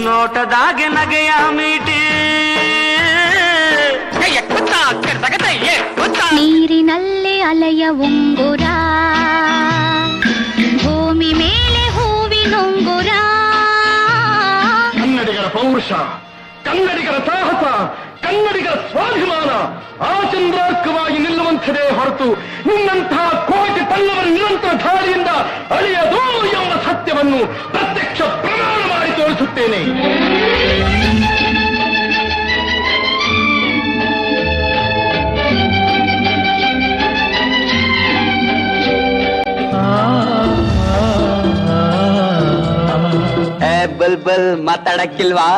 ನೋಟದಾಗೆ ನಗೆಯ ಮೀಟಿ ನೀರಿನಲ್ಲಿ ಅಲೆಯ ಉಂಗುರ, ಭೂಮಿ ಮೇಲೆ ಹೂವಿನುಂಗುರ. ಕನ್ನಡಿಗರ ಪೌರುಷ, ಕನ್ನಡಿಗರ ಸಾಹಸ, ಕನ್ನಡಿಗರ ಸ್ವಾಭಿಮಾನ ಆಚಂದ್ರಾರ್ಕವಾಗಿ ನಿಲ್ಲುವಂಥದೇ ಹೊರತು ನಿನ್ನಂತಹ ಕೋಟಿ ಪಲ್ಲವರ ನಿರಂತರ ಧಾರಿಯಿಂದ ಅಳಿಯದು ಎಂಬ ಸತ್ಯವನ್ನು ಪ್ರತ್ಯಕ್ಷ ಪ್ರಮಾಣ ಮಾಡಿ ತೋರಿಸುತ್ತೇನೆ. ಬಲ್ಬಲ್ ಮಾತಾಡಕ್ಕಿಲ್ವಾ?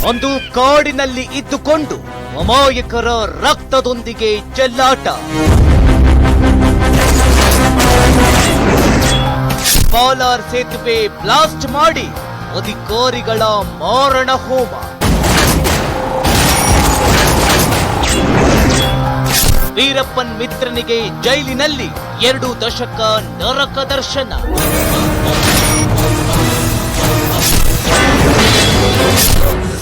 ಒಂದು ಕಾಡಿನಲ್ಲಿ ಇದ್ದುಕೊಂಡು ಅಮಾಯಕರ ರಕ್ತದೊಂದಿಗೆ ಚೆಲ್ಲಾಟ. ಪಾಲಾರ್ ಸೇತುವೆ ಬ್ಲಾಸ್ಟ್ ಮಾಡಿ ಅಧಿಕಾರಿಗಳ ಮಾರಣ ಹೋಮ. ವೀರಪ್ಪನ್ ಮಿತ್ರನಿಗೆ ಜೈಲಿನಲ್ಲಿ 2 ದಶಕ ನರಕ ದರ್ಶನ.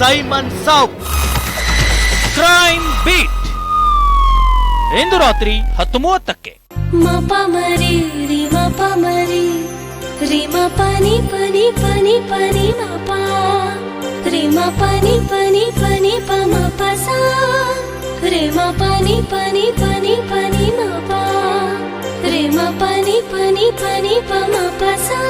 ಸೈಮನ್ ಸಾವು, ಕ್ರೈಮ್ ಬೀಟ್ ಇಂದು ರಾತ್ರಿ 10:30ಕ್ಕೆ. ಮಪ ಮರಿ ರಿ ಮಪ ಮರಿ ರಿ ಮಪನಿ ಪನಿ ಪನಿ ಪನಿ ಮಪ ರಿ ಮಪನಿ ಪನಿ ಪನಿ ಪ ಮಪ ಸಾ ರಿ ಮಪನಿ ಪನಿ ಪನಿ ಪನಿ ಮಪ ರಿ ಮಪನಿ ಪನಿ ಪನಿ ಪ ಮಪ ಸಾ.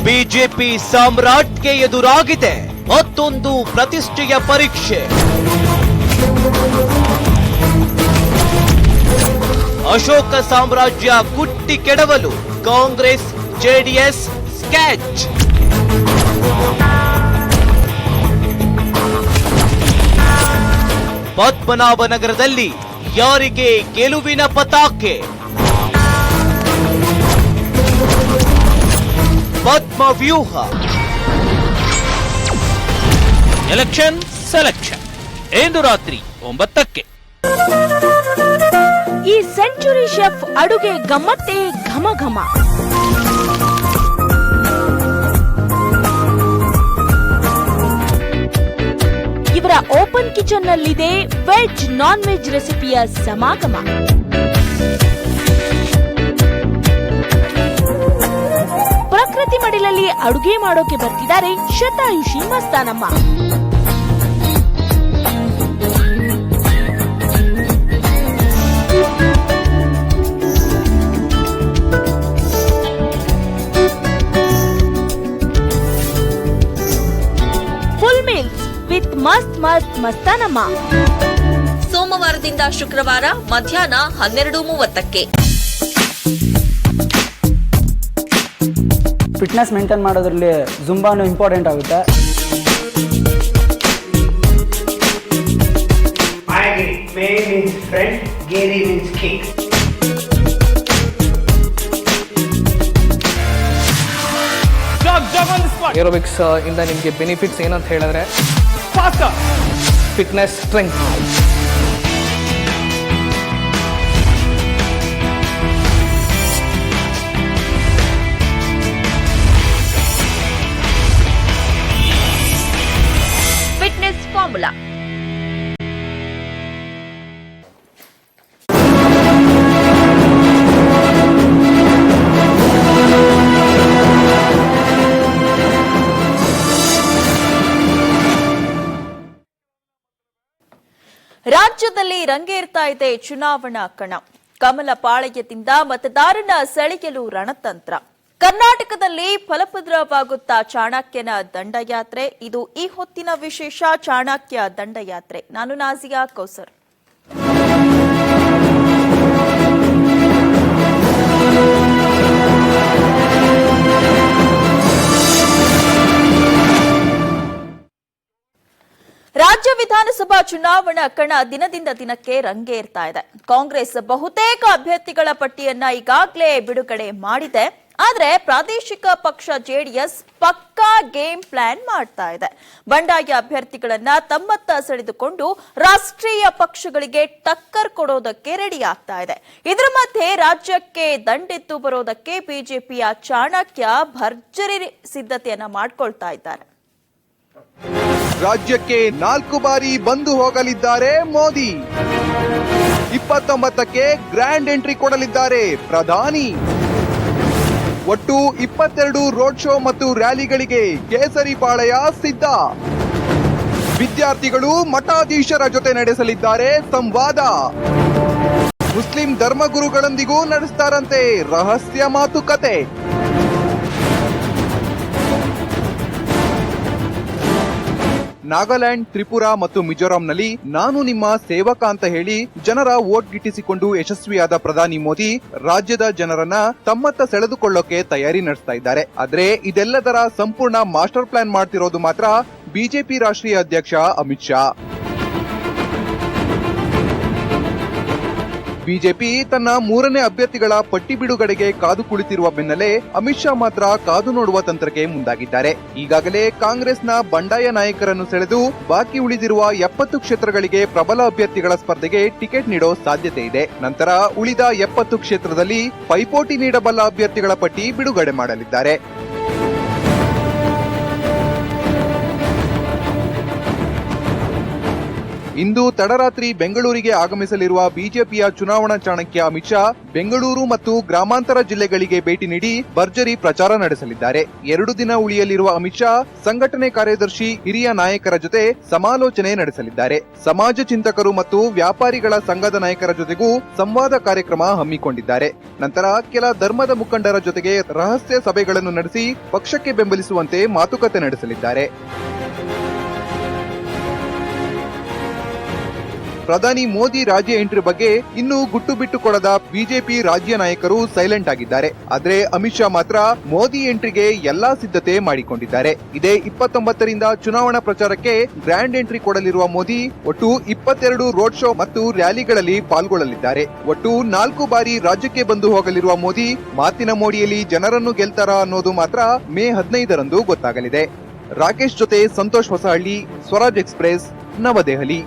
ಬಿಜೆಪಿ ಸಾಮ್ರಾಟ್ಗೆ ಎದುರಾಗಿದೆ ಮತ್ತೊಂದು ಪ್ರತಿಷ್ಠೆಯ ಪರೀಕ್ಷೆ. ಅಶೋಕ ಸಾಮ್ರಾಜ್ಯ ಕುಟ್ಟಿ ಕೆಡವಲು ಕಾಂಗ್ರೆಸ್ ಜೆಡಿಎಸ್ ಸ್ಕೆಚ್. ಪದ್ಮನಾಭನಗರದಲ್ಲಿ ಯಾರಿಗೆ ಗೆಲುವಿನ ಪತಾಕೆ? ಪದ್ಮ ವ್ಯೂಹ. ಎಲೆಕ್ಷನ್ ಸೆಲೆಕ್ಷನ್ ಇಂದು ರಾತ್ರಿ 9ಕ್ಕೆ. ಈ ಸೆಂಚುರಿ ಶೆಫ್ ಅಡುಗೆ ಗಮ್ಮತ್ತೇ ಘಮ ಘಮ. ಇವರ ಓಪನ್ ಕಿಚನ್ ನಲ್ಲಿದೆ ವೆಜ್ ನಾನ್ ವೆಜ್ ರೆಸಿಪಿಯ ಸಮಾಗಮ. ಪ್ರಕೃತಿ ಮಡಿಲಲ್ಲಿ ಅಡುಗೆ ಮಾಡೋಕೆ ಬರ್ತಿದ್ದಾರೆ ಶತಾಯುಷಿ ಮಸ್ತಾನಮ್ಮ. ಫುಲ್ ಮೀಲ್ಸ್ ವಿತ್ ಮಸ್ತ್ ಮಸ್ತ್ ಮಸ್ತಾನಮ್ಮ. ಸೋಮವಾರದಿಂದ ಶುಕ್ರವಾರ ಮಧ್ಯಾಹ್ನ 12:30ಕ್ಕೆ. ಫಿಟ್ನೆಸ್ ಮೇಂಟೈನ್ ಮಾಡೋದ್ರಲ್ಲಿ ಜುಂಬಾನು ಇಂಪಾರ್ಟೆಂಟ್ ಆಗುತ್ತೆ. ಏರೋಬಿಕ್ಸ್ ಇಂದ ನಿಮಗೆ ಬೆನಿಫಿಟ್ಸ್ ಏನಂತ ಹೇಳಿದ್ರೆ ಫಿಟ್ನೆಸ್, ಸ್ಟ್ರೆಂತ್. Fitness formula. ರಾಜ್ಯದಲ್ಲಿ ರಂಗೇರ್ತಾ ಇದೆ ಚುನಾವಣಾ ಕಣ. ಕಮಲ ಪಾಳಯದಿಂದ ಮತದಾರನ ಸೆಳೆಯಲು ರಣತಂತ್ರ. ಕರ್ನಾಟಕದಲ್ಲಿ ಫಲಪ್ರದವಾಗುತ್ತಾ ಚಾಣಕ್ಯನ ದಂಡಯಾತ್ರೆ. ಇದು ಈ ಹೊತ್ತಿನ ವಿಶೇಷ ಚಾಣಕ್ಯ ದಂಡಯಾತ್ರೆ. ನಾನು ನಾಜಿಯಾ ಕೌಸರ್. ರಾಜ್ಯ ವಿಧಾನಸಭಾ ಚುನಾವಣಾ ಕಣ ದಿನದಿಂದ ದಿನಕ್ಕೆ ರಂಗೇರ್ತಾ ಇದೆ. ಕಾಂಗ್ರೆಸ್ ಬಹುತೇಕ ಅಭ್ಯರ್ಥಿಗಳ ಪಟ್ಟಿಯನ್ನ ಈಗಾಗಲೇ ಬಿಡುಗಡೆ ಮಾಡಿದೆ. ಆದರೆ ಪ್ರಾದೇಶಿಕ ಪಕ್ಷ ಜೆಡಿಎಸ್ ಪಕ್ಕಾ ಗೇಮ್ ಪ್ಲಾನ್ ಮಾಡ್ತಾ ಇದೆ. ಬಂಡಾಯ ಅಭ್ಯರ್ಥಿಗಳನ್ನ ತಮ್ಮತ್ತ ಸೆಳೆದುಕೊಂಡು ರಾಷ್ಟ್ರೀಯ ಪಕ್ಷಗಳಿಗೆ ಟಕ್ಕರ್ ಕೊಡೋದಕ್ಕೆ ರೆಡಿ ಆಗ್ತಾ ಇದೆ. ಇದರ ಮಧ್ಯೆ ರಾಜ್ಯಕ್ಕೆ ದಂಡೆತ್ತು ಬರೋದಕ್ಕೆ ಬಿಜೆಪಿಯ ಚಾಣಕ್ಯ ಭರ್ಜರಿ ಸಿದ್ಧತೆಯನ್ನ ಮಾಡ್ಕೊಳ್ತಾ ಇದ್ದಾರೆ. ರಾಜ್ಯಕ್ಕೆ 4 ಬಾರಿ ಬಂದು ಹೋಗಲಿದ್ದಾರೆ ಮೋದಿ. 29ಕ್ಕೆ ಗ್ರ್ಯಾಂಡ್ ಎಂಟ್ರಿ ಕೊಡಲಿದ್ದಾರೆ ಪ್ರಧಾನಿ. ಒಟ್ಟು 22 ರೋಡ್ ಶೋ ಮತ್ತು ರ್ಯಾಲಿಗಳಿಗೆ ಕೇಸರಿ ಪಾಳಯ ಸಿದ್ಧ. ವಿದ್ಯಾರ್ಥಿಗಳು ಮಠಾಧೀಶರ ಜೊತೆ ನಡೆಸಲಿದ್ದಾರೆ ಸಂವಾದ. ಮುಸ್ಲಿಂ ಧರ್ಮಗುರುಗಳೊಂದಿಗೂ ನಡೆಸ್ತಾರಂತೆ ರಹಸ್ಯ ಮಾತುಕತೆ. ನಾಗಾಲ್ಯಾಂಡ್, ತ್ರಿಪುರಾ ಮತ್ತು ಮಿಜೋರಾಂನಲ್ಲಿ ನಾನು ನಿಮ್ಮ ಸೇವಕ ಅಂತ ಹೇಳಿ ಜನರ ವೋಟ್ ಗಿಟ್ಟಿಸಿಕೊಂಡು ಯಶಸ್ವಿಯಾದ ಪ್ರಧಾನಿ ಮೋದಿ ರಾಜ್ಯದ ಜನರನ್ನ ತಮ್ಮತ್ತ ಸೆಳೆದುಕೊಳ್ಳೋಕೆ ತಯಾರಿ ನಡೆಸ್ತಾ ಇದ್ದಾರೆ. ಆದ್ರೆ ಇದೆಲ್ಲದರ ಸಂಪೂರ್ಣ ಮಾಸ್ಟರ್ ಪ್ಲಾನ್ ಮಾಡ್ತಿರೋದು ಮಾತ್ರ ಬಿಜೆಪಿ ರಾಷ್ಟ್ರೀಯ ಅಧ್ಯಕ್ಷ ಅಮಿತ್ ಶಾ. ಬಿಜೆಪಿ ತನ್ನ 3ನೇ ಅಭ್ಯರ್ಥಿಗಳ ಪಟ್ಟಿ ಬಿಡುಗಡೆಗೆ ಕಾದು ಕುಳಿತಿರುವ ಬೆನ್ನಲ್ಲೇ ಅಮಿತ್ ಶಾ ಮಾತ್ರ ಕಾದು ನೋಡುವ ತಂತ್ರಕ್ಕೆ ಮುಂದಾಗಿದ್ದಾರೆ. ಈಗಾಗಲೇ ಕಾಂಗ್ರೆಸ್ನ ಬಂಡಾಯ ನಾಯಕರನ್ನು ಸೆಳೆದು ಬಾಕಿ ಉಳಿದಿರುವ 70 ಕ್ಷೇತ್ರಗಳಿಗೆ ಪ್ರಬಲ ಅಭ್ಯರ್ಥಿಗಳ ಸ್ಪರ್ಧೆಗೆ ಟಿಕೆಟ್ ನೀಡೋ ಸಾಧ್ಯತೆ ಇದೆ. ನಂತರ ಉಳಿದ 70 ಕ್ಷೇತ್ರದಲ್ಲಿ ಪೈಪೋಟಿ ನೀಡಬಲ್ಲ ಅಭ್ಯರ್ಥಿಗಳ ಪಟ್ಟಿ ಬಿಡುಗಡೆ ಮಾಡಲಿದ್ದಾರೆ. ಇಂದು ತಡರಾತ್ರಿ ಬೆಂಗಳೂರಿಗೆ ಆಗಮಿಸಲಿರುವ ಬಿಜೆಪಿಯ ಚುನಾವಣಾ ಚಾಣಕ್ಯ ಅಮಿತ್ ಶಾ ಬೆಂಗಳೂರು ಮತ್ತು ಗ್ರಾಮಾಂತರ ಜಿಲ್ಲೆಗಳಿಗೆ ಭೇಟಿ ನೀಡಿ ಭರ್ಜರಿ ಪ್ರಚಾರ ನಡೆಸಲಿದ್ದಾರೆ. 2 ದಿನ ಉಳಿಯಲಿರುವ ಅಮಿತ್ ಶಾ ಸಂಘಟನೆ ಕಾರ್ಯದರ್ಶಿ, ಹಿರಿಯ ನಾಯಕರ ಜೊತೆ ಸಮಾಲೋಚನೆ ನಡೆಸಲಿದ್ದಾರೆ. ಸಮಾಜ ಚಿಂತಕರು ಮತ್ತು ವ್ಯಾಪಾರಿಗಳ ಸಂಘದ ನಾಯಕರ ಜೊತೆಗೂ ಸಂವಾದ ಕಾರ್ಯಕ್ರಮ ಹಮ್ಮಿಕೊಂಡಿದ್ದಾರೆ. ನಂತರ ಕೆಲ ಧರ್ಮದ ಮುಖಂಡರ ಜೊತೆಗೆ ರಹಸ್ಯ ಸಭೆಗಳನ್ನು ನಡೆಸಿ ಪಕ್ಷಕ್ಕೆ ಬೆಂಬಲಿಸುವಂತೆ ಮಾತುಕತೆ ನಡೆಸಲಿದ್ದಾರೆ. ಪ್ರಧಾನಿ ಮೋದಿ ರಾಜ್ಯ ಎಂಟ್ರಿ ಬಗ್ಗೆ ಇನ್ನೂ ಗುಟ್ಟು ಬಿಟ್ಟು ಕೊಡದ ಬಿಜೆಪಿ ರಾಜ್ಯ ನಾಯಕರು ಸೈಲೆಂಟ್ ಆಗಿದ್ದಾರೆ. ಆದ್ರೆ ಅಮಿತ್ ಶಾ ಮಾತ್ರ ಮೋದಿ ಎಂಟ್ರಿಗೆ ಎಲ್ಲಾ ಸಿದ್ಧತೆ ಮಾಡಿಕೊಂಡಿದ್ದಾರೆ. ಇದೇ 29ರಿಂದ ಚುನಾವಣಾ ಪ್ರಚಾರಕ್ಕೆ ಗ್ರ್ಯಾಂಡ್ ಎಂಟ್ರಿ ಕೊಡಲಿರುವ ಮೋದಿ ಒಟ್ಟು 22 ರೋಡ್ ಶೋ ಮತ್ತು ರ್ಯಾಲಿಗಳಲ್ಲಿ ಪಾಲ್ಗೊಳ್ಳಲಿದ್ದಾರೆ. ಒಟ್ಟು 4 ಬಾರಿ ರಾಜ್ಯಕ್ಕೆ ಬಂದು ಹೋಗಲಿರುವ ಮೋದಿ ಮಾತಿನ ಮೋಡಿಯಲ್ಲಿ ಜನರನ್ನು ಗೆಲ್ತಾರಾ ಅನ್ನೋದು ಮಾತ್ರ ಮೇ 15ರಂದು ಗೊತ್ತಾಗಲಿದೆ. ರಾಕೇಶ್ ಜೊತೆ ಸಂತೋಷ್ ಹೊಸಹಳ್ಳಿ, ಸ್ವರಾಜ್ ಎಕ್ಸ್ಪ್ರೆಸ್, ನವದೆಹಲಿ.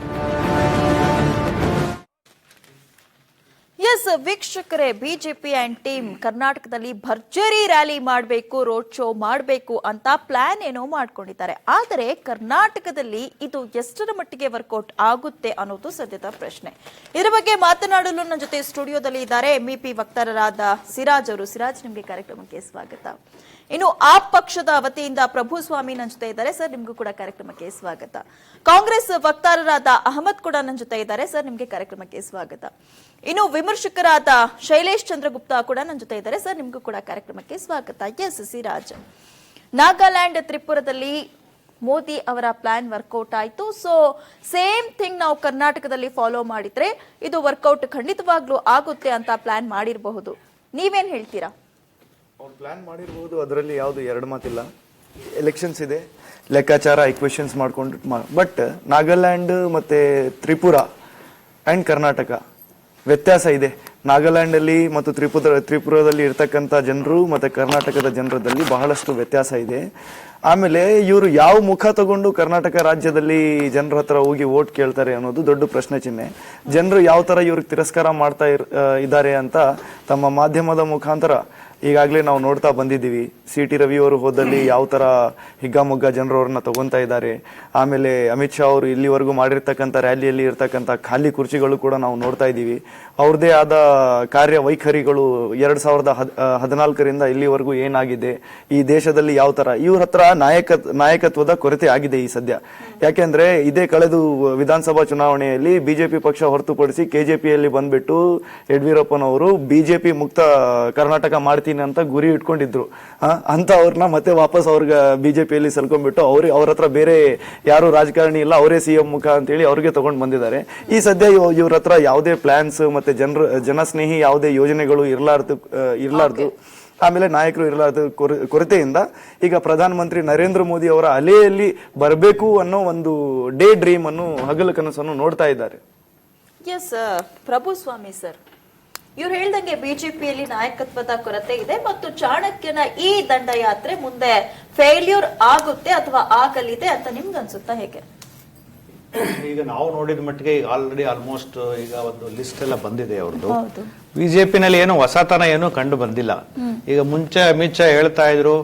ಎಸ್ ವೀಕ್ಷಕರೇ, ಬಿಜೆಪಿ ಅಂಡ್ ಟೀಮ್ ಕರ್ನಾಟಕದಲ್ಲಿ ಭರ್ಜರಿ ರ್ಯಾಲಿ ಮಾಡಬೇಕು, ರೋಡ್ ಶೋ ಮಾಡಬೇಕು ಅಂತ ಪ್ಲಾನ್ ಏನೋ ಮಾಡ್ಕೊಂಡಿದ್ದಾರೆ. ಆದರೆ ಕರ್ನಾಟಕದಲ್ಲಿ ಇದು ಎಷ್ಟರ ಮಟ್ಟಿಗೆ ವರ್ಕೌಟ್ ಆಗುತ್ತೆ ಅನ್ನೋದು ಸದ್ಯದ ಪ್ರಶ್ನೆ. ಇದರ ಬಗ್ಗೆ ಮಾತನಾಡಲು ನನ್ನ ಜೊತೆ ಸ್ಟುಡಿಯೋದಲ್ಲಿ ಇದ್ದಾರೆ ಎಂಇಪಿ ವಕ್ತಾರರಾದ ಸಿರಾಜ್ ಅವರು. ಸಿರಾಜ್, ನಿಮಗೆ ಕಾರ್ಯಕ್ರಮಕ್ಕೆ ಸ್ವಾಗತ. ಇನ್ನು ಆಪ್ ಪಕ್ಷದ ವತಿಯಿಂದ ಪ್ರಭುಸ್ವಾಮಿ ನನ್ನ ಜೊತೆ ಇದ್ದಾರೆ. ಸರ್, ನಿಮಗೂ ಕೂಡ ಕಾರ್ಯಕ್ರಮಕ್ಕೆ ಸ್ವಾಗತ. ಕಾಂಗ್ರೆಸ್ ವಕ್ತಾರರಾದ ಅಹಮದ್ ಕೂಡ ನನ್ನ ಜೊತೆ ಇದ್ದಾರೆ. ಸರ್, ನಿಮಗೆ ಕಾರ್ಯಕ್ರಮಕ್ಕೆ ಸ್ವಾಗತ. ಇನ್ನು ವಿಮರ್ಶಕರಾದ ಶೈಲೇಶ್ ಚಂದ್ರಗುಪ್ತಾ ಕೂಡ ನನ್ನ ಜೊತೆ ಇದ್ದಾರೆ. ಸರ್, ನಿಮಗೂ ಕೂಡ ಕಾರ್ಯಕ್ರಮಕ್ಕೆ ಸ್ವಾಗತ. ಎಸ್ ಸಿರಾಜ್, ನಾಗಾಲ್ಯಾಂಡ್, ತ್ರಿಪುರದಲ್ಲಿ ಮೋದಿ ಅವರ ಪ್ಲಾನ್ ವರ್ಕೌಟ್ ಆಯಿತು. ಸೊ ಸೇಮ್ ಥಿಂಗ್ ನಾವು ಕರ್ನಾಟಕದಲ್ಲಿ ಫಾಲೋ ಮಾಡಿದ್ರೆ ಇದು ವರ್ಕೌಟ್ ಖಂಡಿತವಾಗ್ಲೂ ಆಗುತ್ತೆ ಅಂತ ಪ್ಲಾನ್ ಮಾಡಿರಬಹುದು. ನೀವೇನ್ ಹೇಳ್ತೀರಾ? ಅವ್ರು ಪ್ಲಾನ್ ಮಾಡಿರ್ಬೋದು, ಅದರಲ್ಲಿ ಯಾವುದು ಎರಡು ಮಾತಿಲ್ಲ. ಎಲೆಕ್ಷನ್ಸ್ ಇದೆ, ಲೆಕ್ಕಾಚಾರ ಇಕ್ವೇಷನ್ಸ್ ಮಾಡಿಕೊಂಡು. ಬಟ್ ನಾಗಾಲ್ಯಾಂಡ್ ಮತ್ತು ತ್ರಿಪುರ ಆ್ಯಂಡ್ ಕರ್ನಾಟಕ ವ್ಯತ್ಯಾಸ ಇದೆ. ನಾಗಾಲ್ಯಾಂಡಲ್ಲಿ ಮತ್ತು ತ್ರಿಪುರದಲ್ಲಿ ಇರ್ತಕ್ಕಂಥ ಜನರು ಮತ್ತು ಕರ್ನಾಟಕದ ಜನರದಲ್ಲಿ ಬಹಳಷ್ಟು ವ್ಯತ್ಯಾಸ ಇದೆ. ಆಮೇಲೆ ಇವರು ಯಾವ ಮುಖ ತಗೊಂಡು ಕರ್ನಾಟಕ ರಾಜ್ಯದಲ್ಲಿ ಜನರ ಹತ್ರ ಹೋಗಿ ವೋಟ್ ಕೇಳ್ತಾರೆ ಅನ್ನೋದು ದೊಡ್ಡ ಪ್ರಶ್ನೆ ಚಿಹ್ನೆ. ಜನರು ಯಾವ ಥರ ಇವ್ರಿಗೆ ತಿರಸ್ಕಾರ ಮಾಡ್ತಾ ಇದ್ದಾರೆ ಅಂತ ತಮ್ಮ ಮಾಧ್ಯಮದ ಮುಖಾಂತರ ಈಗಾಗಲೇ ನಾವು ನೋಡ್ತಾ ಬಂದಿದ್ದೀವಿ. CT ರವಿ ಅವರು ಹೋದಲ್ಲಿ ಯಾವ ತರ ಹಿಗ್ಗಾಮುಗ್ಗಾ ಜನರು ಅವ್ರನ್ನ ತಗೊಂತಾ ಇದ್ದಾರೆ. ಆಮೇಲೆ ಅಮಿತ್ ಶಾ ಅವರು ಇಲ್ಲಿವರೆಗೂ ಮಾಡಿರ್ತಕ್ಕಂಥ ರ್ಯಾಲಿಯಲ್ಲಿ ಇರ್ತಕ್ಕಂಥ ಖಾಲಿ ಕುರ್ಚಿಗಳು ಕೂಡ ನಾವು ನೋಡ್ತಾ ಇದ್ದೀವಿ. ಅವ್ರದೇ ಆದ ಕಾರ್ಯ ವೈಖರಿಗಳು 2014ರಿಂದ ಇಲ್ಲಿವರೆಗೂ ಏನಾಗಿದೆ, ಈ ದೇಶದಲ್ಲಿ ಯಾವ ತರ ಇವ್ರ ಹತ್ರ ನಾಯಕತ್ವದ ಕೊರತೆ ಆಗಿದೆ ಈ ಸದ್ಯ. ಯಾಕೆಂದ್ರೆ ಇದೇ ಕಳೆದು ವಿಧಾನಸಭಾ ಚುನಾವಣೆಯಲ್ಲಿ ಬಿಜೆಪಿ ಪಕ್ಷ ಹೊರತುಪಡಿಸಿ KJPಯಲ್ಲಿ ಬಂದ್ಬಿಟ್ಟು ಯಡಿಯೂರಪ್ಪನವರು ಬಿಜೆಪಿ ಮುಕ್ತ ಕರ್ನಾಟಕ ಮಾಡ್ತೀನಿ ಅಂತ ಗುರಿ ಇಟ್ಕೊಂಡಿದ್ರು. ಅಂತ ಅವ್ರನ್ನ ಮತ್ತೆ ವಾಪಸ್ ಅವ್ರಿಗೆ ಬಿಜೆಪಿಯಲ್ಲಿ ಸೆಲ್ಕೊಂಡ್ಬಿಟ್ಟು ಅವ್ರ ಹತ್ರ ಬೇರೆ ಯಾರು ರಾಜಕಾರಣಿ ಇಲ್ಲ, ಅವರೇ CM ಮುಖ ಅಂತೇಳಿ ಅವ್ರಿಗೆ ತಗೊಂಡ್ ಬಂದಿದ್ದಾರೆ. ಈ ಸದ್ಯ ಇವ್ರ ಹತ್ರ ಯಾವುದೇ ಪ್ಲಾನ್ಸ್ ಮತ್ತೆ ಜನಸ್ನೇಹಿ ಯಾವುದೇ ಯೋಜನೆಗಳು ಇರ್ಲಾರ್ದು ಆಮೇಲೆ ನಾಯಕರು ಇರಲಾರ್ದ ಕೊರತೆಯಿಂದ ಈಗ ಪ್ರಧಾನಮಂತ್ರಿ ನರೇಂದ್ರ ಮೋದಿ ಅವರ ಅಲೆಯಲ್ಲಿ ಬರಬೇಕು ಅನ್ನೋ ಒಂದು ಡೇ ಡ್ರೀಮ್ ಅನ್ನು, ಹಗಲು ಕನಸನ್ನು ನೋಡ್ತಾ ಇದ್ದಾರೆ. ಎಸ್ ಪ್ರಭು ಸ್ವಾಮಿ ಸರ್, ಇವ್ರು ಹೇಳ್ದಂಗೆ ಬಿಜೆಪಿಯಲ್ಲಿ ನಾಯಕತ್ವದ ಕೊರತೆ ಇದೆ ಮತ್ತು ಚಾಣಕ್ಯನ ಈ ದಂಡಯಾತ್ರೆ ಮುಂದೆ ಫೇಲ್ಯೂರ್ ಆಗುತ್ತೆ ಅಥವಾ ಆಗಲಿದೆ ಅಂತ ನಿಮ್ಗೆ ಅನ್ಸುತ್ತಾ, ಹೇಗೆ? ಈಗ ನಾವು ನೋಡಿದ ಮಟ್ಟಿಗೆ ಈಗ ಆಲ್ರೆಡಿ ಆಲ್ಮೋಸ್ಟ್ ಈಗ ಒಂದು ಲಿಸ್ಟ್ ಎಲ್ಲ ಬಂದಿದೆ ಅವ್ರದ್ದು. ಬಿಜೆಪಿನಲ್ಲಿ ಏನು ಹೊಸತನ ಏನು ಕಂಡು ಬಂದಿಲ್ಲ. ಈಗ ಮುಂಚೆ ಅಮಿತ್ ಶಾ ಹೇಳ್ತಾ ಇದ್ರು,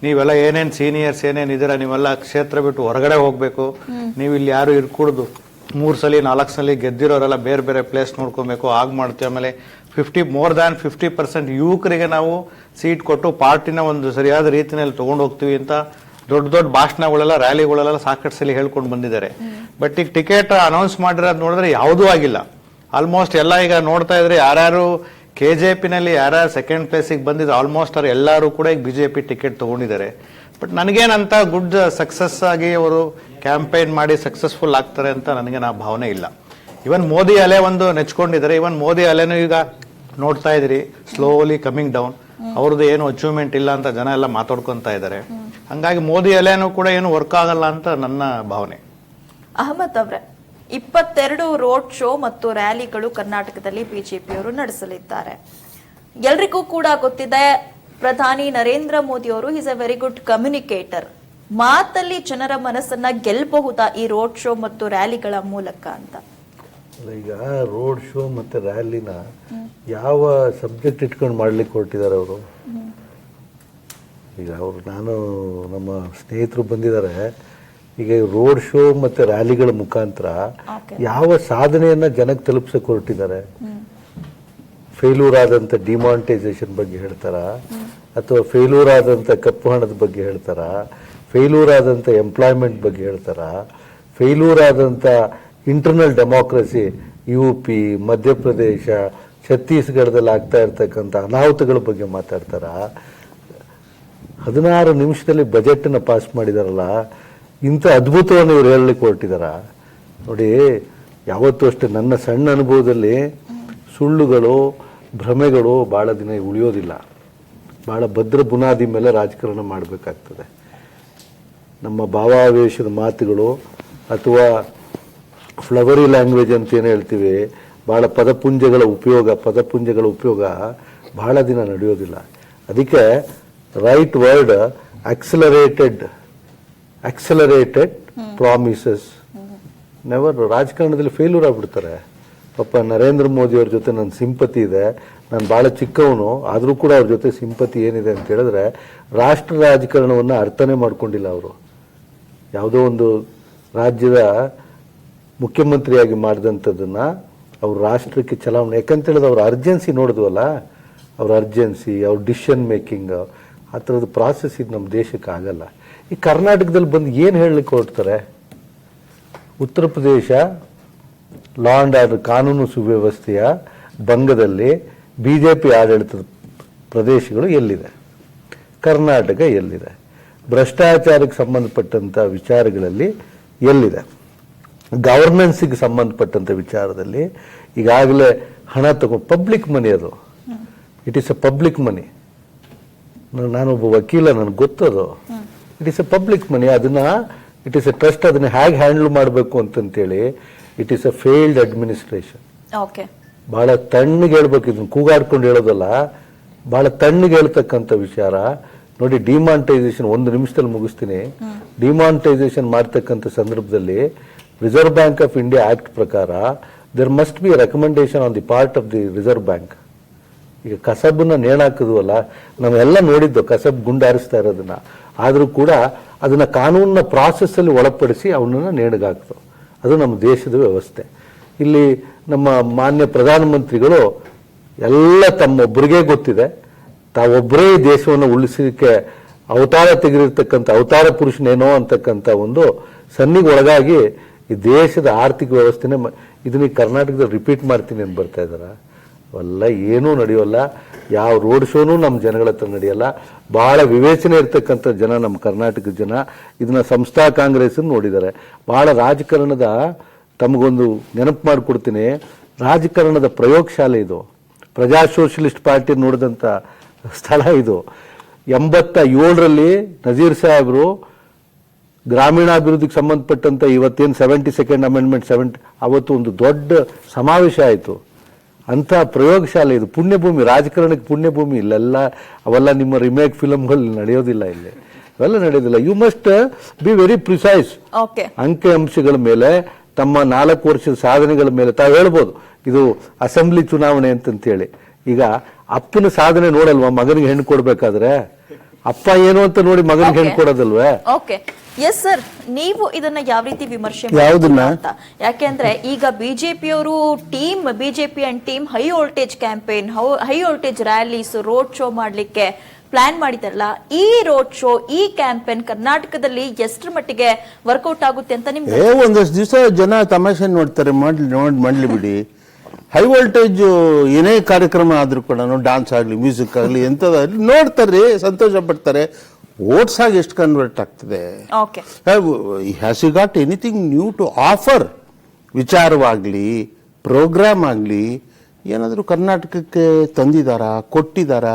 ನೀವೆಲ್ಲ ಏನೇನ್ ಸೀನಿಯರ್ಸ್ ಏನೇನಿದ್ದೀರಾ ನೀವೆಲ್ಲ ಕ್ಷೇತ್ರ ಬಿಟ್ಟು ಹೊರಗಡೆ ಹೋಗ್ಬೇಕು, ನೀವು ಇಲ್ಲಿ ಯಾರು ಇರ್ಕೂಡ್ದು, 3 ಸಲ 4 ಸಲ ಗೆದ್ದಿರೋರೆಲ್ಲ ಬೇರೆ ಬೇರೆ ಪ್ಲೇಸ್ ನೋಡ್ಕೊಬೇಕು, ಆಗ್ ಮಾಡ್ತೀವಿ. ಆಮೇಲೆ more than 50% ಯುವಕರಿಗೆ ನಾವು ಸೀಟ್ ಕೊಟ್ಟು ಪಾರ್ಟಿನ ಒಂದು ಸರಿಯಾದ ರೀತಿಯಲ್ಲಿ ತಗೊಂಡು ಹೋಗ್ತೀವಿ ಅಂತ ದೊಡ್ಡ ದೊಡ್ಡ ಭಾಷಣಗಳೆಲ್ಲ ರ್ಯಾಲಿಗಳೆಲ್ಲ ಸಾಕಷ್ಟು ಸಲ ಹೇಳ್ಕೊಂಡು ಬಂದಿದ್ದಾರೆ. ಬಟ್ ಈಗ ಟಿಕೆಟ್ ಅನೌನ್ಸ್ ಮಾಡಿರೋದು ನೋಡಿದ್ರೆ ಯಾವುದೂ ಆಗಿಲ್ಲ. ಆಲ್ಮೋಸ್ಟ್ ಎಲ್ಲ ಈಗ ನೋಡ್ತಾ ಇದ್ರೆ ಯಾರ್ಯಾರು KJPನಲ್ಲಿ ಯಾರ್ಯಾರು ಸೆಕೆಂಡ್ ಪ್ಲೇಸಿಗೆ ಬಂದಿದ್ರು ಆಲ್ಮೋಸ್ಟ್ ಅವ್ರು ಎಲ್ಲರೂ ಕೂಡ ಈಗ ಬಿಜೆಪಿ ಟಿಕೆಟ್ ತಗೊಂಡಿದ್ದಾರೆ. ಬಟ್ ನನಗೇನಂತ ಗುಡ್ ಸಕ್ಸಸ್ ಆಗಿ ಅವರು ಕ್ಯಾಂಪೇನ್ ಮಾಡಿ ಸಕ್ಸಸ್ಫುಲ್ ಆಗ್ತಾರೆ ಅಂತ ನನಗೆ ಭಾವನೆ ಇಲ್ಲ. ಇವನ್ ಮೋದಿ ಅಲೆ ಒಂದು ನೆಚ್ಕೊಂಡಿದ್ದಾರೆ. ಇವನ್ ಮೋದಿ ಅಲೆನೂ ಈಗ ನೋಡ್ತಾ ಇದ್ರಿ ಸ್ಲೋಲಿ ಕಮಿಂಗ್ ಡೌನ್. ಅವ್ರದ್ದು ಏನು ಅಚೀವ್ಮೆಂಟ್ ಇಲ್ಲ ಅಂತ ಜನ ಎಲ್ಲ ಮಾತಾಡ್ಕೊಂತ ಇದ್ದಾರೆ. ಹಂಗಾಗಿ ಮೋದಿ ಅಲೆನೂ ಕೂಡ ಏನು ವರ್ಕ್ ಆಗಲ್ಲ ಅಂತ ನನ್ನ ಭಾವನೆ. ಅಹಮದ್ ಅವರೇ, 22 ರೋಡ್ ಶೋ ಮತ್ತು ರ್ಯಾಲಿಗಳು ಕರ್ನಾಟಕದಲ್ಲಿ ಬಿಜೆಪಿಯವರು ನಡೆಸಲಿದ್ದಾರೆ. ಎಲ್ರಿಗೂ ಕೂಡ ಗೊತ್ತಿದೆ, ಪ್ರಧಾನಿ ನರೇಂದ್ರ ಮೋದಿ ಅವರು is a very good communicator. ಮಾತಲ್ಲಿ ಜನರ ಮನಸ್ಸನ್ನ ಗೆಲ್ಲಬಹುದಾ ಈ ರೋಡ್ ಶೋ ಮತ್ತು ರ್ಯಾಲಿಗಳ ಮೂಲಕ ಅಂತ? ಈಗ ರೋಡ್ ಶೋ ಮತ್ತೆ ರ್ಯಾಲಿನ ಯಾವ ಸಬ್ಜೆಕ್ಟ್ ಇಟ್ಕೊಂಡು ಮಾಡ್ಲಿಕ್ಕೆ ಹೊರಟಿದ್ದಾರೆ ಅವರು? ಈಗ ಅವರು ನಾನು ನಮ್ಮ ಸ್ನೇಹಿತರು ಬಂದಿದ್ದಾರೆ. ಈಗ ರೋಡ್ ಶೋ ಮತ್ತೆ ರ್ಯಾಲಿಗಳ ಮುಖಾಂತರ ಯಾವ ಸಾಧನೆಯನ್ನ ಜನಕ್ಕೆ ತಲುಪಿಸಕ್ಕೆ ಹೊರಟಿದ್ದಾರೆ? ಫೇಲ್ಯೂರ್ ಆದಂತ ಡಿಮಾನಿಟೈಸೇಷನ್ ಬಗ್ಗೆ ಹೇಳ್ತಾರ, ಅಥವಾ ಫೇಲ್ಯೂರ್ ಆದಂತ ಕಪ್ಪು ಹಣದ ಬಗ್ಗೆ ಹೇಳ್ತಾರ, ಫೇಲ್ಯೂರ್ ಆದಂತ ಎಂಪ್ಲಾಯ್ಮೆಂಟ್ ಬಗ್ಗೆ ಹೇಳ್ತಾರ, ಫೇಲ್ಯೂರ್ ಆದಂತ ಇಂಟರ್ನಲ್ ಡೆಮೋಕ್ರಸಿ UP, ಮಧ್ಯಪ್ರದೇಶ, ಛತ್ತೀಸ್ಗಢದಲ್ಲಿ ಆಗ್ತಾ ಇರ್ತಕ್ಕಂಥ ಅನಾಹುತಗಳ ಬಗ್ಗೆ ಮಾತಾಡ್ತಾರ. 16 ನಿಮಿಷದಲ್ಲಿ ಬಜೆಟ್ ಅನ್ನ ಪಾಸ್ ಮಾಡಿದಾರಲ್ಲ, ಇಂಥ ಅದ್ಭುತವನ್ನು ಇವ್ರು ಹೇಳಲಿಕ್ಕೆ ಹೊರಟಿದಾರ ನೋಡಿ. ಯಾವತ್ತೂ ಅಷ್ಟೇ ನನ್ನ ಸಣ್ಣ ಅನುಭವದಲ್ಲಿ ಸುಳ್ಳುಗಳು, ಭ್ರಮೆಗಳು ಬಹಳ ದಿನ ಉಳಿಯೋದಿಲ್ಲ. ಬಹಳ ಭದ್ರ ಬುನಾದಿ ಮೇಲೆ ರಾಜಕಾರಣ ಮಾಡಬೇಕಾಗ್ತದೆ. ನಮ್ಮ ಭಾವಾವೇಶದ ಮಾತುಗಳು ಅಥವಾ ಫ್ಲವರಿ ಲ್ಯಾಂಗ್ವೇಜ್ ಅಂತ ಏನು ಹೇಳ್ತೀವಿ, ಬಹಳ ಪದಪುಂಜಗಳ ಉಪಯೋಗ ಬಹಳ ದಿನ ನಡೆಯೋದಿಲ್ಲ. ಅದಕ್ಕೆ right word accelerated promises never. ರಾಜಕಾರಣದಲ್ಲಿ ಫೇಲ್ಯೂರ್ ಆಗ್ಬಿಡ್ತಾರೆ. ಪಾಪ ನರೇಂದ್ರ ಮೋದಿ ಅವ್ರ ಜೊತೆ ನನ್ನ ಸಿಂಪತಿ ಇದೆ. ನಾನು ಬಹಳ ಚಿಕ್ಕವನು ಆದರೂ ಕೂಡ ಅವ್ರ ಜೊತೆ ಸಿಂಪತಿ ಏನಿದೆ ಅಂತ ಹೇಳಿದ್ರೆ, ರಾಷ್ಟ್ರ ರಾಜಕಾರಣವನ್ನು ಅರ್ಥನೇ ಮಾಡ್ಕೊಂಡಿಲ್ಲ ಅವರು. ಯಾವುದೋ ಒಂದು ರಾಜ್ಯದ ಮುಖ್ಯಮಂತ್ರಿಯಾಗಿ ಮಾಡಿದಂಥದ್ದನ್ನ ಅವ್ರ ರಾಷ್ಟ್ರಕ್ಕೆ ಚಲಾವಣೆ, ಯಾಕಂತ ಹೇಳಿದ್ರೆ ಅವ್ರ ಅರ್ಜೆನ್ಸಿ ನೋಡಿದ್ವಲ್ಲ, ಅವ್ರ ಅರ್ಜೆನ್ಸಿ, ಅವ್ರ ಡಿಸಿಷನ್ ಮೇಕಿಂಗ್, ಆ ಥರದ ಪ್ರಾಸೆಸ್ ಇದು ನಮ್ಮ ದೇಶಕ್ಕೆ ಆಗಲ್ಲ. ಈ ಕರ್ನಾಟಕದಲ್ಲಿ ಬಂದು ಏನು ಹೇಳಲಿಕ್ಕೆ ಹೊರಡ್ತಾರೆ? Uttar Pradesh law and order ಕಾನೂನು ಸುವ್ಯವಸ್ಥೆಯ ಭಂಗದಲ್ಲಿ ಬಿಜೆಪಿ ಆಡಳಿತದ ಪ್ರದೇಶಗಳು ಎಲ್ಲಿದೆ? ಕರ್ನಾಟಕ ಎಲ್ಲಿದೆ? ಭ್ರಷ್ಟಾಚಾರಕ್ಕೆ ಸಂಬಂಧಪಟ್ಟಂತ ವಿಚಾರಗಳಲ್ಲಿ ಎಲ್ಲಿದೆ? ಗವರ್ನೆನ್ಸ್ಗೆ ಸಂಬಂಧಪಟ್ಟಂತ ವಿಚಾರದಲ್ಲಿ ಈಗಾಗಲೇ ಹಣ ತಗೊಂಡು ಪಬ್ಲಿಕ್ ಮನಿ, ಅದು it is a public money. ನಾನೊಬ್ಬ ವಕೀಲ, ನನಗೆ ಗೊತ್ತದು. It is a public money. ಅದನ್ನ ಇಟ್ ಈಸ್ ಎ ಟ್ರಸ್ಟ್. ಅದನ್ನ ಹೇಗೆ ಹ್ಯಾಂಡಲ್ ಮಾಡಬೇಕು ಅಂತಂತೇಳಿ it is a failed administration. ಬಹಳ ತಣ್ಣಗೆ ಹೇಳ್ಬೇಕು, ಇದನ್ನ ಕೂಗಾಡ್ಕೊಂಡು ಹೇಳೋದಲ್ಲ, ಬಹಳ ತಣ್ಣಗೆ ಹೇಳ್ತಕ್ಕಂಥ ವಿಚಾರ ನೋಡಿ. ಡಿಮಾನಿಟೈಸೇಷನ್ 1 ನಿಮಿಷದಲ್ಲಿ ಮುಗಿಸ್ತೀನಿ. ಡಿಮಾನಿಟೈಸೇಷನ್ ಮಾಡ್ತಕ್ಕಂಥ ಸಂದರ್ಭದಲ್ಲಿ Reserve Bank of India Act ಪ್ರಕಾರ there must be recommendation on the part of the Reserve Bank. ಈಗ ಕಸಬನ್ನ ನೇಣಾಕಿದ್ವಲ್ಲ, ನಾವೆಲ್ಲ ನೋಡಿದ್ದು ಕಸಬ್ ಗುಂಡಾರಿಸ್ತಾ ಇರೋದನ್ನ. ಆದರೂ ಕೂಡ ಅದನ್ನ ಕಾನೂನಿನ ಪ್ರಾಸೆಸ್ ಅಲ್ಲಿ ಒಳಪಡಿಸಿ ಅವನನ್ನ ನೇಣಿಗಾಕ್ತು. ಅದು ನಮ್ಮ ದೇಶದ ವ್ಯವಸ್ಥೆ. ಇಲ್ಲಿ ನಮ್ಮ ಮಾನ್ಯ ಪ್ರಧಾನಮಂತ್ರಿಗಳು ಎಲ್ಲ ತಮ್ಮೊಬ್ಬರಿಗೆ ಗೊತ್ತಿದೆ, ತಾವೊಬ್ಬರೇ ಈ ದೇಶವನ್ನು ಉಳಿಸಲಿಕ್ಕೆ ಅವತಾರ ತೆಗೆದಿರ್ತಕ್ಕಂಥ ಅವತಾರ ಪುರುಷನೇನೋ ಅಂತಕ್ಕಂಥ ಒಂದು ಸನ್ನಿಗೆ ಒಳಗಾಗಿ ಈ ದೇಶದ ಆರ್ಥಿಕ ವ್ಯವಸ್ಥೆನೇ ಇದನ್ನ ಈ ಕರ್ನಾಟಕದಲ್ಲಿ ರಿಪೀಟ್ ಮಾಡ್ತೀನಿ ಅಂತ ಬರ್ತಾ ಇದ್ದಾರ. ಅವೆಲ್ಲ ಏನೂ ನಡೆಯೋಲ್ಲ. ಯಾವ ರೋಡ್ ಶೋನೂ ನಮ್ಮ ಜನಗಳ ಹತ್ರ ನಡೆಯಲ್ಲ. ಬಹಳ ವಿವೇಚನೆ ಇರ್ತಕ್ಕಂಥ ಜನ ನಮ್ಮ ಕರ್ನಾಟಕದ ಜನ. ಇದನ್ನ ಸಂಸ್ಥಾ ಕಾಂಗ್ರೆಸ್ ನೋಡಿದ್ದಾರೆ. ಬಹಳ ರಾಜಕಾರಣದ ತಮಗೊಂದು ನೆನಪು ಮಾಡಿಕೊಡ್ತೀನಿ, ರಾಜಕಾರಣದ ಪ್ರಯೋಗಶಾಲೆ ಇದು. ಪ್ರಜಾ ಸೋಷಲಿಸ್ಟ್ ಪಾರ್ಟಿ ನೋಡಿದಂಥ ಸ್ಥಳ ಇದು. 87ರಲ್ಲಿ ನಜೀರ್ ಸಾಹೇಬರು ಗ್ರಾಮೀಣಾಭಿವೃದ್ಧಿಗೆ ಸಂಬಂಧಪಟ್ಟಂತ ಇವತ್ತೇನು 72nd ಅಮೆಂಡ್ಮೆಂಟ್ ಅವತ್ತು ಒಂದು ದೊಡ್ಡ ಸಮಾವೇಶ ಆಯಿತು. ಅಂತ ಪ್ರಯೋಗಶಾಲೆ ಇದು. ಪುಣ್ಯಭೂಮಿ, ರಾಜಕಾರಣಕ್ಕೆ ಪುಣ್ಯಭೂಮಿ. ಇಲ್ಲೆಲ್ಲ ಅವೆಲ್ಲ ನಿಮ್ಮ ರಿಮೇಕ್ ಫಿಲಮ್ಗಳು ನಡೆಯೋದಿಲ್ಲ, ಇಲ್ಲಿ ಅವೆಲ್ಲ ನಡೆಯೋದಿಲ್ಲ. You must be very precise. ಅಂಕಿ ಅಂಶಗಳ ಮೇಲೆ, ತಮ್ಮ 4 ವರ್ಷದ ಸಾಧನೆಗಳ ಮೇಲೆ ತಾವು ಹೇಳ್ಬೋದು ಇದು ಅಸೆಂಬ್ಲಿ ಚುನಾವಣೆ ಅಂತಂತೇಳಿ. ಈಗ ಅಪ್ಪನ ಸಾಧನೆ ನೋಡಲ್ವಾ ಮಗನಿಗೆ ಹೆಣ್ಣು ಕೊಡ್ಬೇಕಾದ್ರೆ? ಅಪ್ಪ ಏನು ಅಂತ ನೋಡಿ ಮಗನಿಗೆ ಹೆಣ್ಣು ಕೊಡೋದಲ್ವೇ? ಓಕೆ, ಎಸ್ ಸರ್, ನೀವು ಇದನ್ನ ಯಾವ ರೀತಿ ವಿಮರ್ಶೆ ಅಂತ? ಯಾಕೆಂದ್ರೆ ಈಗ ಬಿಜೆಪಿಯವರು BJP and team high voltage campaign, high voltage rallies, road show ಮಾಡ್ಲಿಕ್ಕೆ ಪ್ಲಾನ್ ಮಾಡಿದಾರಲ್ಲ, ಈ ರೋಡ್ ಶೋ, ಈ ಕ್ಯಾಂಪೇನ್ ಕರ್ನಾಟಕದಲ್ಲಿ ಎಷ್ಟರ ಮಟ್ಟಿಗೆ ವರ್ಕೌಟ್ ಆಗುತ್ತೆ ಅಂತ ನಿಮ್ಗೆ? ಒಂದಷ್ಟು ದಿವಸ ಜನ ತಮಾಷೆ ನೋಡ್ತಾರೆ, ಮಾಡ್ಲಿ ಬಿಡಿ. ಹೈ ವೋಲ್ಟೇಜ್ ಏನೇ ಕಾರ್ಯಕ್ರಮ ಆದ್ರೂ ಕೂಡ, ಡಾನ್ಸ್ ಆಗಲಿ, ಮ್ಯೂಸಿಕ್ ಆಗಲಿ, ಎಂಥದಾಗಲಿ ನೋಡ್ತಾರೆ, ಸಂತೋಷ ಪಡ್ತಾರೆ. ವೋಟ್ಸ್ ಆಗಿ ಎಷ್ಟು ಕನ್ವರ್ಟ್ ಆಗ್ತದೆ? Has you got anything new to offer? ವಿಚಾರವಾಗ್ಲಿ, ಪ್ರೋಗ್ರಾಮ್ ಆಗಲಿ ಏನಾದರೂ ಕರ್ನಾಟಕಕ್ಕೆ ತಂದಿದಾರ, ಕೊಟ್ಟಿದಾರ?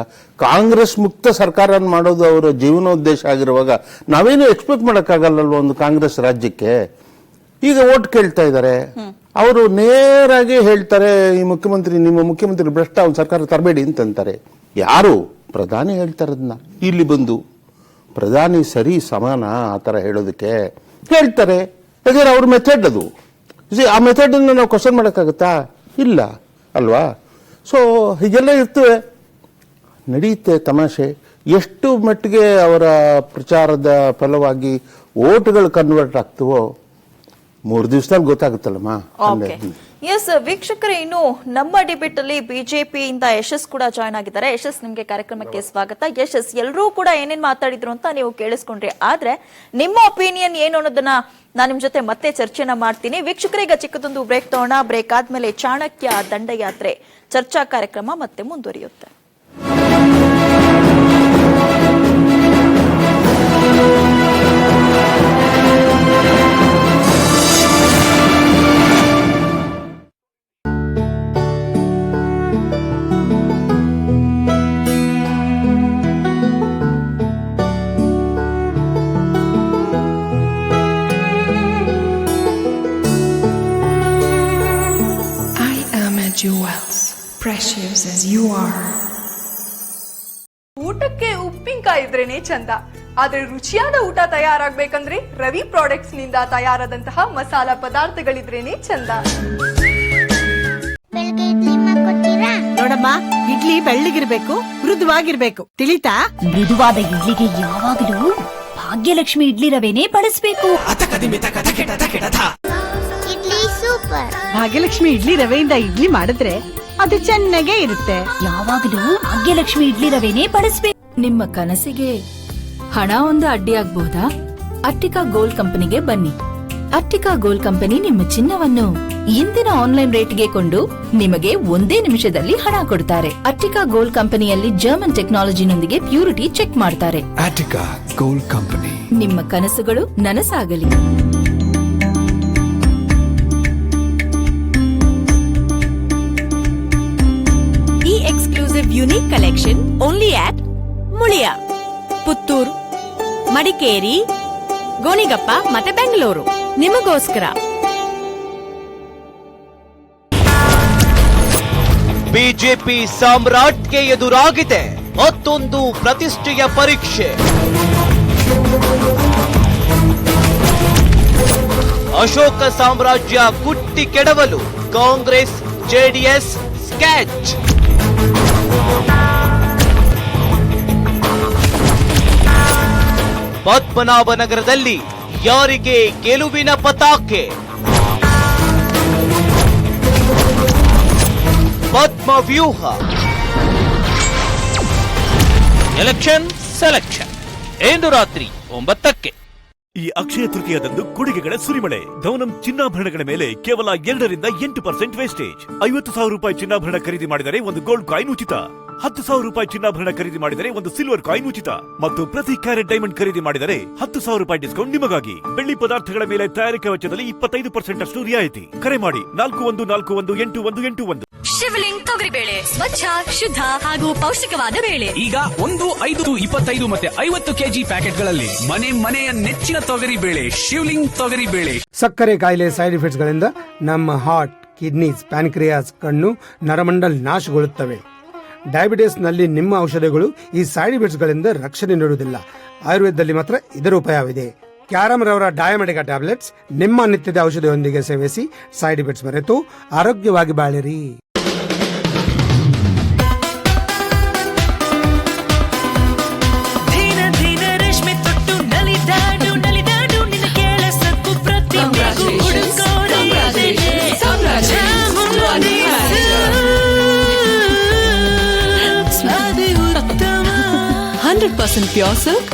ಕಾಂಗ್ರೆಸ್ ಮುಕ್ತ ಸರ್ಕಾರ ಮಾಡೋದು ಅವರ ಜೀವನೋದ್ದೇಶ ಆಗಿರುವಾಗ ನಾವೇನು ಎಕ್ಸ್ಪೆಕ್ಟ್ ಮಾಡೋಕ್ಕಾಗಲ್ಲಲ್ವ ಒಂದು ಕಾಂಗ್ರೆಸ್ ರಾಜ್ಯಕ್ಕೆ? ಈಗ ಓಟ್ ಕೇಳ್ತಾ ಇದ್ದಾರೆ, ಅವರು ನೇರಾಗಿ ಹೇಳ್ತಾರೆ ನಿಮ್ಮ ಮುಖ್ಯಮಂತ್ರಿ ಭ್ರಷ್ಟ, ಅವ್ನ ಸರ್ಕಾರ ತರಬೇಡಿ ಅಂತಂತಾರೆ. ಯಾರು? ಪ್ರಧಾನಿ ಹೇಳ್ತಾರೆ ಅದನ್ನ. ಇಲ್ಲಿ ಬಂದು ಪ್ರಧಾನಿ ಸರಿ ಸಮಾನ ಆ ಥರ ಹೇಳೋದಕ್ಕೆ ಹೇಳ್ತಾರೆ. ಯಾಕಂದ್ರೆ ಅವ್ರ ಮೆಥಡ್ ಅದು. ಆ ಮೆಥಡನ್ನು ನಾವು ಕ್ವಶನ್ ಮಾಡೋಕ್ಕಾಗತ್ತಾ? ಇಲ್ಲ ಅಲ್ವಾ? ಸೊ ಹೀಗೆಲ್ಲ ಇರ್ತವೆ, ನಡೆಯುತ್ತೆ ತಮಾಷೆ. ಎಷ್ಟು ಮಟ್ಟಿಗೆ ಅವರ ಪ್ರಚಾರದ ಫಲವಾಗಿ ಓಟ್ಗಳು ಕನ್ವರ್ಟ್ ಆಗ್ತವೋ 3 ದಿವಸದಲ್ಲಿ ಗೊತ್ತಾಗುತ್ತಲ್ಲಮ್ಮ. ಎಸ್ ವೀಕ್ಷಕರೇ, ಇನ್ನು ನಮ್ಮ ಡಿಬೇಟ್ ಅಲ್ಲಿ ಬಿಜೆಪಿಯಿಂದ ಯಶಸ್ ಕೂಡ ಜಾಯ್ನ್ ಆಗಿದ್ದಾರೆ. ಯಶಸ್, ನಿಮ್ಗೆ ಕಾರ್ಯಕ್ರಮಕ್ಕೆ ಸ್ವಾಗತ. ಯಶಸ್, ಎಲ್ಲರೂ ಕೂಡ ಏನೇನ್ ಮಾತಾಡಿದ್ರು ಅಂತ ನೀವು ಕೇಳಿಸ್ಕೊಂಡ್ರಿ, ಆದ್ರೆ ನಿಮ್ಮ ಒಪಿನಿಯನ್ ಏನು ಅನ್ನೋದನ್ನ ನಾನು ನಿಮ್ ಜೊತೆ ಮತ್ತೆ ಚರ್ಚೆನ ಮಾಡ್ತೀನಿ. ವೀಕ್ಷಕರೀಗ ಚಿಕ್ಕದೊಂದು ಬ್ರೇಕ್ ತಗೋಣ. ಬ್ರೇಕ್ ಆದ್ಮೇಲೆ ಚಾಣಕ್ಯ ದಂಡಯಾತ್ರೆ ಚರ್ಚಾ ಕಾರ್ಯಕ್ರಮ ಮತ್ತೆ ಮುಂದುವರಿಯುತ್ತೆ. Jewels, precious as you are. ಊಟಕ್ಕೆ ಉಪ್ಪಿನಕಾಯಿ ಇದ್ರೇನೆ ಚಂದ, ಆದ್ರೆ ರುಚಿಯಾದ ಊಟ ತಯಾರಾಗಬೇಕಂದ್ರೆ ರವಿ ಪ್ರಾಡಕ್ಟ್ಸ್ ನಿಂದ ತಯಾರಾದಂತಹ ಮಸಾಲಾ ಪದಾರ್ಥಗಳಿದ್ರೇನೆ ಚಂದ. ನೋಡಮ್ಮ, ಇಡ್ಲಿ ಬೆಳ್ಳಗಿರ್ಬೇಕು, ಮೃದುವಾಗಿರ್ಬೇಕು, ತಿಳಿತಾ? ಮೃದುವಾದ ಇಡ್ಲಿಗೆ ಯಾವಾಗಲೂ ಭಾಗ್ಯಲಕ್ಷ್ಮಿ ಇಡ್ಲಿ ರವೆನೇ ಬಳಸಬೇಕು. ಭಾಗ್ಯಲಕ್ಷ್ಮಿ ಇಡ್ಲಿ ರವೆಯಿಂದ ಇಡ್ಲಿ ಮಾಡಿದ್ರೆ ಅದು ಚೆನ್ನಾಗೇ ಇರುತ್ತೆ. ಯಾವಾಗಲೂ ಭಾಗ್ಯಲಕ್ಷ್ಮಿ ಇಡ್ಲಿ ರವೆನೇ ಬಳಸಬೇಕು. ನಿಮ್ಮ ಕನಸಿಗೆ ಹಣ ಒಂದು ಅಡ್ಡಿಯಾಗಬಹುದಾ? ಅಟ್ಟಿಕಾ ಗೋಲ್ಡ್ ಕಂಪನಿಗೆ ಬನ್ನಿ. ಅಟ್ಟಿಕಾ ಗೋಲ್ಡ್ ಕಂಪನಿ ನಿಮ್ಮ ಚಿನ್ನವನ್ನು ಇಂದಿನ ಆನ್ಲೈನ್ ರೇಟ್ಗೆ ಕೊಂಡು ನಿಮಗೆ 1 ನಿಮಿಷದಲ್ಲಿ ಹಣ ಕೊಡ್ತಾರೆ. ಅಟ್ಟಿಕಾ ಗೋಲ್ಡ್ ಕಂಪನಿಯಲ್ಲಿ ಜರ್ಮನ್ ಟೆಕ್ನಾಲಜಿನೊಂದಿಗೆ ಪ್ಯೂರಿಟಿ ಚೆಕ್ ಮಾಡ್ತಾರೆ. Attica gold company. ನಿಮ್ಮ ಕನಸುಗಳು ನನಸಾಗಲಿ. Exclusive unique collection only at Muliya, Puttur, Madikeri, Gonikoppa ಮತ್ತೆ ಬೆಂಗಳೂರು ನಿಮಗೋಸ್ಕರ. ಬಿಜೆಪಿ ಸಾಮ್ರಾಟ್ಗೆ ಎದುರಾಗಿದೆ ಮತ್ತೊಂದು ಪ್ರತಿಷ್ಠೆಯ ಪರೀಕ್ಷೆ. ಅಶೋಕ ಸಾಮ್ರಾಜ್ಯ ಕುಟ್ಟಿ ಕೆಡವಲು ಕಾಂಗ್ರೆಸ್ ಜೆಡಿಎಸ್ ಸ್ಕೆಚ್. ಪದ್ಮನಾಭನಗರದಲ್ಲಿ ಯಾರಿಗೆ ಗೆಲುವಿನ ಪತಾಕೆ? ಪದ್ಮ ವ್ಯೂಹ. ಎಲೆಕ್ಷನ್ ಸೆಲೆಕ್ಷನ್ ಇಂದು ರಾತ್ರಿ 9ಕ್ಕೆ. ಈ ಅಕ್ಷಯ ತೃತೀಯದಂದು ಕೊಡುಗೆಗಳ ಸುರಿಮಳೆ. ಧವನಂ ಚಿನ್ನಾಭರಣಗಳ ಮೇಲೆ ಕೇವಲ 2% 8% ವೇಸ್ಟೇಜ್. 50,000 ರೂಪಾಯಿ ಚಿನ್ನಾಭರಣ ಖರೀದಿ ಮಾಡಿದರೆ ಒಂದು ಗೋಲ್ಡ್ ಕಾಯಿನ್ ಉಚಿತ. 10,000 ರೂಪಾಯಿ ಚಿನ್ನಾಭರಣ ಖರೀದಿ ಮಾಡಿದರೆ ಒಂದು ಸಿಲ್ವರ್ ಕಾಯಿನ್ ಉಚಿತ. ಮತ್ತು ಪ್ರತಿ ಕ್ಯಾರೆಟ್ ಡೈಮಂಡ್ ಖರೀದಿ ಮಾಡಿದರೆ 10,000 ರೂಪಾಯಿ ಡಿಸ್ಕೌಂಟ್ ನಿಮಗಾಗಿ. ಬೆಳ್ಳಿ ಪದಾರ್ಥಗಳ ಮೇಲೆ ತಯಾರಿಕಾ ವೆಚ್ಚದಲ್ಲಿ 25% ಅಷ್ಟು ರಿಯಾಯಿತಿ. ಕರೆ ಮಾಡಿ 41418181. ಶಿವಲಿಂಗ್ ತೊಗರಿಬೇಳೆ ಸ್ವಚ್ಛ, ಶುದ್ಧ ಹಾಗೂ ಪೌಷ್ಟಿಕವಾದ ಬೇಳೆ. ಈಗ 1, 5, 25 ಮತ್ತೆ 50 ಕೆಜಿ ಪ್ಯಾಕೆಟ್ಗಳಲ್ಲಿ ಮನೆಯ ನೆಚ್ಚಿನ ತೊಗರಿ ಬೇಳೆ ಶಿವಲಿಂಗ್ ತೊಗರಿ ಬೇಳೆ. ಸಕ್ಕರೆ ಕಾಯಿಲೆ ಸೈಡ್ ಎಫೆಕ್ಟ್ಸ್ ಗಳಿಂದ ನಮ್ಮ ಹಾರ್ಟ್, ಕಿಡ್ನೀಸ್, ಪ್ಯಾನ್ಕ್ರಿಯಾಸ್, ಕಣ್ಣು, ನರಮಂಡಲ್ ನಾಶಗೊಳ್ಳುತ್ತವೆ. ಡಯಾಬಿಟಿಸ್ ನಲ್ಲಿ ನಿಮ್ಮ ಔಷಧಿಗಳು ಈ ಸೈಡ್ ಎಫೆಕ್ಟ್ಸ್ ಗಳಿಂದ ರಕ್ಷಣೆ ನೀಡುವುದಿಲ್ಲ. ಆಯುರ್ವೇದದಲ್ಲಿ ಮಾತ್ರ ಇದರ ಉಪಯೋಗವಿದೆ. ಕ್ಯಾರಮ್ ರವರ ಡಯಾಮೆಡಿಕಾ ಟ್ಯಾಬ್ಲೆಟ್ಸ್ ನಿಮ್ಮ ನಿತ್ಯದ ಔಷಧಿಯೊಂದಿಗೆ ಸೇವಿಸಿ ಸೈಡ್ ಎಫೆಕ್ಟ್ಸ್ ಮರೆತು ಆರೋಗ್ಯವಾಗಿ ಬಾಳಿರಿ. Pure silk,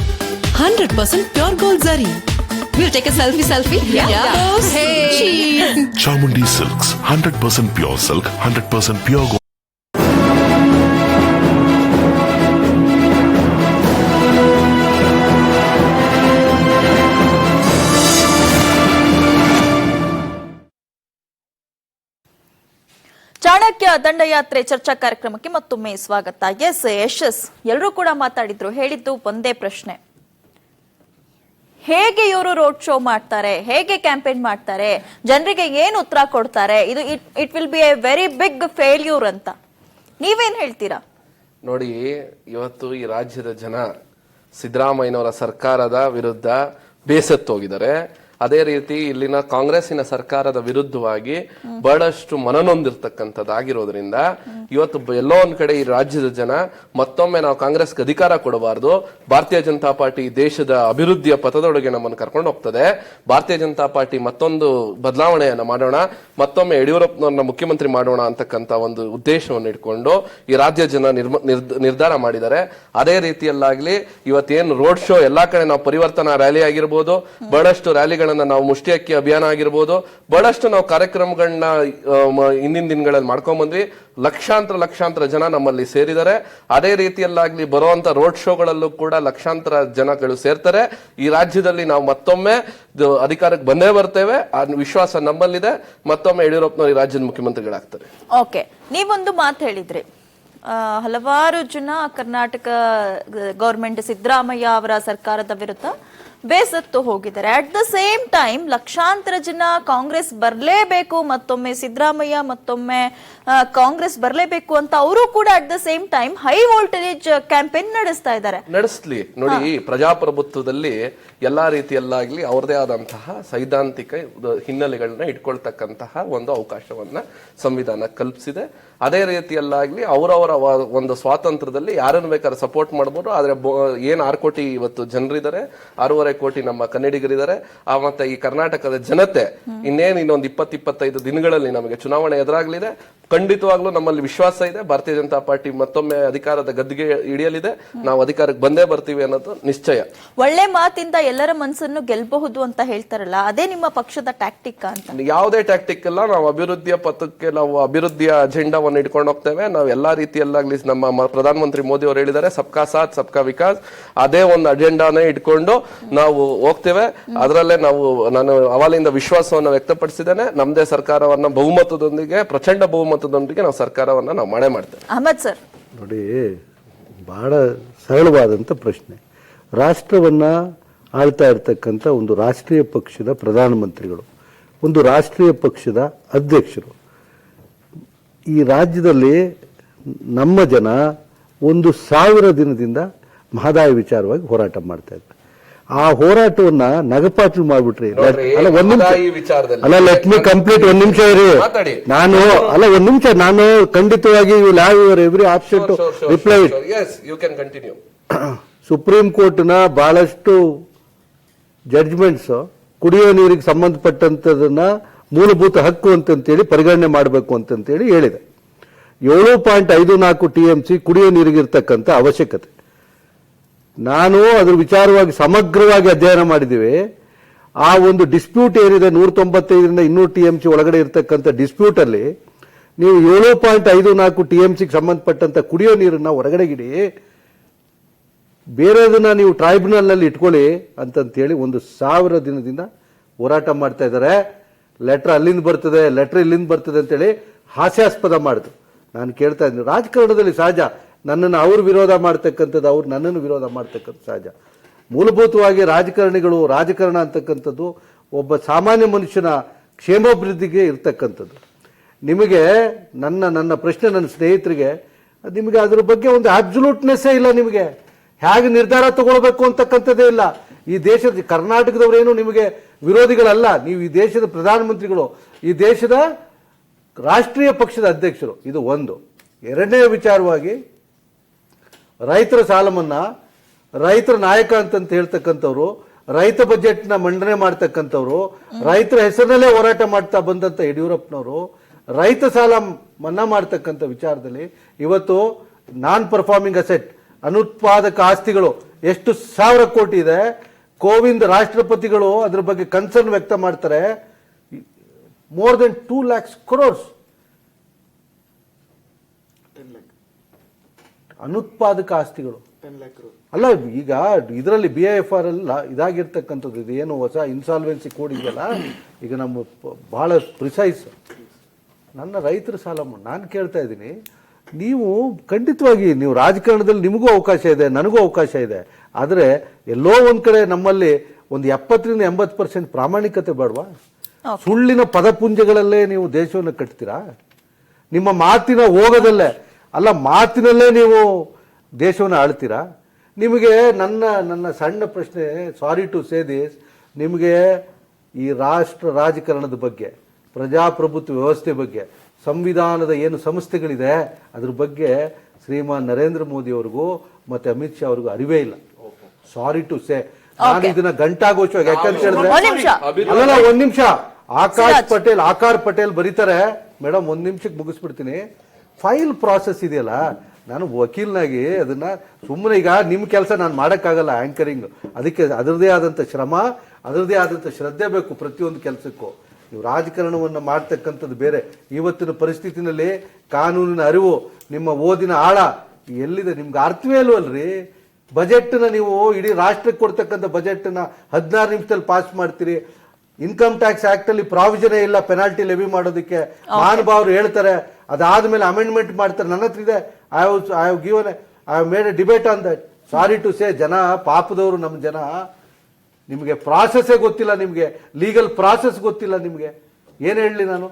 100% pure gold zari. We'll take a selfie. Yeah. Hey. Chamundi Silks, 100% pure silk, 100% pure gold. Chanakya ದಂಡಯಾತ್ರೆ ಚರ್ಚಾ ಕಾರ್ಯಕ್ರಮಕ್ಕೆ ಮತ್ತೊಮ್ಮೆ ಸ್ವಾಗತ. ಯಶಸ್ ಎಲ್ಲರೂ ಕೂಡ ಮಾತಾಡಿದ್ರು, ಹೇಳಿದ್ದು ಒಂದೇ ಪ್ರಶ್ನೆ, ಹೇಗೆ ಇವರು ರೋಡ್ ಶೋ ಮಾಡ್ತಾರೆ, ಹೇಗೆ ಕ್ಯಾಂಪೇನ್ ಮಾಡ್ತಾರೆ, ಜನರಿಗೆ ಏನು ಉತ್ತರ ಕೊಡ್ತಾರೆ, ಇದು it will be a very big failure ಅಂತ ನೀವೇನ್ ಹೇಳ್ತೀರಾ? ನೋಡಿ, ಇವತ್ತು ಈ ರಾಜ್ಯದ ಜನ ಸಿದ್ದರಾಮಯ್ಯನವರ ಸರ್ಕಾರದ ವಿರುದ್ಧ ಬೇಸತ್ತೋಗಿದ್ದಾರೆ. ಅದೇ ರೀತಿ ಇಲ್ಲಿನ ಕಾಂಗ್ರೆಸ್ಸಿನ ಸರ್ಕಾರದ ವಿರುದ್ಧವಾಗಿ ಬಹಳಷ್ಟು ಮನನೊಂದಿರ್ತಕ್ಕಂಥದ್ದಾಗಿರೋದ್ರಿಂದ ಇವತ್ತು ಎಲ್ಲೋ ಒಂದ್ ಕಡೆ ಈ ರಾಜ್ಯದ ಜನ ಮತ್ತೊಮ್ಮೆ ನಾವು ಕಾಂಗ್ರೆಸ್ಗೆ ಅಧಿಕಾರ ಕೊಡಬಾರ್ದು, ಭಾರತೀಯ ಜನತಾ ಪಾರ್ಟಿ ದೇಶದ ಅಭಿವೃದ್ಧಿಯ ಪಥದೊಳಗೆ ನಮ್ಮನ್ನು ಕರ್ಕೊಂಡು ಹೋಗ್ತದೆ, ಭಾರತೀಯ ಜನತಾ ಪಾರ್ಟಿ ಮತ್ತೊಂದು ಬದಲಾವಣೆಯನ್ನ ಮಾಡೋಣ, ಮತ್ತೊಮ್ಮೆ ಯಡಿಯೂರಪ್ಪನವ್ರನ್ನ ಮುಖ್ಯಮಂತ್ರಿ ಮಾಡೋಣ ಅಂತಕ್ಕಂಥ ಒಂದು ಉದ್ದೇಶವನ್ನು ಇಟ್ಕೊಂಡು ಈ ರಾಜ್ಯ ಜನ ನಿರ್ಧಾರ ಮಾಡಿದ್ದಾರೆ. ಅದೇ ರೀತಿಯಲ್ಲಾಗ್ಲಿ ಇವತ್ತೇನು ರೋಡ್ ಶೋ ಎಲ್ಲಾ ಕಡೆ ನಾವು ಪರಿವರ್ತನಾ ರ್ಯಾಲಿ ಆಗಿರ್ಬೋದು, ಬಹಳಷ್ಟು ರ್ಯಾಲಿಗಳ ನಾವು ಮುಷ್ಟಿ ಅಕ್ಕಿ ಅಭಿಯಾನ ಆಗಿರ್ಬೋದು, ಬಹಳಷ್ಟು ನಾವು ಕಾರ್ಯಕ್ರಮಗಳನ್ನ ಹಿಂದಿನ ದಿನಗಳಲ್ಲಿ ಮಾಡ್ಕೊಂಡ್ ಬಂದ್ವಿ. ಲಕ್ಷಾಂತರ ಜನ ನಮ್ಮಲ್ಲಿ ಸೇರಿದ್ದಾರೆ. ಅದೇ ರೀತಿಯಲ್ಲಾಗ್ಲಿ ಬರುವಂತ ರೋಡ್ ಶೋಗಳಲ್ಲೂ ಕೂಡ ಲಕ್ಷಾಂತರ ಜನಗಳು ಸೇರ್ತಾರೆ. ಈ ರಾಜ್ಯದಲ್ಲಿ ನಾವು ಮತ್ತೊಮ್ಮೆ ಅಧಿಕಾರಕ್ಕೆ ಬಂದೇ ಬರ್ತೇವೆ, ಆ ವಿಶ್ವಾಸ ನಮ್ಮಲ್ಲಿದೆ. ಮತ್ತೊಮ್ಮೆ ಯಡಿಯೂರಪ್ಪನವರು ಈ ರಾಜ್ಯದ ಮುಖ್ಯಮಂತ್ರಿಗಳಾಗ್ತಾರೆ. ಓಕೆ, ನೀವೊಂದು ಮಾತು ಹೇಳಿದ್ರಿ, ಹಲವಾರು ಜನ ಕರ್ನಾಟಕ ಗವರ್ಮೆಂಟ್ ಸಿದ್ದರಾಮಯ್ಯ ಅವರ ಸರ್ಕಾರದ ವಿರುದ್ಧ ಬೇಸತ್ತು ಹೋಗಿದ್ದಾರೆ. ಅಟ್ ದ ಸೇಮ್ ಟೈಮ್ ಲಕ್ಷಾಂತರ ಜನ ಕಾಂಗ್ರೆಸ್ ಬರಲೇಬೇಕು, ಮತ್ತೊಮ್ಮೆ ಸಿದ್ದರಾಮಯ್ಯ, ಮತ್ತೊಮ್ಮೆ ಕಾಂಗ್ರೆಸ್ ಬರಲೇಬೇಕು ಅಂತ ಅವರು ಕೂಡ at the same time high voltage campaign ನಡೆಸ್ತಾ ಇದ್ದಾರೆ. ನಡೆಸ್ಲಿ. ನೋಡಿ, ಪ್ರಜಾಪ್ರಭುತ್ವದಲ್ಲಿ ಎಲ್ಲಾ ರೀತಿಯಲ್ಲಾಗ್ಲಿ ಅವ್ರದೇ ಆದಂತಹ ಸೈದ್ಧಾಂತಿಕ ಹಿನ್ನೆಲೆಗಳನ್ನ ಇಟ್ಕೊಳ್ತಕ್ಕಂತಹ ಒಂದು ಅವಕಾಶವನ್ನ ಸಂವಿಧಾನ ಕಲ್ಪಿಸಿದೆ. ಅದೇ ರೀತಿಯಲ್ಲಾಗ್ಲಿ ಅವರವರ ಒಂದು ಸ್ವಾತಂತ್ರ್ಯದಲ್ಲಿ ಯಾರನ್ನು ಬೇಕಾದ್ರೆ ಸಪೋರ್ಟ್ ಮಾಡಬಹುದು. ಆದ್ರೆ ಏನ್ 6 ಕೋಟಿ ಇವತ್ತು ಜನರಿದ್ದಾರೆ, 6.5 ಕೋಟಿ ನಮ್ಮ ಕನ್ನಡಿಗರಿದ್ದಾರೆ. ಮತ್ತೆ ಈ ಕರ್ನಾಟಕದ ಜನತೆ ಇನ್ನೊಂದು 20-25 ದಿನಗಳಲ್ಲಿ ನಮಗೆ ಚುನಾವಣೆ ಎದುರಾಗಲಿದೆ. ಖಂಡಿತವಾಗ್ಲೂ ನಮ್ಮಲ್ಲಿ ವಿಶ್ವಾಸ ಇದೆ, ಭಾರತೀಯ ಜನತಾ ಪಾರ್ಟಿ ಮತ್ತೊಮ್ಮೆ ಅಧಿಕಾರದ ಗದ್ದಿಗೆ ಇಳಿಯಲಿದೆ. ನಾವು ಅಧಿಕಾರಕ್ಕೆ ಬಂದೇ ಬರ್ತೀವಿ ಅನ್ನೋದು ನಿಶ್ಚಯ. ಒಳ್ಳೆ ಮಾತಿಂದ ಎಲ್ಲರ ಮನಸ್ಸನ್ನು ಗೆಲ್ಲಬಹುದು ಅಂತ ಹೇಳ್ತಾರಲ್ಲ, ಅದೇ ನಿಮ್ಮ ಪಕ್ಷದ ಟ್ಯಾಕ್ಟಿಕ್ ಅಂತ? ಯಾವುದೇ ಟ್ಯಾಕ್ಟಿಕ್ ಇಲ್ಲ. ನಾವು ಅಭಿವೃದ್ಧಿಯ ಪಥಕ್ಕೆ, ನಾವು ಅಭಿವೃದ್ಧಿಯ ಅಜೆಂಡಾವನ್ನು ಇಟ್ಕೊಂಡು ಹೋಗ್ತೇವೆ. ನಾವು ಎಲ್ಲಾ ರೀತಿಯಲ್ಲಾಗ್ಲಿ ನಮ್ಮ ಪ್ರಧಾನಮಂತ್ರಿ ಮೋದಿ ಅವರು ಹೇಳಿದ್ದಾರೆ, ಸಬ್ಕಾ ಸಾಥ್ ಸಬ್ಕಾ ವಿಕಾಸ್, ಅದೇ ಒಂದು ಅಜೆಂಡಾನೇ ಇಟ್ಕೊಂಡು ನಾವು ಹೋಗ್ತೇವೆ. ಅದರಲ್ಲೇ ನಾನು ಅವಾಲಿಂದ ವಿಶ್ವಾಸವನ್ನು ವ್ಯಕ್ತಪಡಿಸಿದ್ದೇನೆ. ನಮ್ಮದೇ ಸರ್ಕಾರವನ್ನ ಬಹುಮತದೊಂದಿಗೆ, ಪ್ರಚಂಡ ಬಹುಮತದೊಂದಿಗೆ ನಾವು ಸರ್ಕಾರವನ್ನ ನಾವು ಮಾಡ್ತೇವೆ. ಅಹಮದ್ ಸರ್, ನೋಡಿ, ಬಹಳ ಸರಳವಾದಂಥ ಪ್ರಶ್ನೆ. ರಾಷ್ಟ್ರವನ್ನ ಆಳ್ತಾ ಇರ್ತಕ್ಕಂಥ ಒಂದು ರಾಷ್ಟ್ರೀಯ ಪಕ್ಷದ ಪ್ರಧಾನಮಂತ್ರಿಗಳು, ಒಂದು ರಾಷ್ಟ್ರೀಯ ಪಕ್ಷದ ಅಧ್ಯಕ್ಷರು, ಈ ರಾಜ್ಯದಲ್ಲಿ ನಮ್ಮ ಜನ 1000 ದಿನದಿಂದ ಮಹದಾಯಿ ವಿಚಾರವಾಗಿ ಹೋರಾಟ ಮಾಡ್ತಾ ಇದ್ದಾರೆ. ಆ ಹೋರಾಟವನ್ನ ನಗಪಾಟು ಮಾಡ್ಬಿಟ್ರಿ. ಅಲ್ಲ ಒಂದ್ ನಿಮಿಷ, ಈ ವಿಚಾರದಲ್ಲಿ ಅಲ್ಲ ಲೆಟ್ ಮಿ ಕಂಪ್ಲೀಟ್, ಒಂದ್ ನಿಮಿಷ ಇರಿ. ನಾನು ಅಲ್ಲ ಒಂದ್ ನಿಮಿಷ, ನಾನು ಖಂಡಿತವಾಗಿ you have your every option to reply. You can continue. Supreme ಕೋರ್ಟ್ನ ಬಹಳಷ್ಟು ಜಡ್ಜ್ಮೆಂಟ್ಸ್ ಕುಡಿಯೋ ನೀರಿಗೆ ಸಂಬಂಧಪಟ್ಟಂತದನ್ನ ಮೂಲಭೂತ ಹಕ್ಕು ಅಂತೇಳಿ ಪರಿಗಣನೆ ಮಾಡಬೇಕು ಅಂತೇಳಿ ಹೇಳಿದೆ. 7.54 TMC ಕುಡಿಯೋ ನೀರಿಗೆ ಇರ್ತಕ್ಕಂಥ ಅವಶ್ಯಕತೆ. ನಾನು ಅದ್ರ ವಿಚಾರವಾಗಿ ಸಮಗ್ರವಾಗಿ ಅಧ್ಯಯನ ಮಾಡಿದ್ದೀವಿ. ಆ ಒಂದು ಡಿಸ್ಪ್ಯೂಟ್ ಏನಿದೆ 195ರಿಂದ 200 TMC ಒಳಗಡೆ ಇರ್ತಕ್ಕಂಥ ಡಿಸ್ಪ್ಯೂಟ್ ಅಲ್ಲಿ ನೀವು 7.54 TMC ಸಂಬಂಧಪಟ್ಟಂತ ಕುಡಿಯೋ ನೀರನ್ನ ಹೊರಗಡೆಗಿಡಿ, ಬೇರೆದನ್ನ ನೀವು ಟ್ರೈಬ್ಯುನಲ್ ನಲ್ಲಿ ಇಟ್ಕೊಳ್ಳಿ ಅಂತೇಳಿ 1000 ದಿನದಿಂದ ಹೋರಾಟ ಮಾಡ್ತಾ ಇದ್ದಾರೆ. ಲೆಟರ್ ಅಲ್ಲಿಂದ ಬರ್ತದೆ, ಲೆಟರ್ ಇಲ್ಲಿಂದ ಬರ್ತದೆ ಅಂತೇಳಿ ಹಾಸ್ಯಾಸ್ಪದ ಮಾಡಿದ್ರು. ನಾನು ಕೇಳ್ತಾ ಇದ್ದೀನಿ, ರಾಜಕಾರಣದಲ್ಲಿ ಸಹಜ ನನ್ನನ್ನು ಅವ್ರು ವಿರೋಧ ಮಾಡ್ತಕ್ಕಂಥದ್ದು, ಅವ್ರು ನನ್ನನ್ನು ವಿರೋಧ ಮಾಡ್ತಕ್ಕಂಥ ಸಹಜ. ಮೂಲಭೂತವಾಗಿ ರಾಜಕಾರಣ ಅಂತಕ್ಕಂಥದ್ದು ಒಬ್ಬ ಸಾಮಾನ್ಯ ಮನುಷ್ಯನ ಕ್ಷೇಮಾಭಿವೃದ್ಧಿಗೆ ಇರ್ತಕ್ಕಂಥದ್ದು. ನಿಮಗೆ ನನ್ನ ಪ್ರಶ್ನೆ ನನ್ನ ಸ್ನೇಹಿತರಿಗೆ, ನಿಮಗೆ ಅದ್ರ ಬಗ್ಗೆ ಒಂದು ಅಬ್ಸಲ್ಯೂಟ್ನೆಸ್ಸೇ ಇಲ್ಲ. ನಿಮಗೆ ಹೇಗೆ ನಿರ್ಧಾರ ತಗೊಳ್ಬೇಕು ಅಂತಕ್ಕಂಥದ್ದೇ ಇಲ್ಲ. ಈ ದೇಶದ ಕರ್ನಾಟಕದವರೇನು ನಿಮಗೆ ವಿರೋಧಿಗಳಲ್ಲ. ನೀವು ಈ ದೇಶದ ಪ್ರಧಾನಮಂತ್ರಿಗಳು, ಈ ದೇಶದ ರಾಷ್ಟ್ರೀಯ ಪಕ್ಷದ ಅಧ್ಯಕ್ಷರು. ಇದು ಒಂದು. ಎರಡನೇ ವಿಚಾರವಾಗಿ ರೈತರ ಸಾಲ ಮನ್ನಾ, ರೈತರ ನಾಯಕ ಅಂತ ಹೇಳ್ತಕ್ಕಂಥವ್ರು, ರೈತ ಬಜೆಟ್ನ ಮಂಡನೆ ಮಾಡ್ತಕ್ಕಂಥವ್ರು, ರೈತರ ಹೆಸರಿನಲ್ಲೇ ಹೋರಾಟ ಮಾಡ್ತಾ ಬಂದಂತ ಯಡಿಯೂರಪ್ಪನವರು ರೈತ ಸಾಲ ಮನ್ನಾ ಮಾಡ್ತಕ್ಕಂಥ ವಿಚಾರದಲ್ಲಿ ಇವತ್ತು ನಾನ್ ಪರ್ಫಾರ್ಮಿಂಗ್ ಅಸೆಟ್, ಅನುತ್ಪಾದಕ ಆಸ್ತಿಗಳು ಎಷ್ಟು 1000 ಕೋಟಿ ಇದೆ. ಕೋವಿಂದ್ ರಾಷ್ಟ್ರಪತಿಗಳು ಅದ್ರ ಬಗ್ಗೆ ಕನ್ಸರ್ನ್ ವ್ಯಕ್ತ ಮಾಡ್ತಾರೆ. ಮೋರ್ ದೆನ್ 2 lakhs crores ಅನುತ್ಪಾದಕ ಆಸ್ತಿಗಳು. ಅಲ್ಲ, ಈಗ ಇದರಲ್ಲಿ BIFR ಅಲ್ಲಿ ಇದಾಗಿರ್ತಕ್ಕಂಥದ್ದು, ಇದು ಏನು ಹೊಸ ಇನ್ಸಾಲ್ವೆನ್ಸಿ ಕೋಡ್ ಇದೆಯಲ್ಲ, ಈಗ ನಮ್ಮ ಬಹಳ ಪ್ರಿಸೈಸ್. ನನ್ನ ರೈತರ ಸಾಲ ನಾನು ಕೇಳ್ತಾ ಇದ್ದೀನಿ, ನೀವು ಖಂಡಿತವಾಗಿ ನೀವು ರಾಜಕಾರಣದಲ್ಲಿ ನಿಮಗೂ ಅವಕಾಶ ಇದೆ, ನನಗೂ ಅವಕಾಶ ಇದೆ. ಆದರೆ ಎಲ್ಲೋ ಒಂದ್ ಕಡೆ ನಮ್ಮಲ್ಲಿ ಒಂದು 70ರಿಂದ 80% ಪ್ರಾಮಾಣಿಕತೆ ಬೇಡವಾ? ಸುಳ್ಳಿನ ಪದಪುಂಜಗಳಲ್ಲೇ ನೀವು ದೇಶವನ್ನು ಕಟ್ತೀರಾ? ನಿಮ್ಮ ಮಾತಿನ ಹೋಗೋದಲ್ಲೇ ಅಲ್ಲ, ಮಾತಿನಲ್ಲೇ ನೀವು ದೇಶವನ್ನು ಆಳ್ತೀರಾ? ನಿಮಗೆ ನನ್ನ ಸಣ್ಣ ಪ್ರಶ್ನೆ, ಸಾರಿ ಟು ಸೇ ದಿಸ್, ನಿಮಗೆ ಈ ರಾಜಕಾರಣದ ಬಗ್ಗೆ, ಪ್ರಜಾಪ್ರಭುತ್ವ ವ್ಯವಸ್ಥೆ ಬಗ್ಗೆ, ಸಂವಿಧಾನದ ಏನು ಸಂಸ್ಥೆಗಳಿದೆ ಅದ್ರ ಬಗ್ಗೆ ಶ್ರೀಮಾನ್ ನರೇಂದ್ರ ಮೋದಿ ಅವರಿಗೂ ಮತ್ತೆ ಅಮಿತ್ ಶಾ ಅವರಿಗೂ ಅರಿವೇ ಇಲ್ಲ. Sorry to say. ನಾನು ಇದನ್ನ ಗಂಟಾಗೋಚವಾಗಿ ಯಾಕಂತ ಹೇಳಿದ್ರೆ, ಅಲ್ಲ ಒಂದ್ ನಿಮಿಷ, ಆಕಾರ್ ಪಟೇಲ್ ಬರೀತಾರೆ ಮೇಡಮ್, 1 ನಿಮಿಷಕ್ಕೆ ಮುಗಿಸ್ಬಿಡ್ತೀನಿ. ಫೈಲ್ ಪ್ರಾಸೆಸ್ ಇದೆಯಲ್ಲ, ನಾನು ವಕೀಲನಾಗಿ ಅದನ್ನ ಸುಮ್ಮನೆ, ಈಗ ನಿಮ್ಮ ಕೆಲಸ ನಾನು ಮಾಡೋಕ್ಕಾಗಲ್ಲ, ಆಂಕರಿಂಗ್. ಅದಕ್ಕೆ ಅದರದೇ ಆದಂಥ ಶ್ರಮ, ಅದರದೇ ಆದಂಥ ಶ್ರದ್ಧೆ ಬೇಕು ಪ್ರತಿಯೊಂದು ಕೆಲಸಕ್ಕೂ. ನೀವು ರಾಜಕಾರಣವನ್ನು ಮಾಡ್ತಕ್ಕಂಥದ್ದು ಬೇರೆ. ಇವತ್ತಿನ ಪರಿಸ್ಥಿತಿನಲ್ಲಿ ಕಾನೂನಿನ ಅರಿವು, ನಿಮ್ಮ ಓದಿನ ಆಳ ಎಲ್ಲಿದೆ ನಿಮ್ಗೆ ಅರ್ಥವೇ ಇಲ್ವಲ್ರಿ. ಬಜೆಟ್ನ ನೀವು ಇಡೀ ರಾಷ್ಟ್ರಕ್ಕೆ ಕೊಡ್ತಕ್ಕಂಥ ಬಜೆಟ್ನ 16 ನಿಮಿಷದಲ್ಲಿ ಪಾಸ್ ಮಾಡ್ತೀರಿ. ಇನ್ಕಮ್ ಟ್ಯಾಕ್ಸ್ ಆಕ್ಟ್ ಅಲ್ಲಿ ಪ್ರಾವಿಷನ್ ಇಲ್ಲ ಪೆನಾಲ್ಟಿ ಲೆವಿ ಮಾಡೋದಕ್ಕೆ. ಮಹಾನುಭಾವರು ಹೇಳ್ತಾರೆ, ಅದಾದ್ಮೇಲೆ ಅಮೆಂಡ್ಮೆಂಟ್ ಮಾಡ್ತಾರೆ. ನನ್ನ ಹತ್ರ ಇದೆ, I have made a debate on that. Sorry to say, ಜನ ಪಾಪದವರು ನಮ್ಮ ಜನ. ನಿಮಗೆ ಪ್ರಾಸೆಸ್ಸೇ ಗೊತ್ತಿಲ್ಲ, ನಿಮಗೆ ಲೀಗಲ್ ಪ್ರಾಸೆಸ್ ಗೊತ್ತಿಲ್ಲ. ನಿಮಗೆ ಏನ್ ಹೇಳಲಿ ನಾನು?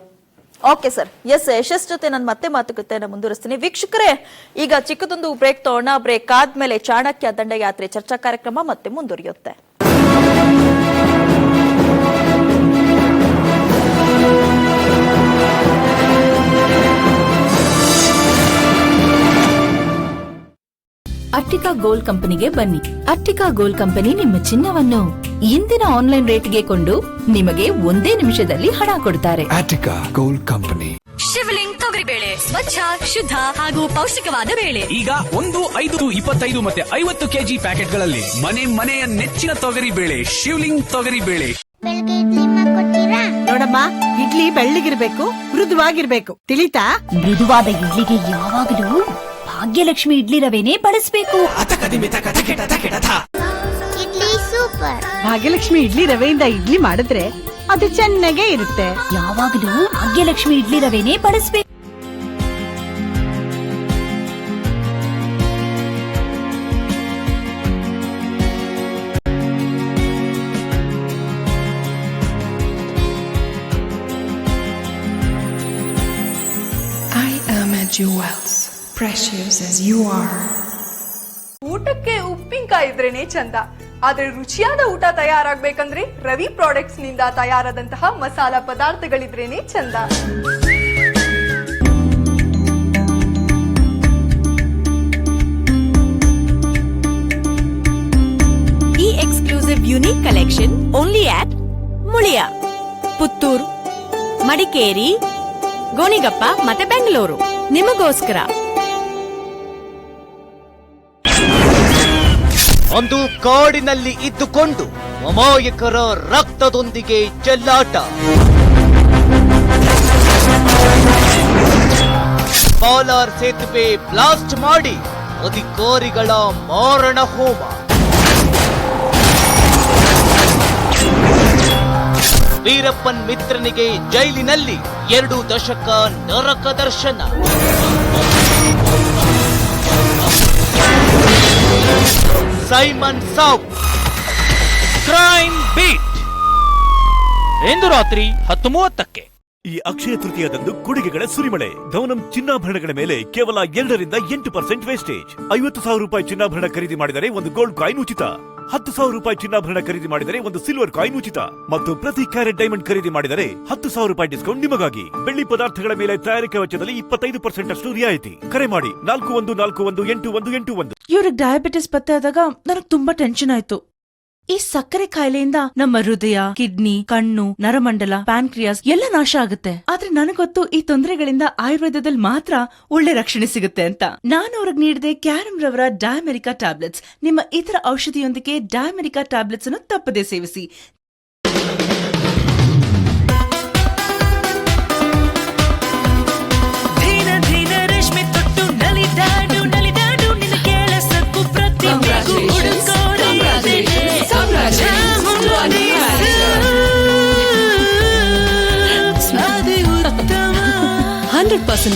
ಓಕೆ ಸರ್, ಎಸ್, ಯಶಸ್ ಜೊತೆ ನಾನು ಮತ್ತೆ ಮಾತುಕತೆಯನ್ನು ಮುಂದುವರಿಸ್ತೀನಿ. ವೀಕ್ಷಕರೇ, ಈಗ ಚಿಕ್ಕದೊಂದು ಬ್ರೇಕ್ ತಗೋಣ. ಬ್ರೇಕ್ ಆದ್ಮೇಲೆ ಚಾಣಕ್ಯ ದಂಡಯಾತ್ರೆ ಚರ್ಚಾ ಕಾರ್ಯಕ್ರಮ ಮತ್ತೆ ಮುಂದುವರಿಯುತ್ತೆ. ಅಟ್ಟಿಕಾ ಗೋಲ್ಡ್ ಕಂಪನಿಗೆ ಬನ್ನಿ. ಅಟ್ಟಿಕಾ ಗೋಲ್ಡ್ ಕಂಪನಿ ನಿಮ್ಮ ಚಿನ್ನವನ್ನು ಇಂದಿನ ಆನ್ಲೈನ್ ರೇಟ್ಗೆ ಕೊಂಡು ನಿಮಗೆ 1 ನಿಮಿಷದಲ್ಲಿ ಹಣ ಕೊಡ್ತಾರೆ. Attica gold company. ಶಿವಲಿಂಗ್ ತೊಗರಿಬೇಳೆ, ಸ್ವಚ್ಛ, ಶುದ್ಧ ಹಾಗೂ ಪೌಷ್ಟಿಕವಾದ ಬೇಳೆ. ಈಗ 1, 5, 25 ಮತ್ತೆ 50 ಕೆಜಿ ಪ್ಯಾಕೆಟ್ಗಳಲ್ಲಿ ಮನೆಯ ನೆಚ್ಚಿನ ತೊಗರಿ ಬೇಳೆ ಶಿವಲಿಂಗ್ ತೊಗರಿ ಬೇಳೆ. ನೋಡಮ್ಮ, ಇಡ್ಲಿ ಬೆಳ್ಳಗಿರ್ಬೇಕು, ಮೃದುವಾಗಿರ್ಬೇಕು, ತಿಳಿತಾ? ಮೃದುವಾದ ಇಡ್ಲಿಗೆ ಯಾವಾಗಲೂ ಭಾಗ್ಯಲಕ್ಷ್ಮಿ ಇಡ್ಲಿ ರವೆನೇ ಬಳಸಬೇಕು. ಭಾಗ್ಯಲಕ್ಷ್ಮಿ ಇಡ್ಲಿ ರವೆಯಿಂದ ಇಡ್ಲಿ ಮಾಡಿದ್ರೆ ಅದು ಚೆನ್ನಾಗೇ ಇರುತ್ತೆ. ಯಾವಾಗಲೂ ಭಾಗ್ಯಲಕ್ಷ್ಮಿ ಇಡ್ಲಿ ರವೆನೇ ಬಳಸಬೇಕು. I am a jewels, precious as you are. ಊಟಕ್ಕೆ ಉಪ್ಪಿನಕಾಯಿ ಇದ್ರೇನೆ ಚಂದ. ಆದ್ರೆ ರುಚಿಯಾದ ಊಟ ತಯಾರಾಗ್ಬೇಕಂದ್ರೆ ರವಿ ಪ್ರಾಡಕ್ಟ್ಸ್ ನಿಂದ ತಯಾರಾದಂತಹ ಮಸಾಲಾ ಪದಾರ್ಥಗಳಿದ್ರೇನೆ ಚಂದ. ಈ ಎಕ್ಸ್ಕ್ಲೂಸಿವ್ ಯುನಿಕ್ ಕಲೆಕ್ಷನ್ ಓನ್ಲಿ ಆಟ್ ಮುಳಿಯಾ, ಪುತ್ತೂರು, ಮಡಿಕೇರಿ, ಗೋಣಿಗಪ್ಪ ಮತ್ತೆ ಬೆಂಗಳೂರು ನಿಮಗೋಸ್ಕರ. ಒಂದು ಕಾಡಿನಲ್ಲಿ ಇದ್ದುಕೊಂಡು ಅಮಾಯಕರ ರಕ್ತದೊಂದಿಗೆ ಚೆಲ್ಲಾಟ. ಪಾಲಾರ್ ಸೇತುವೆ ಬ್ಲಾಸ್ಟ್ ಮಾಡಿ ಅಧಿಕಾರಿಗಳ ಮಾರಣ ಹೋಮ. ವೀರಪ್ಪನ್ ಮಿತ್ರನಿಗೆ ಜೈಲಿನಲ್ಲಿ 2 ದಶಕ ನರಕ ದರ್ಶನ. ಸೈಮನ್ ಸಾವು, ಕ್ರೈಮ್ ಬೀಟ್ ಇಂದು ರಾತ್ರಿ 10:30ಕ್ಕೆ. ಈ ಅಕ್ಷಯ ತೃತೀಯದಂದು ಕೊಡುಗೆಗಳ ಸುರಿಮಳೆ. ಧವನಂ ಚಿನ್ನಾಭರಣಗಳ ಮೇಲೆ ಕೇವಲ 2ರಿಂದ 8% ವೇಸ್ಟೇಜ್. 50,000 ರೂಪಾಯಿ ಚಿನ್ನಾಭರಣ ಖರೀದಿ ಮಾಡಿದರೆ ಒಂದು ಗೋಲ್ಡ್ ಕಾಯಿನ್ ಉಚಿತ. 10,000 ರೂಪಾಯಿ ಚಿನ್ನಾಭರಣ ಖರೀದಿ ಮಾಡಿದರೆ ಒಂದು ಸಿಲ್ವರ್ ಕಾಯಿನ್ ಉಚಿತ. ಮತ್ತು ಪ್ರತಿ ಕ್ಯಾರೆಟ್ ಡೈಮಂಡ್ ಖರೀದಿ ಮಾಡಿದರೆ 10,000 ರೂಪಾಯಿ ಡಿಸ್ಕೌಂಟ್ ನಿಮಗಾಗಿ. ಬೆಳ್ಳಿ ಪದಾರ್ಥಗಳ ಮೇಲೆ ತಯಾರಿಕಾ ವೆಚ್ಚದಲ್ಲಿ 25% ಅಷ್ಟು ರಿಯಾಯಿತಿ. ಕರೆ ಮಾಡಿ 41418181. ಇವ್ರಿಗೆ ಡಯಾಬಿಟಿಸ್ ಪತ್ತೆ ಆದಾಗ ನನಗ್ ತುಂಬಾ ಟೆನ್ಷನ್ ಆಯ್ತು. ಈ ಸಕ್ಕರೆ ಕಾಯಿಲೆಯಿಂದ ನಮ್ಮ ಹೃದಯ, ಕಿಡ್ನಿ, ಕಣ್ಣು, ನರಮಂಡಲ, ಪ್ಯಾನ್ಕ್ರಿಯಾಸ್ ಎಲ್ಲ ನಾಶ ಆಗುತ್ತೆ. ಆದ್ರೆ ನನಗೊತ್ತು ಈ ತೊಂದರೆಗಳಿಂದ ಆಯುರ್ವೇದದಲ್ಲಿ ಮಾತ್ರ ಒಳ್ಳೆ ರಕ್ಷಣೆ ಸಿಗುತ್ತೆ ಅಂತ. ನಾನು ಅವ್ರಿಗೆ ನೀಡಿದೆ ಕ್ಯಾರಮ್ ರವರ ಡಯಾಮೆರಿಕಾ ಟ್ಯಾಬ್ಲೆಟ್ಸ್. ನಿಮ್ಮ ಇತರ ಔಷಧಿಯೊಂದಿಗೆ ಡಯಾಮೆರಿಕಾ ಟ್ಯಾಬ್ಲೆಟ್ಸ್ ಅನ್ನು ತಪ್ಪದೇ ಸೇವಿಸಿ.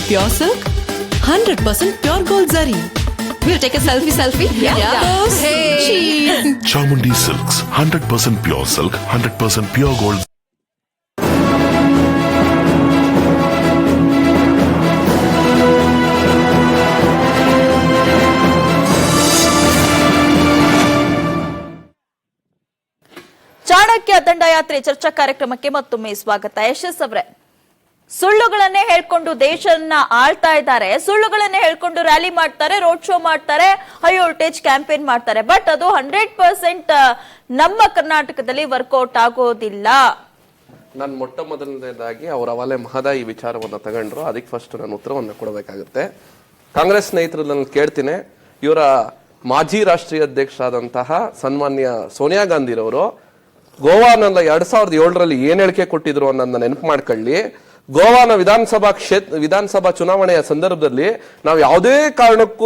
Pure silk, 100% pure gold zari. We'll take a selfie. Yeah. Hey. Cheese. Chamundi Silks, 100% pure silk, 100% pure gold. Chanakya ದಂಡಯಾತ್ರೆ ಚರ್ಚಾ ಕಾರ್ಯಕ್ರಮಕ್ಕೆ ಮತ್ತೊಮ್ಮೆ ಸ್ವಾಗತ. ಯಶಸ್ ಅವರೇ, ಸುಳ್ಳುಗಳನ್ನೇ ಹೇಳ್ಕೊಂಡು ದೇಶನ್ನ ಆಳ್ತಾ ಇದ್ದಾರೆ. ಸುಳ್ಳುಗಳನ್ನೇ ಹೇಳ್ಕೊಂಡು ರ್ಯಾಲಿ ಮಾಡ್ತಾರೆ, ರೋಡ್ ಶೋ ಮಾಡ್ತಾರೆ, ಹೈ ವೋಲ್ಟೇಜ್ ಕ್ಯಾಂಪೇನ್ ಮಾಡ್ತಾರೆ. ಬಟ್ ಅದು 100% ನಮ್ಮ ಕರ್ನಾಟಕದಲ್ಲಿ ವರ್ಕೌಟ್ ಆಗೋದಿಲ್ಲ. ನಾನು ಮೊಟ್ಟ ಮೊದಲನೇದಾಗಿ ಅವರ ಅವಾಲೆ ಮಹದಾಯಿ ವಿಚಾರವನ್ನು ತಗೊಂಡ್ರು. ಅದಕ್ಕೆ ಫಸ್ಟ್ ನಾನು ಉತ್ತರವನ್ನು ಕೊಡಬೇಕಾಗುತ್ತೆ. ಕಾಂಗ್ರೆಸ್ ಸ್ನೇಹಿತರು ನಾನು ಕೇಳ್ತೀನಿ, ಇವರ ಮಾಜಿ ರಾಷ್ಟ್ರೀಯ ಅಧ್ಯಕ್ಷರಾದಂತಹ ಸನ್ಮಾನ್ಯ ಸೋನಿಯಾ ಗಾಂಧಿರವರು ಗೋವಾನೆಲ್ಲ 2007ರಲ್ಲಿ ಏನ್ ಹೇಳಿಕೆ ಕೊಟ್ಟಿದ್ರು ಅನ್ನೋದನ್ನ ನೆನಪು ಮಾಡ್ಕೊಳ್ಳಿ. ಗೋವಾನ ವಿಧಾನಸಭಾ ಚುನಾವಣೆಯ ಸಂದರ್ಭದಲ್ಲಿ ನಾವು ಯಾವುದೇ ಕಾರಣಕ್ಕೂ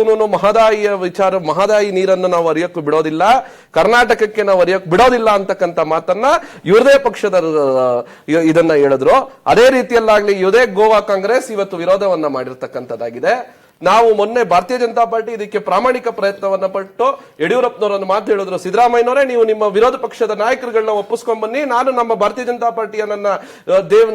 ಮಹದಾಯಿ ನೀರನ್ನು ನಾವು ಹರಿಯಕ್ಕೂ ಬಿಡೋದಿಲ್ಲ, ಕರ್ನಾಟಕಕ್ಕೆ ನಾವು ಹರಿಯಕ್ಕೆ ಬಿಡೋದಿಲ್ಲ ಅಂತಕ್ಕಂಥ ಮಾತನ್ನ ಇವ್ರದೇ ಪಕ್ಷದ ಇದನ್ನ ಹೇಳಿದ್ರು. ಅದೇ ರೀತಿಯಲ್ಲಾಗ್ಲಿ ಇದೇ ಗೋವಾ ಕಾಂಗ್ರೆಸ್ ಇವತ್ತು ವಿರೋಧವನ್ನ ಮಾಡಿರ್ತಕ್ಕಂಥದ್ದಾಗಿದೆ. ನಾವು ಮೊನ್ನೆ ಭಾರತೀಯ ಜನತಾ ಪಾರ್ಟಿ ಇದಕ್ಕೆ ಪ್ರಾಮಾಣಿಕ ಪ್ರಯತ್ನವನ್ನ ಪಟ್ಟು ಯಡಿಯೂರಪ್ಪನವರನ್ನು ಮಾತು ಹೇಳಿದ್ರು, ಸಿದ್ದರಾಮಯ್ಯನವರೇ ನೀವು ನಿಮ್ಮ ವಿರೋಧ ಪಕ್ಷದ ನಾಯಕರುಗಳನ್ನ ಒಪ್ಪಿಸ್ಕೊಂಡ್ ಬನ್ನಿ, ನಾನು ನಮ್ಮ ಭಾರತೀಯ ಜನತಾ ಪಾರ್ಟಿಯ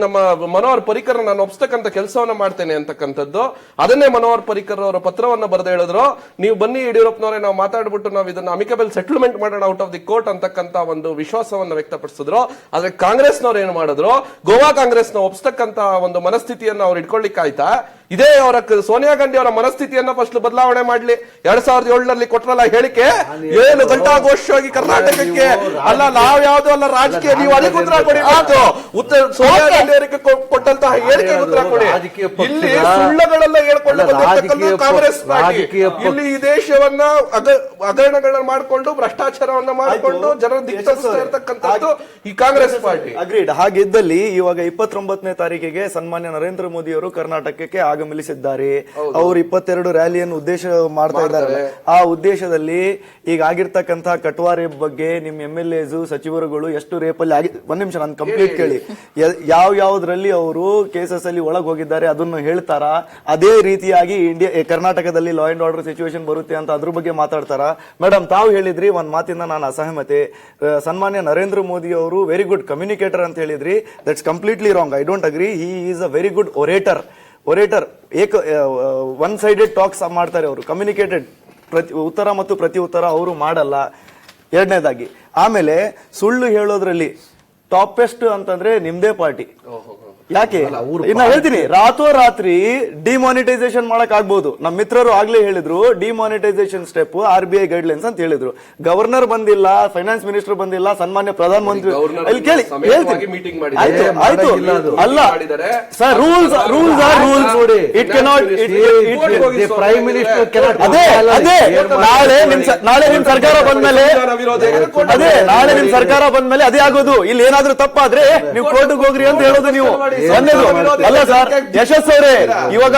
ನಮ್ಮ ಮನೋಹರ್ ಪರಿಕರ್ ನಾನು ಒಪ್ಪಿಸ್ತಕ್ಕಂಥ ಕೆಲಸವನ್ನ ಮಾಡ್ತೇನೆ ಅಂತಕ್ಕಂಥದ್ದು. ಅದನ್ನೇ ಮನೋಹರ್ ಪರಿಕರ್ ಅವರ ಪತ್ರವನ್ನ ಬರೆದು ಹೇಳಿದ್ರು, ನೀವು ಬನ್ನಿ ಯಡಿಯೂರಪ್ಪನವರೇ ನಾವು ಮಾತಾಡ್ಬಿಟ್ಟು ನಾವು ಇದನ್ನ ಅಮಿಕಬಲ್ ಸೆಟಲ್ಮೆಂಟ್ ಮಾಡೋಣ ಔಟ್ ಆಫ್ ದಿ ಕೋರ್ಟ್ ಅಂತಕ್ಕಂಥ ಒಂದು ವಿಶ್ವಾಸವನ್ನ ವ್ಯಕ್ತಪಡಿಸಿದ್ರು. ಆದ್ರೆ ಕಾಂಗ್ರೆಸ್ನವ್ರು ಏನು ಮಾಡಿದ್ರು, ಗೋವಾ ಕಾಂಗ್ರೆಸ್ನ ಒಪ್ಪಿಸ್ತಕ್ಕಂಥ ಒಂದು ಮನಸ್ಥಿತಿಯನ್ನ ಅವ್ರು ಇಟ್ಕೊಳ್ಳಿಕ್ಕೆ ಆಯ್ತಾ? ಇದೇ ಅವರ ಸೋನಿಯಾ ಗಾಂಧಿ ಅವರ ಮನಸ್ಥಿತಿಯನ್ನ ಫಸ್ಟ್ ಬದಲಾವಣೆ ಮಾಡ್ಲಿ. 2007ರಲ್ಲಿ ಕೊಟ್ರಲ್ಲ ಹೇಳಿಕೆ, ಏನು ಘಂಟಾಘೋಷವಾಗಿ ಕರ್ನಾಟಕಕ್ಕೆ ಅಲ್ಲ, ನಾವ್ ಯಾವ್ದು ಅಲ್ಲ ರಾಜಕೀಯ, ನೀವು ಅದಕ್ಕೆ ಉತ್ತರ ಕೊಡಿ. ಮಾತು ಸೋನಿಯಾ ಗಾಂಧಿ ಅವರಿಗೆ ಕೊಟ್ಟಂತಹ ಹೇಳಿಕೆ ಉತ್ತರ ಕೊಡಿ. ಇಲ್ಲಿ ಸುಳ್ಳುಗಳೆಲ್ಲ ಹೇಳ್ಕೊಂಡು ಬಂದಿರ್ತಕ್ಕಂಥ ಕಾಂಗ್ರೆಸ್ ಪಾರ್ಟಿ ಇಲ್ಲಿ ಈ ದೇಶವನ್ನ ಹಗರಣಗಳನ್ನ ಮಾಡಿಕೊಂಡು ಭ್ರಷ್ಟಾಚಾರವನ್ನ ಮಾಡಿಕೊಂಡು ಜನರ ದಿಕ್ಕಿಸ್ತಾ ಇರ್ತಕ್ಕಂಥದ್ದು ಈ ಕಾಂಗ್ರೆಸ್ ಪಾರ್ಟಿ. ಅಗ್ರೀಡ್. ಹಾಗಿದ್ದಲ್ಲಿ ಇವಾಗ 29ನೇ ತಾರೀಕಿಗೆ ಸನ್ಮಾನ್ಯ ನರೇಂದ್ರ ಮೋದಿ ಅವರು ಕರ್ನಾಟಕಕ್ಕೆ ಆಗಮಿಸಿದ್ದಾರೆ. ಅವರು 22 ರ್ಯಾಲಿಯನ್ನು ಉದ್ದೇಶ ಮಾಡ್ತಾ ಇದ್ದಾರೆ. ಆ ಉದ್ದೇಶದಲ್ಲಿ ಈಗ ಆಗಿರ್ತಕ್ಕಂತಹ ಕಟ್ವಾ ರೇಪ್ ಬಗ್ಗೆ ನಿಮ್ MLAs ಸಚಿವರುಗಳು ಎಷ್ಟು ರೇಪಲ್ಲಿ ಆಗಿ, ಒಂದ್ ನಿಮಿಷ ನಾನು ಕಂಪ್ಲೀಟ್ ಕೇಳಿ, ಯಾವ್ದ್ರಲ್ಲಿ ಅವರು ಕೇಸಸ್ ಅಲ್ಲಿ ಒಳಗೆ ಹೋಗಿದ್ದಾರೆ ಅದನ್ನು ಹೇಳ್ತಾರ. ಅದೇ ರೀತಿಯಾಗಿ ಕರ್ನಾಟಕದಲ್ಲಿ ಲಾ ಅಂಡ್ ಆರ್ಡರ್ ಸಿಚುವೇಶನ್ ಬರುತ್ತೆ ಅಂತ ಅದ್ರ ಬಗ್ಗೆ ಮಾತಾಡ್ತಾರ. ಮೇಡಮ್ ತಾವು ಹೇಳಿದ್ರಿ ಒಂದ್ ಮಾತಿಂದ ನಾನು ಅಸಹಮತೆ. ಸನ್ಮಾನ್ಯ ನರೇಂದ್ರ ಮೋದಿ ಅವರು ವೆರಿ ಗುಡ್ ಕಮ್ಯುನಿಕೇಟರ್ ಅಂತ ಹೇಳಿದ್ರಿ. That's completely wrong. I don't agree. He is a very good orator. One sided talks ಮಾಡ್ತಾರೆ ಅವರು. ಕಮ್ಯುನಿಕೇಟೆಡ್ ಉತ್ತರ ಮತ್ತು ಪ್ರತಿ ಉತ್ತರ ಅವರು ಮಾಡಲ್ಲ. ಎರಡನೇದಾಗಿ ಆಮೇಲೆ ಸುಳ್ಳು ಹೇಳೋದ್ರಲ್ಲಿ ಟಾಪೆಸ್ಟ್ ಅಂತಂದ್ರೆ ನಿಮ್ದೇ ಪಾರ್ಟಿ. ಯಾಕೆ ಇನ್ನ ಹೇಳ್ತೀನಿ, ರಾತ್ರೋರಾತ್ರಿ ಡಿಮಾನಿಟೈಸೇಷನ್ ಮಾಡಕ್ ಆಗ್ಬಹುದು. ನಮ್ಮ ಮಿತ್ರರು ಆಗ್ಲೇ ಹೇಳಿದ್ರು ಡಿಮಾನಿಟೈಸೇಷನ್ ಸ್ಟೆಪ್ RBI ಗೈಡ್ಲೈನ್ಸ್ ಅಂತ ಹೇಳಿದ್ರು. ಗವರ್ನರ್ ಬಂದಿಲ್ಲ, ಫೈನಾನ್ಸ್ ಮಿನಿಸ್ಟರ್ ಬಂದಿಲ್ಲ, ಸನ್ಮಾನ್ಯ ಪ್ರಧಾನಮಂತ್ರಿ ಇಲ್ಲಿ ಕೇಳಿ ಹೇಳ್ತೀನಿ. ಆಯ್ತು ಅಲ್ಲ sir, rules are rules. It cannot prime minister ಅದೇ ನಾಳೆ ನಿಮ್ ಸರ್ಕಾರ ಬಂದ್ಮೇಲೆ ಅದೇ ಆಗೋದು. ಇಲ್ಲಿ ಏನಾದ್ರೂ ತಪ್ಪಾದ್ರೆ ನೀವು ಕೋರ್ಟ್ಗೆ ಹೋಗ್ರಿ ಅಂತ ಹೇಳೋದು ನೀವು. ಅಲ್ಲ ಸರ್, ಯಶಸ್ ಅವರೇ, ಇವಾಗ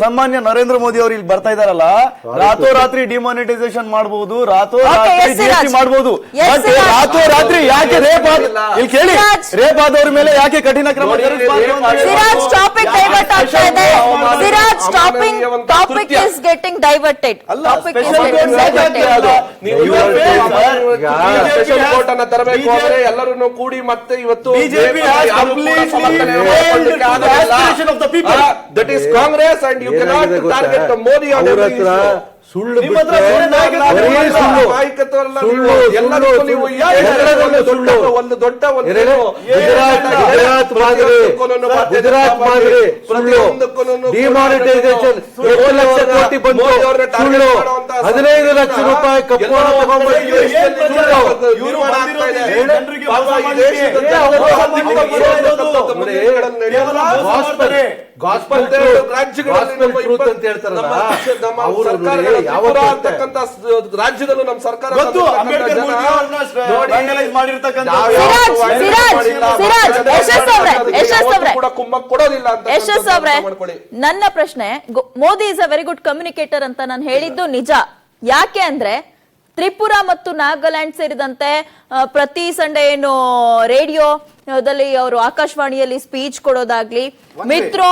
ಸನ್ಮಾನ್ಯ ನರೇಂದ್ರ ಮೋದಿ ಅವರು ಇಲ್ಲಿ ಬರ್ತಾ ಇದಾರಲ್ಲ, ರಾತ್ರೋರಾತ್ರಿ ಡಿಮಾನಿಟೈಸೇಷನ್ ಮಾಡಬಹುದು, ರಾತ್ರೋರಾತ್ರಿ GST ಮಾಡಬಹುದು. ರಾತ್ರೋರಾತ್ರಿ ಯಾಕೆ ರೇಪ್ ಇಲ್ಲಿ ಕೇಳಿ, ರೇಪ್ ಆದವ್ರ ಮೇಲೆ ಯಾಕೆ ಕಠಿಣ ಕ್ರಮ ತರಬೇಕು ಅಂದ್ರೆ ಎಲ್ಲರೂ ಕೂಡಿ ಮತ್ತೆ ಇವತ್ತು that is Congress and you cannot target Modi on every issue. ಸುಳ್ಳು ಒಂದು ದೊಡ್ಡ ಗುಜರಾತ್ ಮಾದರಿ ಸುಳ್ಳು, ಡಿಮಾನಿಟೈಸೇಷನ್ 7 ಲಕ್ಷ ಕೋಟಿ ಬಂತು ಸುಳ್ಳು, 15 ಲಕ್ಷ ರೂಪಾಯಿ ಕಪ್ಪು ರಾಜ್ಯದಲ್ಲೂ ನಮ್ಮ ಸರ್ಕಾರ ಕೊಡೋದಿಲ್ಲ ಅಂತ. ಯಶಸ್ ಅವರೇ, ನನ್ನ ಪ್ರಶ್ನೆ, Modi is a very good communicator ಅಂತ ನಾನು ಹೇಳಿದ್ದು ನಿಜ. ಯಾಕೆ ಅಂದ್ರೆ ತ್ರಿಪುರಾ ಮತ್ತು ನಾಗಾಲ್ಯಾಂಡ್ ಸೇರಿದಂತೆ ಪ್ರತಿ ಸಂಡೇ ಏನು ರೇಡಿಯೋದಲ್ಲಿ ಅವರು ಆಕಾಶವಾಣಿಯಲ್ಲಿ ಸ್ಪೀಚ್ ಕೊಡೋದಾಗ್ಲಿ, ಮಿತ್ರೋ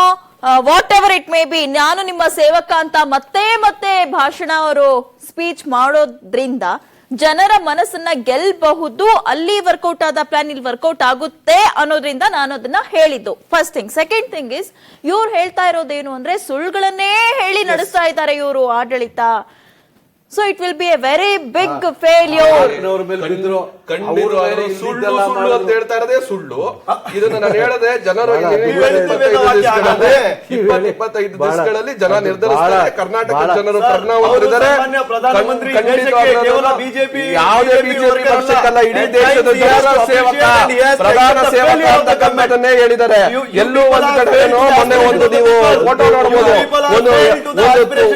whatever it may be, ನಾನು ನಿಮ್ಮ ಸೇವಕ ಅಂತ ಮತ್ತೆ ಮತ್ತೆ ಭಾಷಣ ಅವರು ಸ್ಪೀಚ್ ಮಾಡೋದ್ರಿಂದ ಜನರ ಮನಸ್ಸನ್ನ ಗೆಲ್ಲಬಹುದು. ಅಲ್ಲಿ ವರ್ಕೌಟ್ ಆದ ಪ್ಲಾನ್ ಇಲ್ಲಿ ವರ್ಕೌಟ್ ಆಗುತ್ತೆ ಅನ್ನೋದ್ರಿಂದ ನಾನು ಅದನ್ನ ಹೇಳಿದ್ದು. First thing. Second thing is, ಇವ್ರು ಹೇಳ್ತಾ ಇರೋದೇನು ಅಂದ್ರೆ ಸುಳ್ಳುಗಳನ್ನೇ ಹೇಳಿ ನಡೆಸ್ತಾ ಇದ್ದಾರೆ ಇವರು ಆಡಳಿತ. So it will be a very big failure. ಸುಳ್ಳು ಅಂತ ಹೇಳ್ತಾ ಇರೋದೇ ಸುಳ್ಳು. ಇದನ್ನ ನಾನು ಹೇಳದೆ ಜನರು 25 ದಿವಸಗಳಲ್ಲಿ ಜನ ನಿರ್ಧರಿಸ್ತಾರೆ. ಕರ್ನಾಟಕ ಜನರು ಪ್ರಜ್ಞಾವಂತರಿದ್ದಾರೆ. ಯಾವುದೇ ಬಿಜೆಪಿ ಪಕ್ಷಕ್ಕಲ್ಲ, ಇಡೀ ದೇಶದ ಜನರ ಸೇವಕ, ಪ್ರಧಾನ ಸೇವಕ ಅಂತ ಕಮ್ಮಟನ್ನೇ ಹೇಳಿದ್ದಾರೆ. ಎಲ್ಲೂ ಒಂದು ಕಡೆ ಮೊನ್ನೆ ಒಂದು ನೀವು ಫೋಟೋ ನೋಡಬಹುದು, ಒಂದು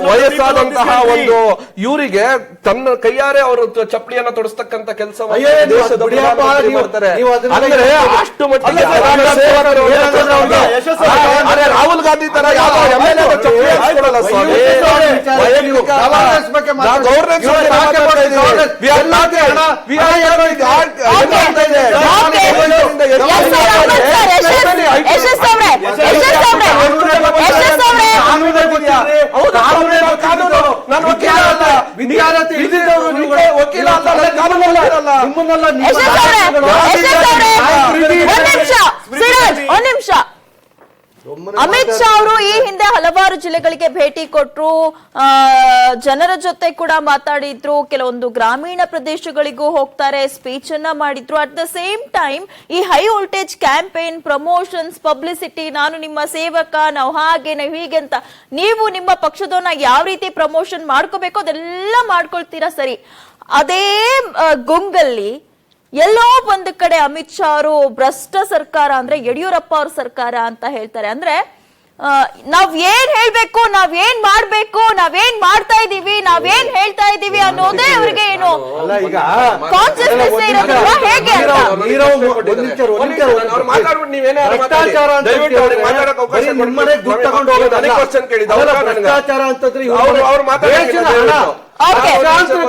ವಯಸ್ಸಾದಂತಹ ಒಂದು ಇವರಿಗೆ ತನ್ನ ಕೈಯಾರೆ ಅವರು ಚಪ್ಪಲಿಯನ್ನ ತೊಡಿಸ್ತಕ್ಕಂಥ ಕೆಲಸ ಮಾಡ್ತಾರೆ. ಅಂದ್ರೆ ಅಷ್ಟು ಮಟ್ಟಿಗೆ ರಾಹುಲ್ ಗಾಂಧಿ ತರ ಯಾವ ಚಪ್ಪಲಿ ಹಾಕೊಳ್ಳಲ್ಲ ಸ್ವಾಮಿ. ನಿಮಿಷ. ಅಮಿತ್ ಶಾ ಅವರು ಈ ಹಿಂದೆ ಹಲವಾರು ಜಿಲ್ಲೆಗಳಿಗೆ ಭೇಟಿ ಕೊಟ್ರು, ಜನರ ಜೊತೆ ಕೂಡ ಮಾತಾಡಿದ್ರು, ಕೆಲವೊಂದು ಗ್ರಾಮೀಣ ಪ್ರದೇಶಗಳಿಗೂ ಹೋಗ್ತಾರೆ, ಸ್ಪೀಚ್ ಅನ್ನ ಮಾಡಿದ್ರು. ಅಟ್ ದ ಸೇಮ್ ಟೈಮ್ ಈ high voltage campaign, promotions, publicity, ನಾನು ನಿಮ್ಮ ಸೇವಕ, ನಾವು ಹಾಗೆ ನಾವು ಹೀಗೆ ಅಂತ ನೀವು ನಿಮ್ಮ ಪಕ್ಷದವನ್ನ ಯಾವ ರೀತಿ ಪ್ರಮೋಷನ್ ಮಾಡ್ಕೋಬೇಕು ಅದೆಲ್ಲ ಮಾಡ್ಕೊಳ್ತೀರಾ ಸರಿ. ಅದೇ ಗುಂಗಲ್ಲಿ ಎಲ್ಲೋ ಒಂದು ಕಡೆ ಅಮಿತ್ ಶಾ ಅವರು ಭ್ರಷ್ಟ ಸರ್ಕಾರ ಅಂದ್ರೆ ಯಡಿಯೂರಪ್ಪ ಅವ್ರ ಸರ್ಕಾರ ಅಂತ ಹೇಳ್ತಾರೆ. ಅಂದ್ರೆ ನಾವ್ ಏನ್ ಹೇಳ್ಬೇಕು, ನಾವೇನ್ ಮಾಡ್ಬೇಕು, ನಾವೇನ್ ಮಾಡ್ತಾ ಇದೀವಿ, ನಾವೇನ್ ಹೇಳ್ತಾ ಇದೀವಿ ಅನ್ನೋದೇ ಅವ್ರಿಗೆ ಏನು ಕಾನ್ಸಿಯಸ್ನೆಸ್ ಇರೋದಿಲ್ಲ. ಹೇಗೆ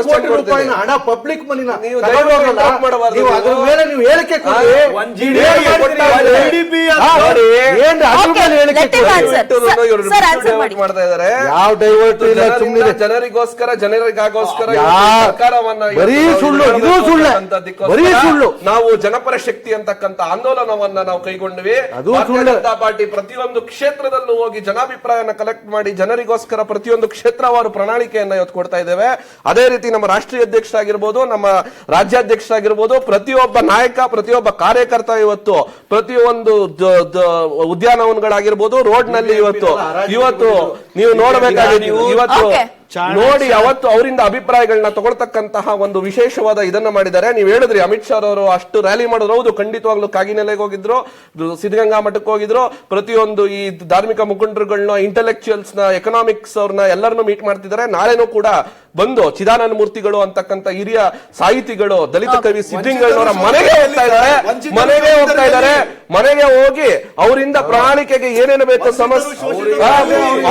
ಕೋಟಿ ರೂಪಾಯಿನ ಹಣ ಪಬ್ಲಿಕ್ ಮನಿನ ಅದ್ರ ಮೇಲೆ ನೀವು ಹೇಳಿಕೆ ಕೊಡಿ. Let him answer. Sir, answer ಮಾಡಿ. ಮಾಡ್ತಾ ಇದ್ದಾರೆ. ಯಾವ ಡೈವರ್ಟ್ ಇಲ್ಲ, ಸುಮ್ಮನೆ ಜನರಿಗೋಸ್ಕರ ಸರ್ಕಾರವನ್ನ ಬರೀ ಸುಳ್ಳು, ಇದು ಸುಳ್ಳು, ಬರೀ ಸುಳ್ಳು. ನಾವು ಜನಪರ ಶಕ್ತಿ ಅಂತಕ್ಕಂಥ ಆಂದೋಲನವನ್ನ ನಾವು ಕೈಗೊಂಡ್ವಿ. ಭಾರತೀಯ ಜನತಾ ಪಾರ್ಟಿ ಪ್ರತಿಯೊಂದು ಕ್ಷೇತ್ರದಲ್ಲೂ ಹೋಗಿ ಜನಾಭಿಪ್ರಾಯನ ಕಲೆಕ್ಟ್ ಮಾಡಿ ಜನರಿಗೋಸ್ಕರ ಪ್ರತಿಯೊಂದು ಕ್ಷೇತ್ರವಾರು ಪ್ರಣಾಳಿಕೆಯನ್ನ ಇವತ್ತು ಕೊಡ್ತಾ ಇದ್ದೇವೆ. ಅದೇ ರೀತಿ ನಮ್ಮ ರಾಷ್ಟ್ರೀಯ ಅಧ್ಯಕ್ಷರಾಗಿರ್ಬೋದು, ನಮ್ಮ ರಾಜ್ಯಾಧ್ಯಕ್ಷರಾಗಿರ್ಬೋದು, ಪ್ರತಿಯೊಬ್ಬ ನಾಯಕ, ಪ್ರತಿಯೊಬ್ಬ ಕಾರ್ಯಕರ್ತ ಇವತ್ತು ಪ್ರತಿಯೊಂದು ಉದ್ಯಾನವನಗಳಾಗಿರ್ಬೋದು, ರೋಡ್ ನಲ್ಲಿ ಇವತ್ತು ನೀವು ನೋಡಬೇಕಾಗಿದೆ. ಇವತ್ತು ನೋಡಿ ಅವತ್ತು ಅವರಿಂದ ಅಭಿಪ್ರಾಯಗಳನ್ನ ತಗೊಳ್ತಕ್ಕಂತಹ ಒಂದು ವಿಶೇಷವಾದ ಇದನ್ನ ಮಾಡಿದ್ದಾರೆ. ನೀವು ಹೇಳಿದ್ರಿ ಅಮಿತ್ ಶಾ ಅವರು ಅಷ್ಟು ರ್ಯಾಲಿ ಮಾಡಿದ್ರು. ಹೌದು, ಖಂಡಿತವಾಗ್ಲೂ ಕಾಗಿನೆಲೆಗೆ ಹೋಗಿದ್ರು, ಸಿದ್ಧಗಂಗಾ ಮಠಕ್ಕೆ ಹೋಗಿದ್ರು, ಪ್ರತಿಯೊಂದು ಈ ಧಾರ್ಮಿಕ ಮುಖಂಡರುಗಳನ್ನ, ಇಂಟೆಲೆಕ್ಚುಯಲ್ಸ್ ನ, ಎಕನಾಮಿಕ್ಸ್ ಅವ್ರನ್ನ ಎಲ್ಲರನ್ನು ಮೀಟ್ ಮಾಡ್ತಿದ್ದಾರೆ. ನಾಳೆನೂ ಕೂಡ ಬಂದು ಚಿದಾನಂದ ಮೂರ್ತಿಗಳು ಅಂತಕ್ಕಂಥ ಹಿರಿಯ ಸಾಹಿತಿಗಳು, ದಲಿತ ಕವಿ ಸಿದ್ಧಲಿಂಗಯ್ಯನವರ ಮನೆಗೆ ಹೋಗ್ತಾ ಇದ್ದಾರೆ. ಮನೆಗೆ ಹೋಗಿ ಅವರಿಂದ ಪ್ರಣಾಳಿಕೆಗೆ ಏನೇನು ಬೇಕು ಸಮಸ್ಯೆ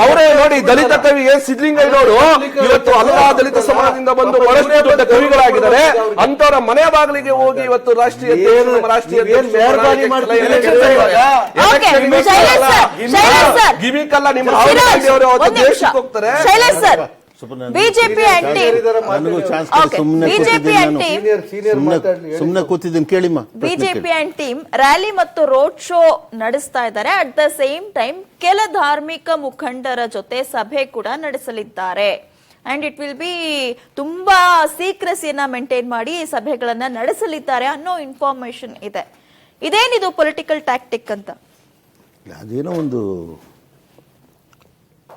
ಅವರೇ ನೋಡಿ. ದಲಿತ ಕವಿ ಸಿದ್ಧಲಿಂಗಯ್ಯನವರು ಇವತ್ತು ಅಲ್ಲ ದಲಿತ ಸಮಾಜದಿಂದ ಬಂದು ಬಹಳಷ್ಟು ದೊಡ್ಡ ಕವಿಗಳಾಗಿದ್ದಾರೆ. ಅಂತವರ ಮನೆ ಬಾಗಿಲಿಗೆ ಹೋಗಿ ಇವತ್ತು ರಾಷ್ಟ್ರೀಯ ಗಿಮಿಕಲ್ಲ ನಿಮ್ಮ ರಾಹುಲ್ ಗಾಂಧಿ ಅವರು ದೇಶಕ್ಕೆ ಹೋಗ್ತಾರೆ. ಬಿಜೆಪಿ ಸುಮ್ಮನೆ ಕೂತಿದ್ದೀನಿ, ಕೇಳಿಮ್ಮ. ಬಿಜೆಪಿ ಅಂಡ್ ಟೀಮ್ ರ್ಯಾಲಿ ಮತ್ತು ರೋಡ್ ಶೋ ನಡೆಸ್ತಾ ಇದ್ದಾರೆ. ಅಟ್ ದ ಸೇಮ್ ಟೈಮ್ ಕೆಲ ಧಾರ್ಮಿಕ ಮುಖಂಡರ ಜೊತೆ ಸಭೆ ಕೂಡ ನಡೆಸಲಿದ್ದಾರೆ. ಅಂಡ್ ಇಟ್ ವಿಲ್ ಬಿ ತುಂಬಾ ಸೀಕ್ರೆಸಿಯನ್ನ ಮೇಂಟೈನ್ ಮಾಡಿ ಸಭೆಗಳನ್ನ ನಡೆಸಲಿದ್ದಾರೆ ಅನ್ನೋ ಇನ್ಫಾರ್ಮೇಶನ್ ಇದೆ. ಇದೇನಿದು ಪೊಲಿಟಿಕಲ್ ಟ್ಯಾಕ್ಟಿಕ್ ಅಂತ? ಅದೇನೋ ಒಂದು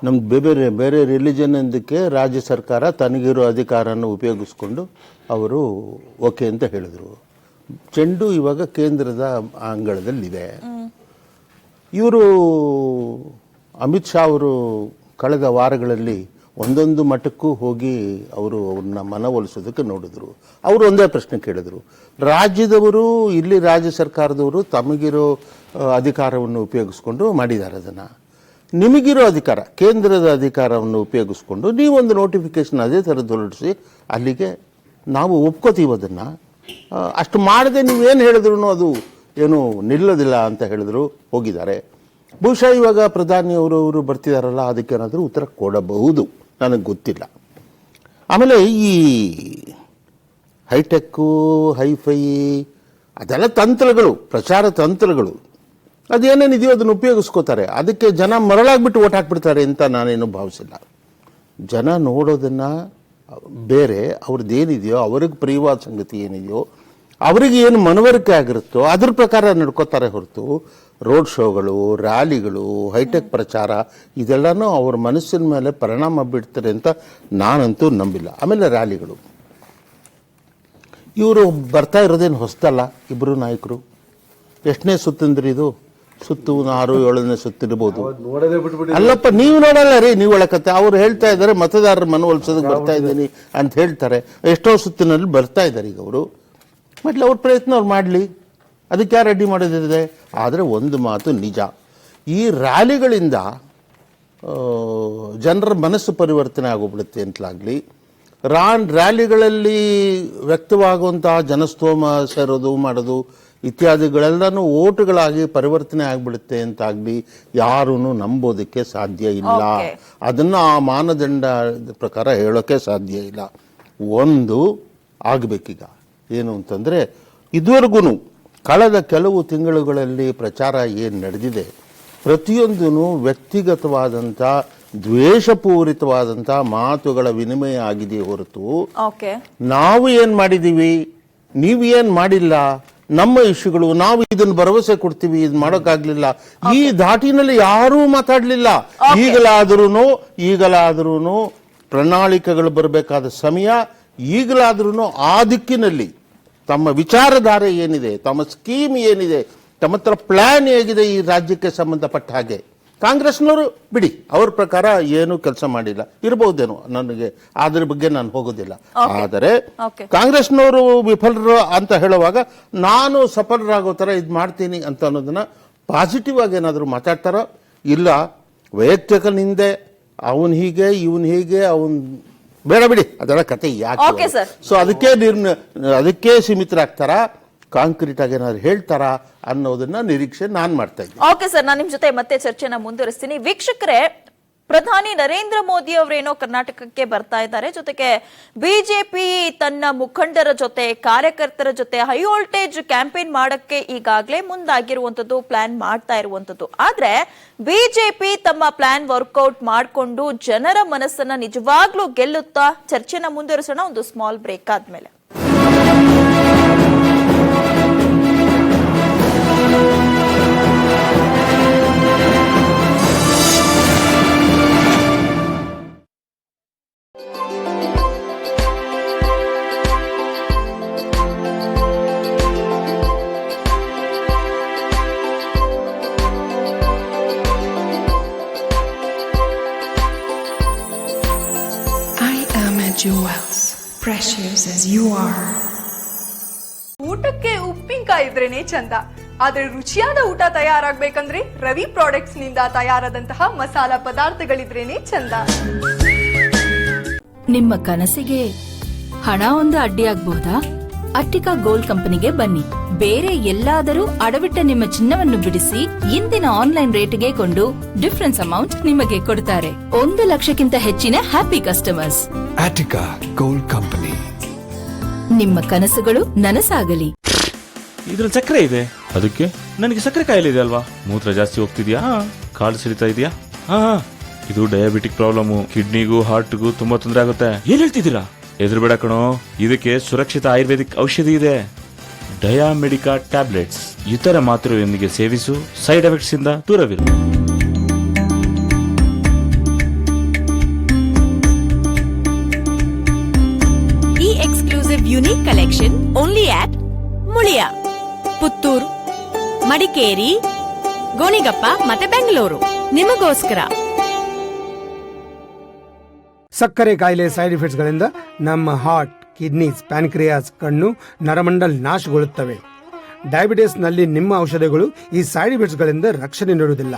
ನಮ್ದು ಬೇರೆ ಬೇರೆ ರಿಲಿಜನ್ ಇದಕ್ಕೆ ರಾಜ್ಯ ಸರ್ಕಾರ ತನಗಿರೋ ಅಧಿಕಾರನ ಉಪಯೋಗಿಸ್ಕೊಂಡು ಅವರು ಓಕೆ ಅಂತ ಹೇಳಿದ್ರು. ಚೆಂಡು ಇವಾಗ ಕೇಂದ್ರದ ಅಂಗಳದಲ್ಲಿದೆ. ಇವರು ಅಮಿತ್ ಶಾ ಅವರು ಕಳೆದ ವಾರಗಳಲ್ಲಿ ಒಂದೊಂದು ಮಠಕ್ಕೂ ಹೋಗಿ ಅವ್ರನ್ನ ಮನವೊಲಿಸೋದಕ್ಕೆ ನೋಡಿದ್ರು. ಅವರು ಒಂದೇ ಪ್ರಶ್ನೆ ಕೇಳಿದ್ರು, ರಾಜ್ಯದವರು, ಇಲ್ಲಿ ರಾಜ್ಯ ಸರ್ಕಾರದವರು ತಮಗಿರೋ ಅಧಿಕಾರವನ್ನು ಉಪಯೋಗಿಸ್ಕೊಂಡು ಮಾಡಿದ್ದಾರೆ. ಅದನ್ನು ನಿಮಗಿರೋ ಅಧಿಕಾರ, ಕೇಂದ್ರದ ಅಧಿಕಾರವನ್ನು ಉಪಯೋಗಿಸ್ಕೊಂಡು ನೀವೊಂದು ನೋಟಿಫಿಕೇಶನ್ ಅದೇ ಥರದ್ದು ಹೊರಡಿಸಿ ಅಲ್ಲಿಗೆ ನಾವು ಒಪ್ಕೋತೀವಿ. ಅದನ್ನು ಅಷ್ಟು ಮಾಡದೆ ನೀವೇನು ಹೇಳಿದ್ರು ಅದು ಏನು ನಿಲ್ಲೋದಿಲ್ಲ ಅಂತ ಹೇಳಿದ್ರು, ಹೋಗಿದ್ದಾರೆ. ಬಹುಶಃ ಇವಾಗ ಪ್ರಧಾನಿಯವರು ಬರ್ತಿದಾರಲ್ಲ, ಅದಕ್ಕೇನಾದರೂ ಉತ್ತರ ಕೊಡಬಹುದು, ನನಗೆ ಗೊತ್ತಿಲ್ಲ. ಆಮೇಲೆ ಈ ಹೈಟೆಕ್ಕು, ಹೈಫೈ ಅದೆಲ್ಲ ತಂತ್ರಗಳು, ಪ್ರಚಾರ ತಂತ್ರಗಳು, ಅದೇನೇನಿದೆಯೋ ಅದನ್ನು ಉಪಯೋಗಿಸ್ಕೋತಾರೆ. ಅದಕ್ಕೆ ಜನ ಮರಳಾಗ್ಬಿಟ್ಟು ಓಟ್ ಹಾಕ್ಬಿಡ್ತಾರೆ ಅಂತ ನಾನೇನು ಭಾವಿಸಿಲ್ಲ. ಜನ ನೋಡೋದನ್ನು ಬೇರೆ, ಅವ್ರದ್ದೇನಿದೆಯೋ, ಅವ್ರಿಗೆ ಪ್ರಿಯವಾದ ಸಂಗತಿ ಏನಿದೆಯೋ, ಅವರಿಗೆ ಏನು ಮನವರಿಕೆ ಆಗಿರುತ್ತೋ ಅದ್ರ ಪ್ರಕಾರ ನಡ್ಕೋತಾರೆ ಹೊರತು ರೋಡ್ ಶೋಗಳು, ರ್ಯಾಲಿಗಳು, ಹೈಟೆಕ್ ಪ್ರಚಾರ ಇದೆಲ್ಲನೂ ಅವ್ರ ಮನಸ್ಸಿನ ಮೇಲೆ ಪರಿಣಾಮ ಬೀಳ್ತಾರೆ ಅಂತ ನಾನಂತೂ ನಂಬಿಲ್ಲ. ಆಮೇಲೆ ರ್ಯಾಲಿಗಳು, ಇವರು ಬರ್ತಾ ಇರೋದೇನು ಹೊಸದಲ್ಲ. ಇಬ್ಬರು ನಾಯಕರು ಎಷ್ಟನೇ ಸುತ್ತಂದ್ರಿ ಇದು? ಸುತ್ತು 6-7ನೇ ಸುತ್ತಿರ್ಬೋದು. ಅಲ್ಲಪ್ಪ, ನೀವು ನೋಡಲ್ಲ ರೀ, ನೀವು ಒಳಕತ್ತೆ. ಅವ್ರು ಹೇಳ್ತಾ ಇದ್ದಾರೆ ಮತದಾರರ ಮನವೊಲಿಸೋದಕ್ಕೆ ಬರ್ತಾ ಇದ್ದೀನಿ ಅಂತ ಹೇಳ್ತಾರೆ. ಎಷ್ಟೋ ಸುತ್ತಿನಲ್ಲಿ ಬರ್ತಾ ಇದ್ದಾರೆ ಈಗ ಅವರು. ಮೊದಲು ಅವ್ರ ಪ್ರಯತ್ನ ಅವ್ರು ಮಾಡಲಿ, ಅದಕ್ಕೆ ಯಾರು ಅಡ್ಡಿ ಮಾಡೋದಿದೆ. ಆದರೆ ಒಂದು ಮಾತು ನಿಜ, ಈ ರ್ಯಾಲಿಗಳಿಂದ ಜನರ ಮನಸ್ಸು ಪರಿವರ್ತನೆ ಆಗೋಗ್ಬಿಡುತ್ತೆ ಅಂತಲಾಗಲಿ, ರ್ಯಾಲಿಗಳಲ್ಲಿ ವ್ಯಕ್ತವಾಗುವಂತಹ ಜನಸ್ತೋಮ ಸೇರೋದು ಮಾಡೋದು ಇತ್ಯಾದಿಗಳೆಲ್ಲನೂ ಓಟುಗಳಾಗಿ ಪರಿವರ್ತನೆ ಆಗಿಬಿಡುತ್ತೆ ಅಂತಾಗಲಿ ಯಾರೂ ನಂಬೋದಕ್ಕೆ ಸಾಧ್ಯ ಇಲ್ಲ. ಅದನ್ನು ಆ ಮಾನದಂಡ ಪ್ರಕಾರ ಹೇಳೋಕ್ಕೆ ಸಾಧ್ಯ ಇಲ್ಲ. ಒಂದು ಆಗಬೇಕೀಗ ಏನು ಅಂತಂದರೆ, ಇದುವರೆಗೂ ಕಳೆದ ಕೆಲವು ತಿಂಗಳುಗಳಲ್ಲಿ ಪ್ರಚಾರ ಏನು ನಡೆದಿದೆ ಪ್ರತಿಯೊಂದೂ ವ್ಯಕ್ತಿಗತವಾದಂಥ ದ್ವೇಷಪೂರಿತವಾದಂಥ ಮಾತುಗಳ ವಿನಿಮಯ ಆಗಿದೆಯೇ ಹೊರತು ನಾವು ಏನು ಮಾಡಿದ್ದೀವಿ, ನೀವು ಏನು ಮಾಡಿಲ್ಲ, ನಮ್ಮ ಇಶ್ಯೂಗಳು, ನಾವು ಇದನ್ನು ಭರವಸೆ ಕೊಡ್ತೀವಿ, ಇದು ಮಾಡೋಕ್ಕಾಗಲಿಲ್ಲ, ಈ ಧಾಟಿನಲ್ಲಿ ಯಾರೂ ಮಾತಾಡಲಿಲ್ಲ. ಈಗಲಾದರೂ ಪ್ರಣಾಳಿಕೆಗಳು ಬರಬೇಕಾದ ಸಮಯ. ಈಗಲಾದ್ರೂ ಆ ದಿಕ್ಕಿನಲ್ಲಿ ತಮ್ಮ ವಿಚಾರಧಾರೆ ಏನಿದೆ, ತಮ್ಮ ಸ್ಕೀಮ್ ಏನಿದೆ, ತಮ್ಮ ಹತ್ರ ಪ್ಲಾನ್ ಹೇಗಿದೆ ಈ ರಾಜ್ಯಕ್ಕೆ ಸಂಬಂಧಪಟ್ಟ ಹಾಗೆ. ಕಾಂಗ್ರೆಸ್ನವರು ಬಿಡಿ, ಅವ್ರ ಪ್ರಕಾರ ಏನು ಕೆಲಸ ಮಾಡಿಲ್ಲ ಇರಬಹುದೇನೋ, ನನಗೆ ಅದ್ರ ಬಗ್ಗೆ ನಾನು ಹೋಗೋದಿಲ್ಲ. ಆದರೆ ಕಾಂಗ್ರೆಸ್ನವರು ವಿಫಲರು ಅಂತ ಹೇಳುವಾಗ ನಾನು ಸಫಲರಾಗೋ ಥರ ಇದು ಮಾಡ್ತೀನಿ ಅಂತ ಅನ್ನೋದನ್ನ ಪಾಸಿಟಿವ್ ಆಗಿ ಏನಾದರೂ ಮಾತಾಡ್ತಾರೋ, ಇಲ್ಲ ವೈಯಕ್ತಿಕ ನಿಂದೆ, ಅವನು ಹೀಗೆ ಇವನು ಹೀಗೆ, ಅವನು ಬೇಡ ಬಿಡಿ, ಅದರ ಕತೆ ಯಾಕೆ. ಸೊ ಅದಕ್ಕೆ ಸೀಮಿತರಾಗ್ತಾರ. ಕಾಂಕ್ರೀಟ್ ಆಗಿ ಏನಾದ್ರು ಹೇಳ್ತಾರಾ ಅನ್ನೋದನ್ನ ನಿರೀಕ್ಷೆ ನಾನು ಮಾಡ್ತಾ ಇದ್ದೀನಿ. ಓಕೆ ಸರ್, ನಾನು ನಿಮ್ ಜೊತೆ ಮತ್ತೆ ಚರ್ಚೆನ ಮುಂದುವರಿಸ್ತೀನಿ. ವೀಕ್ಷಕರೇ, ಪ್ರಧಾನಿ ನರೇಂದ್ರ ಮೋದಿ ಅವರೇನೋ ಕರ್ನಾಟಕಕ್ಕೆ ಬರ್ತಾ ಇದ್ದಾರೆ. ಜೊತೆಗೆ ಬಿಜೆಪಿ ತನ್ನ ಮುಖಂಡರ ಜೊತೆ, ಕಾರ್ಯಕರ್ತರ ಜೊತೆ ಹೈ ವೋಲ್ಟೇಜ್ ಕ್ಯಾಂಪೇನ್ ಮಾಡಕ್ಕೆ ಈಗಾಗಲೇ ಮುಂದಾಗಿರುವಂತದ್ದು, ಪ್ಲಾನ್ ಮಾಡ್ತಾ ಇರುವಂತದ್ದು. ಆದ್ರೆ ಬಿಜೆಪಿ ತಮ್ಮ ಪ್ಲಾನ್ ವರ್ಕೌಟ್ ಮಾಡಿಕೊಂಡು ಜನರ ಮನಸ್ಸನ್ನ ನಿಜವಾಗ್ಲೂ ಗೆಲ್ಲುತ್ತಾ? ಚರ್ಚೆನ ಮುಂದುವರಿಸೋಣ ಒಂದು ಸ್ಮಾಲ್ ಬ್ರೇಕ್ ಆದ್ಮೇಲೆ. Jewels, precious as you are. ಊಟಕ್ಕೆ ಉಪ್ಪಿನಕಾಯಿ ಇದ್ರೇನೆ ಚಂದ, ಆದ್ರೆ ರುಚಿಯಾದ ಊಟ ತಯಾರಾಗ್ಬೇಕಂದ್ರೆ ರವಿ ಪ್ರಾಡಕ್ಟ್ಸ್ ನಿಂದ ತಯಾರಾದಂತಹ ಮಸಾಲಾ ಪದಾರ್ಥಗಳಿದ್ರೇನೆ ಚಂದ. ನಿಮ್ಮ ಕನಸಿಗೆ ಹಣ ಒಂದು ಅಡ್ಡಿಯಾಗಬಹುದಾ? ಅಟ್ಟಿಕಾ ಗೋಲ್ಡ್ ಕಂಪನಿಗೆ ಬನ್ನಿ. ಬೇರೆ ಎಲ್ಲಾದರೂ ಅಡವಿಟ್ಟ ನಿಮ್ಮ ಚಿನ್ನವನ್ನು ಬಿಡಿಸಿ ಇಂದಿನ ಆನ್ಲೈನ್ ರೇಟ್ಗೆ ಕೊಂಡು ಡಿಫರೆನ್ಸ್ ಅಮೌಂಟ್ ನಿಮಗೆ ಕೊಡ್ತಾರೆ. 1 ಲಕ್ಷಕ್ಕಿಂತ ಹೆಚ್ಚಿನ happy customers. Attica Gold Company. ನಿಮ್ಮ ಕನಸುಗಳು ನನಸಾಗಲಿ. ಇದ್ರಲ್ಲಿ ಸಕ್ಕರೆ ಇದೆ, ಅದಕ್ಕೆ ನನಗೆ ಸಕ್ಕರೆ ಕಾಯಿಲೆ ಇದೆ ಅಲ್ವಾ? ಮೂತ್ರ ಜಾಸ್ತಿ ಹೋಗ್ತಿದ್ಯಾ? ಕಾಲು ಸಿಡಿತಾ ಇದೆಯಾ? ಇದು ಡಯಾಬಿಟಿಕ್ ಪ್ರಾಬ್ಲಮ್. ಕಿಡ್ನಿಗೂ ಹಾರ್ಟ್ಗೂ ತುಂಬಾ ತೊಂದರೆ ಆಗುತ್ತೆ. ಏನ್ ಹೇಳ್ತಿದ್ದೀರಾ? ಹೆದರ್ಬೇಡ ಕಣೋ, ಇದಕ್ಕೆ ಸುರಕ್ಷಿತ ಆಯುರ್ವೇದಿಕ್ ಔಷಧಿ ಇದೆ, ಡಯಾಮೆಡಿಕಾ ಟ್ಯಾಬ್ಲೆಟ್ಸ್. ಇತರ ಮಾತ್ರೆಯೊಂದಿಗೆ ಸೇವಿಸು, ಸೈಡ್ ಎಫೆಕ್ಟ್ಸ್ ಇಂದ ದೂರವಿರು. ಈ ಎಕ್ಸ್ಕ್ಲೂಸಿವ್ ಯುನೀಕ್ ಕಲೆಕ್ಷನ್ ಓನ್ಲಿ ಆಟ್ ಮುಳಿಯಾ, ಪುತ್ತೂರು, ಮಡಿಕೇರಿ, ಗೋಣಿಗಪ್ಪ ಮತ್ತೆ ಬೆಂಗಳೂರು ನಿಮಗೋಸ್ಕರ. ಸಕ್ಕರೆ ಕಾಯಿಲೆ ಸೈಡ್ ಎಫೆಕ್ಟ್ಸ್ಗಳಿಂದ ನಮ್ಮ ಹಾರ್ಟ್, ಕಿಡ್ನೀಸ್, ಪ್ಯಾನ್ಕ್ರಿಯಾಸ್, ಕಣ್ಣು, ನರಮಂಡಲ್ ನಾಶಗೊಳ್ಳುತ್ತವೆ. ಡಯಾಬಿಟಿಸ್ನಲ್ಲಿ ನಿಮ್ಮ ಔಷಧಿಗಳು ಈ ಸೈಡ್ ಎಫೆಕ್ಟ್ಸ್ಗಳಿಂದ ರಕ್ಷಣೆ ನೀಡುವುದಿಲ್ಲ.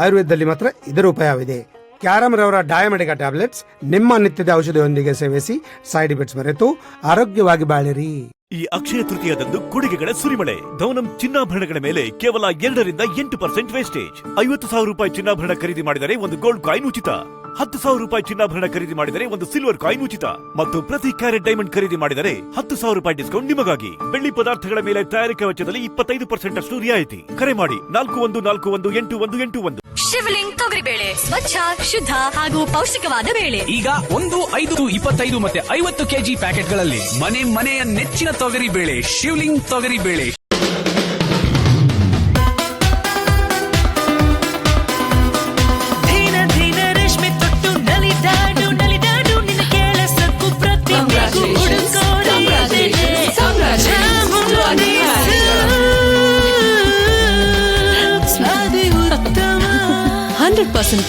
ಆಯುರ್ವೇದದಲ್ಲಿ ಮಾತ್ರ ಇದರ ಉಪಾಯವಿದೆ. ಕ್ಯಾರಮ್ ರವರ ಡಯಾಮೆಡಿಕಾ ಟ್ಯಾಬ್ಲೆಟ್ಸ್ ನಿಮ್ಮ ನಿತ್ಯದ ಔಷಧಿಯೊಂದಿಗೆ ಸೇವಿಸಿ ಸೈಡ್ ಎಫೆಕ್ಟ್ಸ್ ಮರೆತು ಆರೋಗ್ಯವಾಗಿ ಬಾಳಿರಿ. ಈ ಅಕ್ಷಯ ತೃತೀಯದಂದು ಕೊಡುಗೆಗಳ ಸುರಿಮಳೆ. ದೌನಂ ಚಿನ್ನಾಭರಣಗಳ ಮೇಲೆ ಕೇವಲ 2ರಿಂದ 8% ವೇಸ್ಟೇಜ್. 50,000 ರೂಪಾಯಿ ಚಿನ್ನಾಭರಣ ಖರೀದಿ ಮಾಡಿದರೆ ಒಂದು ಗೋಲ್ಡ್ ಕಾಯಿನ್ ಉಚಿತ. 10,000 ರೂಪಾಯಿ ಚಿನ್ನಾಭರಣ ಖರೀದಿ ಮಾಡಿದರೆ ಒಂದು ಸಿಲ್ವರ್ ಕಾಯಿನ್ ಉಚಿತ. ಮತ್ತು ಪ್ರತಿ ಕ್ಯಾರೆಟ್ ಡೈಮಂಡ್ ಖರೀದಿ ಮಾಡಿದರೆ 10,000 ರೂಪಾಯಿ ಡಿಸ್ಕೌಂಟ್ ನಿಮಗಾಗಿ. ಬೆಳ್ಳಿ ಪದಾರ್ಥಗಳ ಮೇಲೆ ತಯಾರಿಕಾ ವೆಚ್ಚದಲ್ಲಿ 25% ಅಷ್ಟು ರಿಯಾಯಿತಿ. ಕರೆ ಮಾಡಿ 41418181. ಶಿವಲಿಂಗ್ ತೊಗರಿಬೇಳೆ, ಸ್ವಚ್ಛ, ಶುದ್ಧ ಹಾಗೂ ಪೌಷ್ಟಿಕವಾದ ಬೇಳೆ. ಈಗ 1, 5, 25 ಮತ್ತೆ 50 ಕೆಜಿ ಪ್ಯಾಕೆಟ್ಗಳಲ್ಲಿ ಮನೆಯ ನೆಚ್ಚಿನ ತೊಗರಿ ಬೇಳೆ ಶಿವಲಿಂಗ್ ತೊಗರಿ ಬೇಳೆ.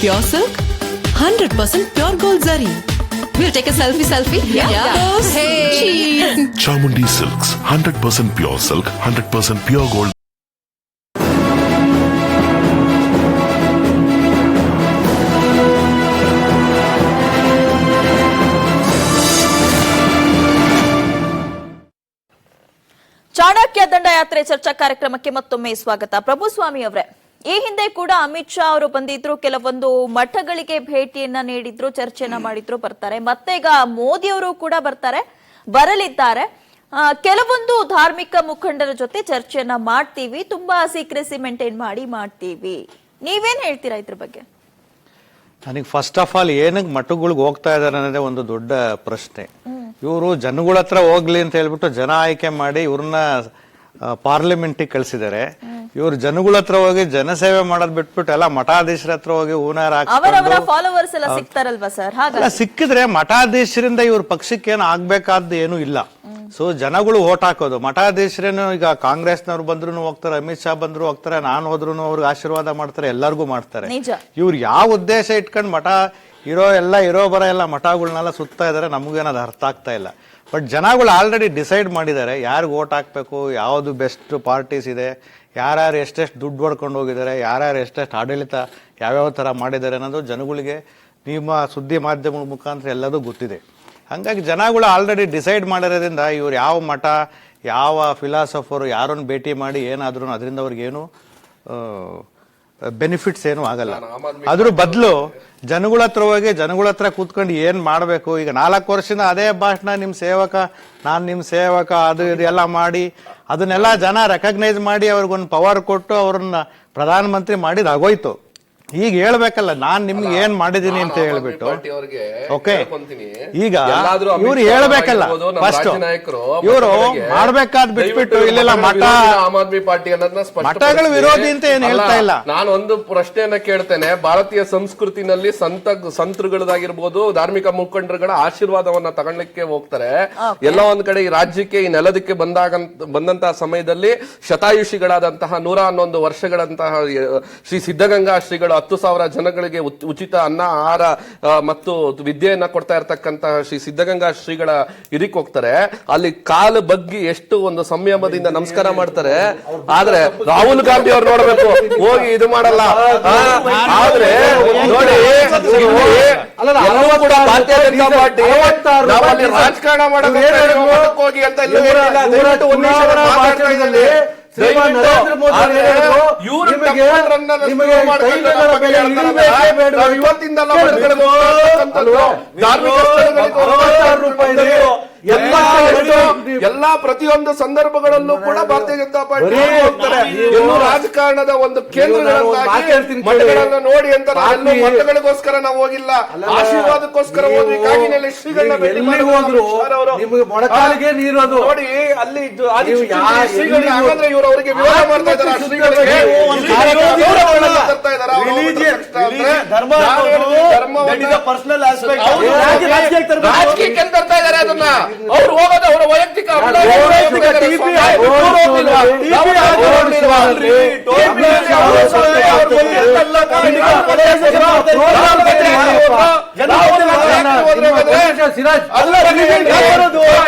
Pure silk, 100% pure gold zari. We'll take a selfie. Yeah. Hey. Cheese. Chamundi Silks, 100% pure silk, 100% pure gold. Chanakya ದಂಡಯಾತ್ರೆ ಚರ್ಚಾ ಕಾರ್ಯಕ್ರಮಕ್ಕೆ ಮತ್ತೊಮ್ಮೆ ಸ್ವಾಗತ. ಪ್ರಭುಸ್ವಾಮಿ ಅವರೇ, ಈ ಹಿಂದೆ ಕೂಡ ಅಮಿತ್ ಶಾ ಅವರು ಬಂದಿದ್ರು, ಕೆಲವೊಂದು ಮಠಗಳಿಗೆ ಭೇಟಿಯನ್ನ ನೀಡಿದ್ರು, ಚರ್ಚೆಯನ್ನ ಮಾಡಿದ್ರು, ಬರ್ತಾರೆ. ಮತ್ತೆ ಈಗ ಮೋದಿ ಅವರು ಕೂಡ ಬರಲಿದ್ದಾರೆ. ಕೆಲವೊಂದು ಧಾರ್ಮಿಕ ಮುಖಂಡರ ಜೊತೆ ಚರ್ಚೆಯನ್ನ ಮಾಡ್ತೀವಿ, ತುಂಬಾ ಸೀಕ್ರೆಸಿ ಮೇಂಟೈನ್ ಮಾಡ್ತೀವಿ. ನೀವೇನ್ ಹೇಳ್ತೀರಾ ಇದ್ರ ಬಗ್ಗೆ? ನನಗೆ ಫಸ್ಟ್ ಆಫ್ ಆಲ್ ಏನಕ್ಕೆ ಮಠಗಳಿಗೆ ಹೋಗ್ತಾ ಇದಾರೆ ಅನ್ನೋದೇ ಒಂದು ದೊಡ್ಡ ಪ್ರಶ್ನೆ. ಇವರು ಜನಗಳ ಹತ್ರ ಹೋಗ್ಲಿ ಅಂತ ಹೇಳ್ಬಿಟ್ಟು ಜನ ಆಯ್ಕೆ ಮಾಡಿ ಇವ್ರನ್ನ ಪಾರ್ಲಿಮೆಂಟಿಗೆ ಕಳ್ಸಿದ್ದಾರೆ. ಇವ್ರು ಜನಗಳ ಹತ್ರ ಹೋಗಿ ಜನಸೇವೆ ಮಾಡೋದ್ ಬಿಟ್ಬಿಟ್ಟು ಎಲ್ಲ ಮಠಾಧೀಶರ ಹತ್ರ ಹೋಗಿ ಹೂನಾರ ಫಾಲೋವರ್ಸ್ ಎಲ್ಲ ಸಿಗ್ತಾರಲ್ವಾ ಸರ್? ಹಾಗೆ ಸಿಕ್ಕಿದ್ರೆ ಮಠಾಧೀಶರಿಂದ ಇವ್ರ ಪಕ್ಷಕ್ಕೆ ಏನು ಆಗ್ಬೇಕಾದ್ದು ಏನು ಇಲ್ಲ. ಸೊ ಜನಗಳು ಓಟ್ ಹಾಕೋದು. ಮಠಾಧೀಶರೇನು ಈಗ ಕಾಂಗ್ರೆಸ್ನವ್ರು ಬಂದ್ರು ಹೋಗ್ತಾರೆ, ಅಮಿತ್ ಶಾ ಬಂದ್ರು ಹೋಗ್ತಾರೆ, ನಾನು ಹೋದ್ರು ಅವ್ರಿಗೆ ಆಶೀರ್ವಾದ ಮಾಡ್ತಾರೆ, ಎಲ್ಲರಿಗೂ ಮಾಡ್ತಾರೆ. ಇವ್ರು ಯಾವ ಉದ್ದೇಶ ಇಟ್ಕೊಂಡು ಮಠ ಇರೋ ಬರ ಎಲ್ಲ ಮಠಗಳನ್ನೆಲ್ಲ ಸುತ್ತಾ ಇದಾರೆ, ನಮಗೇನದು ಅರ್ಥ ಆಗ್ತಾ ಇಲ್ಲ. ಬಟ್ ಜನಗಳು ಆಲ್ರೆಡಿ ಡಿಸೈಡ್ ಮಾಡಿದ್ದಾರೆ ಯಾರಿಗೆ ಓಟ್ ಹಾಕ್ಬೇಕು, ಯಾವುದು ಬೆಸ್ಟ್ ಪಾರ್ಟೀಸ್ ಇದೆ, ಯಾರ್ಯಾರು ಎಷ್ಟೆಷ್ಟು ದುಡ್ಡು ಹೊಡ್ಕೊಂಡು ಹೋಗಿದ್ದಾರೆ, ಯಾರ್ಯಾರು ಎಷ್ಟೆಷ್ಟು ಆಡಳಿತ ಯಾವ್ಯಾವ ಥರ ಮಾಡಿದ್ದಾರೆ ಅನ್ನೋದು ಜನಗಳಿಗೆ ನಿಮ್ಮ ಸುದ್ದಿ ಮಾಧ್ಯಮಗಳ ಮುಖಾಂತರ ಎಲ್ಲದೂ ಗೊತ್ತಿದೆ. ಹಾಗಾಗಿ ಜನಗಳು ಆಲ್ರೆಡಿ ಡಿಸೈಡ್ ಮಾಡಿರೋದ್ರಿಂದ ಇವ್ರು ಯಾವ ಮಠ ಯಾವ ಫಿಲಾಸಫರು ಯಾರನ್ನು ಭೇಟಿ ಮಾಡಿ ಏನಾದ್ರೂ ಅದರಿಂದ ಅವ್ರಿಗೇನು ಬೆನಿಫಿಟ್ಸ್ ಏನು ಆಗಲ್ಲ. ಅದ್ರ ಬದಲು ಜನಗಳ ಹತ್ರ ಹೋಗಿ ಜನಗಳ ಹತ್ರ ಕೂತ್ಕೊಂಡು ಏನ್ ಮಾಡಬೇಕು, ಈಗ 4 ವರ್ಷದಿಂದ ಅದೇ ಭಾಷಣ, ನಿಮ್ಮ ಸೇವಕ ನಾನು ನಿಮ್ಮ ಸೇವಕ, ಅದು ಇದು ಎಲ್ಲ ಮಾಡಿ ಅದನ್ನೆಲ್ಲ ಜನ ರೆಕಗ್ನೈಸ್ ಮಾಡಿ ಅವ್ರಿಗೊಂದು ಪವರ್ ಕೊಟ್ಟು ಅವ್ರನ್ನ ಪ್ರಧಾನಮಂತ್ರಿ ಮಾಡಿದ್ ಆಗೋಯ್ತು. ಈಗ ಹೇಳ್ಬೇಕಲ್ಲ ನಾನ್ ನಿಮ್ಗೆ ಏನ್ ಮಾಡಿದೀನಿ ಅಂತ ಹೇಳ್ಬಿಟ್ಟು. ಓಕೆ, ಈಗ ಇವ್ರು ಹೇಳ್ಬೇಕಲ್ಲ ಫಸ್ಟ್, ಇವರು ಮಾಡ್ಬೇಕಾದ್ ಬಿಟ್ಬಿಟ್ಟು ಇಲ್ಲೆಲ್ಲ ಆಮ್ ಆದ್ಮಿ ಪಾರ್ಟಿ ಮಠಗಳ ವಿರೋಧಿ ಅಂತ ಏನ್ ಹೇಳ್ತಾ ಇಲ್ಲ. ನಾನು ಒಂದು ಪ್ರಶ್ನೆಯನ್ನ ಕೇಳ್ತೇನೆ. ಭಾರತೀಯ ಸಂಸ್ಕೃತಿನಲ್ಲಿ ಸಂತರುಗಳದಾಗಿರ್ಬೋದು, ಧಾರ್ಮಿಕ ಮುಖಂಡರುಗಳ ಆಶೀರ್ವಾದವನ್ನ ತಗೊಳ್ಳಿಕ್ಕೆ ಹೋಗ್ತಾರೆ. ಎಲ್ಲ ಒಂದ್ ಕಡೆ ಈ ರಾಜ್ಯಕ್ಕೆ ಈ ನೆಲದಕ್ಕೆ ಬಂದಂತಹ ಸಮಯದಲ್ಲಿ ಶತಾಯುಷಿಗಳಾದಂತಹ 111 ವರ್ಷಗಳಂತಹ ಶ್ರೀ ಸಿದ್ಧಗಂಗಾ ಶ್ರೀಗಳು 10,000 ಜನಗಳಿಗೆ ಉಚಿತ ಅನ್ನ, ಆಹಾರ ಮತ್ತು ವಿದ್ಯೆಯನ್ನ ಕೊಡ್ತಾ ಇರ್ತಕ್ಕಂತಹ ಶ್ರೀ ಸಿದ್ಧಗಂಗಾ ಶ್ರೀಗಳ ಇದಕ್ಕೆ ಹೋಗ್ತಾರೆ. ಅಲ್ಲಿ ಕಾಲು ಬಗ್ಗಿ ಎಷ್ಟು ಒಂದು ಸಂಯಮದಿಂದ ನಮಸ್ಕಾರ ಮಾಡ್ತಾರೆ. ಆದ್ರೆ ರಾಹುಲ್ ಗಾಂಧಿ ಅವ್ರು ನೋಡ್ಬೇಕು, ಹೋಗಿ ಇದು ಮಾಡಲ್ಲ. ಆದ್ರೆ ನೋಡಿ, ಎಲ್ಲವೂ ಕೂಡ ಭಾರತೀಯ ಜನತಾ ಪಾರ್ಟಿ ನಾವಲ್ಲಿ ರಾಜಕಾರಣ ಮಾಡೋಕೆ ಹೋಗಿ ಅಂತ ಎಲ್ಲಾ ಪ್ರತಿಯೊಂದು ಸಂದರ್ಭಗಳಲ್ಲೂ ಕೂಡ ಭಾರತೀಯ ಜನತಾ ಪಾರ್ಟಿ ಹೋಗ್ತಾರೆ. ಎಲ್ಲೂ ರಾಜಕಾರಣದ ಒಂದು ಕೇಂದ್ರಗಳನ್ನ ನೋಡಿ ಅಂತ ಎಲ್ಲೂ ಮತಗಳಿಗೋಸ್ಕರ ನಾವು ಹೋಗಿಲ್ಲ, ಆಶೀರ್ವಾದಕ್ಕೋಸ್ಕರ ಹೋದ್ವಿ. ಕಾಗಿನೆಲೆ ಶ್ರೀಗಳನ್ನ ಭೇಟಿ ಮಾಡಿ ನೋಡಿ ಅಲ್ಲಿ ಶ್ರೀಗಳು ಹಾಗಾದ್ರೆ ಇವರು ಅವರಿಗೆ ವಿರೋಧ ಮಾಡ್ತಾ ಇದ್ದಾರೆ. ಶ್ರೀಗಳಿಗೆ ರಾಜಕೀಯಕ್ಕೆ ಅಂತ ತರ್ತಾ ಇದ್ದಾರೆ. ಅದನ್ನ ಅವ್ರು ಹೋಗೋದು ಅವರ ವೈಯಕ್ತಿಕ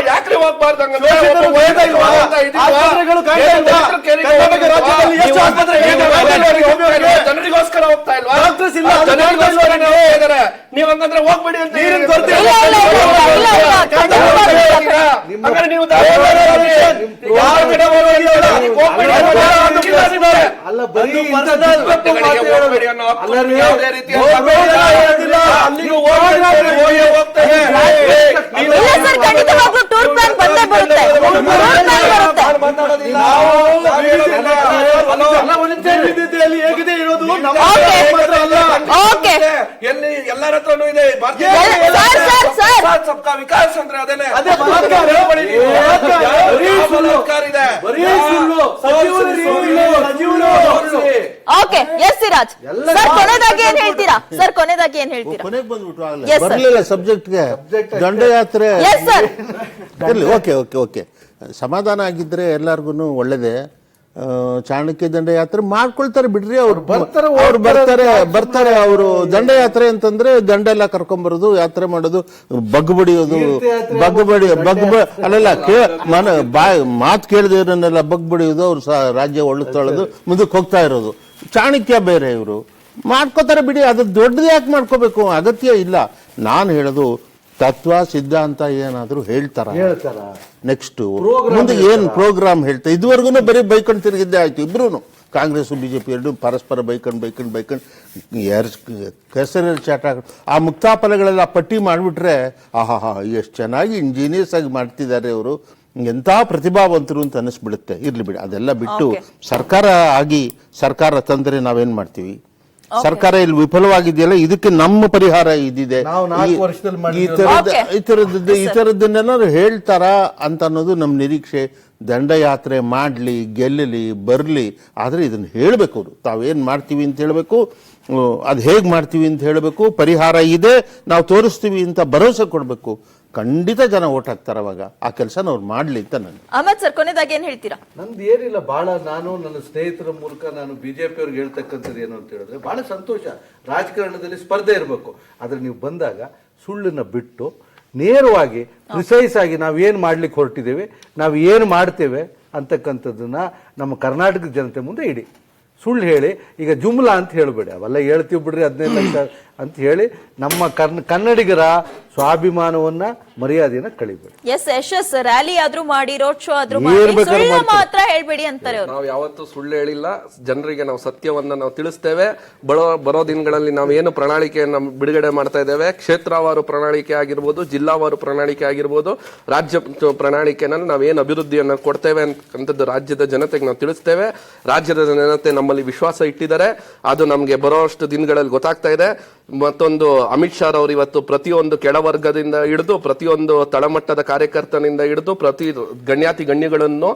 ಯಾಕ್ರಿ ಹೋಗ್ಬಾರ್ದಂಗ ಜನರಿಗೋಸ್ಕರ ಹೋಗ್ತಾ ಇಲ್ವಾ? ನೀವು ಹಂಗಂದ್ರೆ ಹೋಗ್ಬೇಡಿ ಅಂತ ಹೇಗಿದೆ ಇರೋದು ಎಲ್ಲರ ಹತ್ರನೂ ಇದೆ. ಸಬ್ಕಾ ವಿಕಾಸ್ ಅಂದ್ರೆ ಅದೇನೆ ಕೊನೆಗೆ ಬಂದ್ಬಿಟ್ಟು ಬರ್ಲಿಲ್ಲ ಸಬ್ಜೆಕ್ಟ್ಗೆ. ದಂಡಯಾತ್ರೆ ಓಕೆ ಓಕೆ ಓಕೆ ಸಮಾಧಾನ ಆಗಿದ್ರೆ ಎಲ್ಲಾರ್ಗು ಒಳ್ಳೇದೇ. ಚಾಣಕ್ಯ ದಂಡಯಾತ್ರೆ ಮಾಡ್ಕೊಳ್ತಾರೆ ಬಿಡ್ರಿ, ಅವ್ರು ಬರ್ತಾರೆ. ಅವರು ದಂಡಯಾತ್ರೆ ಅಂತಂದ್ರೆ ದಂಡ ಎಲ್ಲ ಕರ್ಕೊಂಡ್ಬರೋದು, ಯಾತ್ರೆ ಮಾಡೋದು, ಬಗ್ಬಡಿಯೋದು, ಅಲ್ಲೆಲ್ಲ ಮಾತು ಕೇಳದಿರೋನೆಲ್ಲ ಬಗ್ಬಡಿಯೋದು, ಅವ್ರು ರಾಜ್ಯ ಒಳ್ಳುತ್ತೊಳೋದು, ಮುಂದಕ್ಕೆ ಹೋಗ್ತಾ ಇರೋದು. ಚಾಣಕ್ಯ ಬೇರೆ, ಇವರು ಮಾಡ್ಕೋತಾರೆ ಬಿಡಿ. ಅದು ದೊಡ್ಡದು ಯಾಕೆ ಮಾಡ್ಕೋಬೇಕು, ಅಗತ್ಯ ಇಲ್ಲ. ನಾನು ಹೇಳೋದು ತತ್ವ ಸಿದ್ಧಾಂತ ಏನಾದ್ರು ಹೇಳ್ತಾರ, ನೆಕ್ಸ್ಟ್ ಮುಂದೆ ಏನ್ ಪ್ರೋಗ್ರಾಮ್ ಹೇಳ್ತಾರೆ. ಇದುವರೆಗೂ ಬರೀ ಬೈಕೊಂಡು ತಿರುಗಿದ್ದೆ ಆಯ್ತು. ಇಬ್ರು ಕಾಂಗ್ರೆಸ್ ಬಿಜೆಪಿ ಎರಡು ಪರಸ್ಪರ ಬೈಕೊಂಡು ಕೆಸರಲ್ಲಿ ಚಾಟ. ಆ ಮುಕ್ತಾಫಲಗಳೆಲ್ಲ ಪಟ್ಟಿ ಮಾಡಿಬಿಟ್ರೆ ಆಹಾ ಎಷ್ಟು ಚೆನ್ನಾಗಿ ಇಂಜಿನಿಯರ್ಸ್ ಆಗಿ ಮಾಡ್ತಿದ್ದಾರೆ ಇವರು, ಎಂಥ ಪ್ರತಿಭಾವಂತರು ಅಂತ ಅನಿಸ್ಬಿಡುತ್ತೆ. ಇರ್ಲಿ ಬಿಡಿ, ಅದೆಲ್ಲ ಬಿಟ್ಟು ಸರ್ಕಾರ ಆಗಿ ಸರ್ಕಾರ ತಂದ್ರೆ ನಾವೇನ್ ಮಾಡ್ತೀವಿ? ಸರ್ಕಾರ ಇಲ್ಲಿ ವಿಫಲವಾಗಿದೆಯಲ್ಲ, ಇದಕ್ಕೆ ನಮ್ಮ ಪರಿಹಾರ ಇದಿದೆ. ಈ ತರದನ್ನೆಲ್ಲ ಹೇಳ್ತಾರ ಅಂತ ಅನ್ನೋದು ನಮ್ಮ ನಿರೀಕ್ಷೆ. ದಂಡಯಾತ್ರೆ ಮಾಡ್ಲಿ, ಗೆಲ್ಲಲಿ, ಬರ್ಲಿ, ಆದ್ರೆ ಇದನ್ನ ಹೇಳ್ಬೇಕು. ಅವರು ತಾವೇನ್ ಮಾಡ್ತೀವಿ ಅಂತ ಹೇಳ್ಬೇಕು, ಅದ್ ಹೇಗ್ ಮಾಡ್ತೀವಿ ಅಂತ ಹೇಳ್ಬೇಕು, ಪರಿಹಾರ ಇದೆ ನಾವು ತೋರಿಸ್ತೀವಿ ಅಂತ ಭರವಸೆ ಕೊಡ್ಬೇಕು. ಖಂಡಿತ ಜನ ಓಟ್ ಹಾಕ್ತಾರ. ಅವಾಗ ಆ ಕೆಲಸನ ಅವ್ರು ಮಾಡ್ಲಿ ಅಂತ ನಾನು. ಅಹಮದ್ ಸರ್, ಕೊನೆದಾಗಿ ಏನ್ ಹೇಳ್ತೀರಾ? ನಂದು ಏನಿಲ್ಲ, ಬಹಳ ನಾನು ನನ್ನ ಸ್ನೇಹಿತರ ಮೂಲಕ ನಾನು ಬಿಜೆಪಿ ಅವ್ರಿಗೆ ಹೇಳ್ತಕ್ಕಂಥದ್ದು ಏನು ಅಂತ ಹೇಳಿದ್ರೆ, ಬಹಳ ಸಂತೋಷ. ರಾಜಕಾರಣದಲ್ಲಿ ಸ್ಪರ್ಧೆ ಇರಬೇಕು, ಆದ್ರೆ ನೀವು ಬಂದಾಗ ಸುಳ್ಳನ್ನ ಬಿಟ್ಟು ನೇರವಾಗಿ ಪ್ರಿಸೈಸ್ ಆಗಿ ನಾವು ಏನು ಮಾಡ್ಲಿಕ್ಕೆ ಹೊರಟಿದ್ದೇವೆ, ನಾವು ಏನು ಮಾಡ್ತೇವೆ ಅಂತಕ್ಕಂಥದ್ದನ್ನ ನಮ್ಮ ಕರ್ನಾಟಕದ ಜನತೆ ಮುಂದೆ ಇಡಿ. ಸುಳ್ಳು ಹೇಳಿ ಈಗ ಜುಮ್ಲಾ ಅಂತ ಹೇಳಬೇಡಿ, ಅವೆಲ್ಲ ಹೇಳ್ತೀವಿ ಬಿಡ್ರಿ. 15 ಲಕ್ಷ ಅಂತ ಹೇಳಿ ನಮ್ಮ ಕನ್ನಡಿಗರ ಸ್ವಾಭಿಮಾನವನ್ನ ಮರ್ಯಾದೆಯನ್ನ ಕಳಿಬೇಡಿ. ಯಶಸ್ ರ್ಯಾಲಿ ಆದ್ರೂ ಮಾಡಿ, ರೋಡ್ ಶೋ ಆದ್ರೂ ಮಾಡಿ, ಸುಳ್ಳು ಮಾತ್ರ ಹೇಳ್ಬೇಡಿ ಅಂತಾರೆ ಅವರು. ನಾವು ಯಾವತ್ತೂ ಸುಳ್ಳು ಹೇಳಿಲ್ಲ. ಜನರಿಗೆ ನಾವು ಸತ್ಯವನ್ನ ನಾವು ತಿಳಿಸ್ತೇವೆ. ಬರೋ ದಿನಗಳಲ್ಲಿ ನಾವು ಏನು ಪ್ರಣಾಳಿಕೆಯನ್ನು ಬಿಡುಗಡೆ ಮಾಡ್ತಾ ಇದ್ದೇವೆ, ಕ್ಷೇತ್ರವಾರು ಪ್ರಣಾಳಿಕೆ ಆಗಿರ್ಬೋದು, ಜಿಲ್ಲಾವಾರು ಪ್ರಣಾಳಿಕೆ ಆಗಿರ್ಬೋದು, ರಾಜ್ಯ ಪ್ರಣಾಳಿಕೆನಲ್ಲಿ ನಾವೇನು ಅಭಿವೃದ್ಧಿಯನ್ನು ಕೊಡ್ತೇವೆ ಅಂತದ್ದು ರಾಜ್ಯದ ಜನತೆಗೆ ನಾವು ತಿಳಿಸ್ತೇವೆ. ರಾಜ್ಯದ ಜನತೆ ನಮ್ಮಲ್ಲಿ ವಿಶ್ವಾಸ ಇಟ್ಟಿದ್ದಾರೆ. ಅದು ನಮಗೆ ಬರೋಷ್ಟು ದಿನಗಳಲ್ಲಿ ಗೊತ್ತಾಗ್ತಾ ಇದೆ. ಮತ್ತೊಂದು ಅಮಿತ್ ಶಾ ಅವರು ಇವತ್ತು ಪ್ರತಿಯೊಂದು ಕೆಳವರ್ಗದಿಂದ ಹಿಡಿದು ಪ್ರತಿಯೊಂದು ತಳಮಟ್ಟದ ಕಾರ್ಯಕರ್ತನಿಂದ ಹಿಡಿದು ಪ್ರತಿ ಗಣ್ಯಾತಿ ಗಣ್ಯಗಳನ್ನು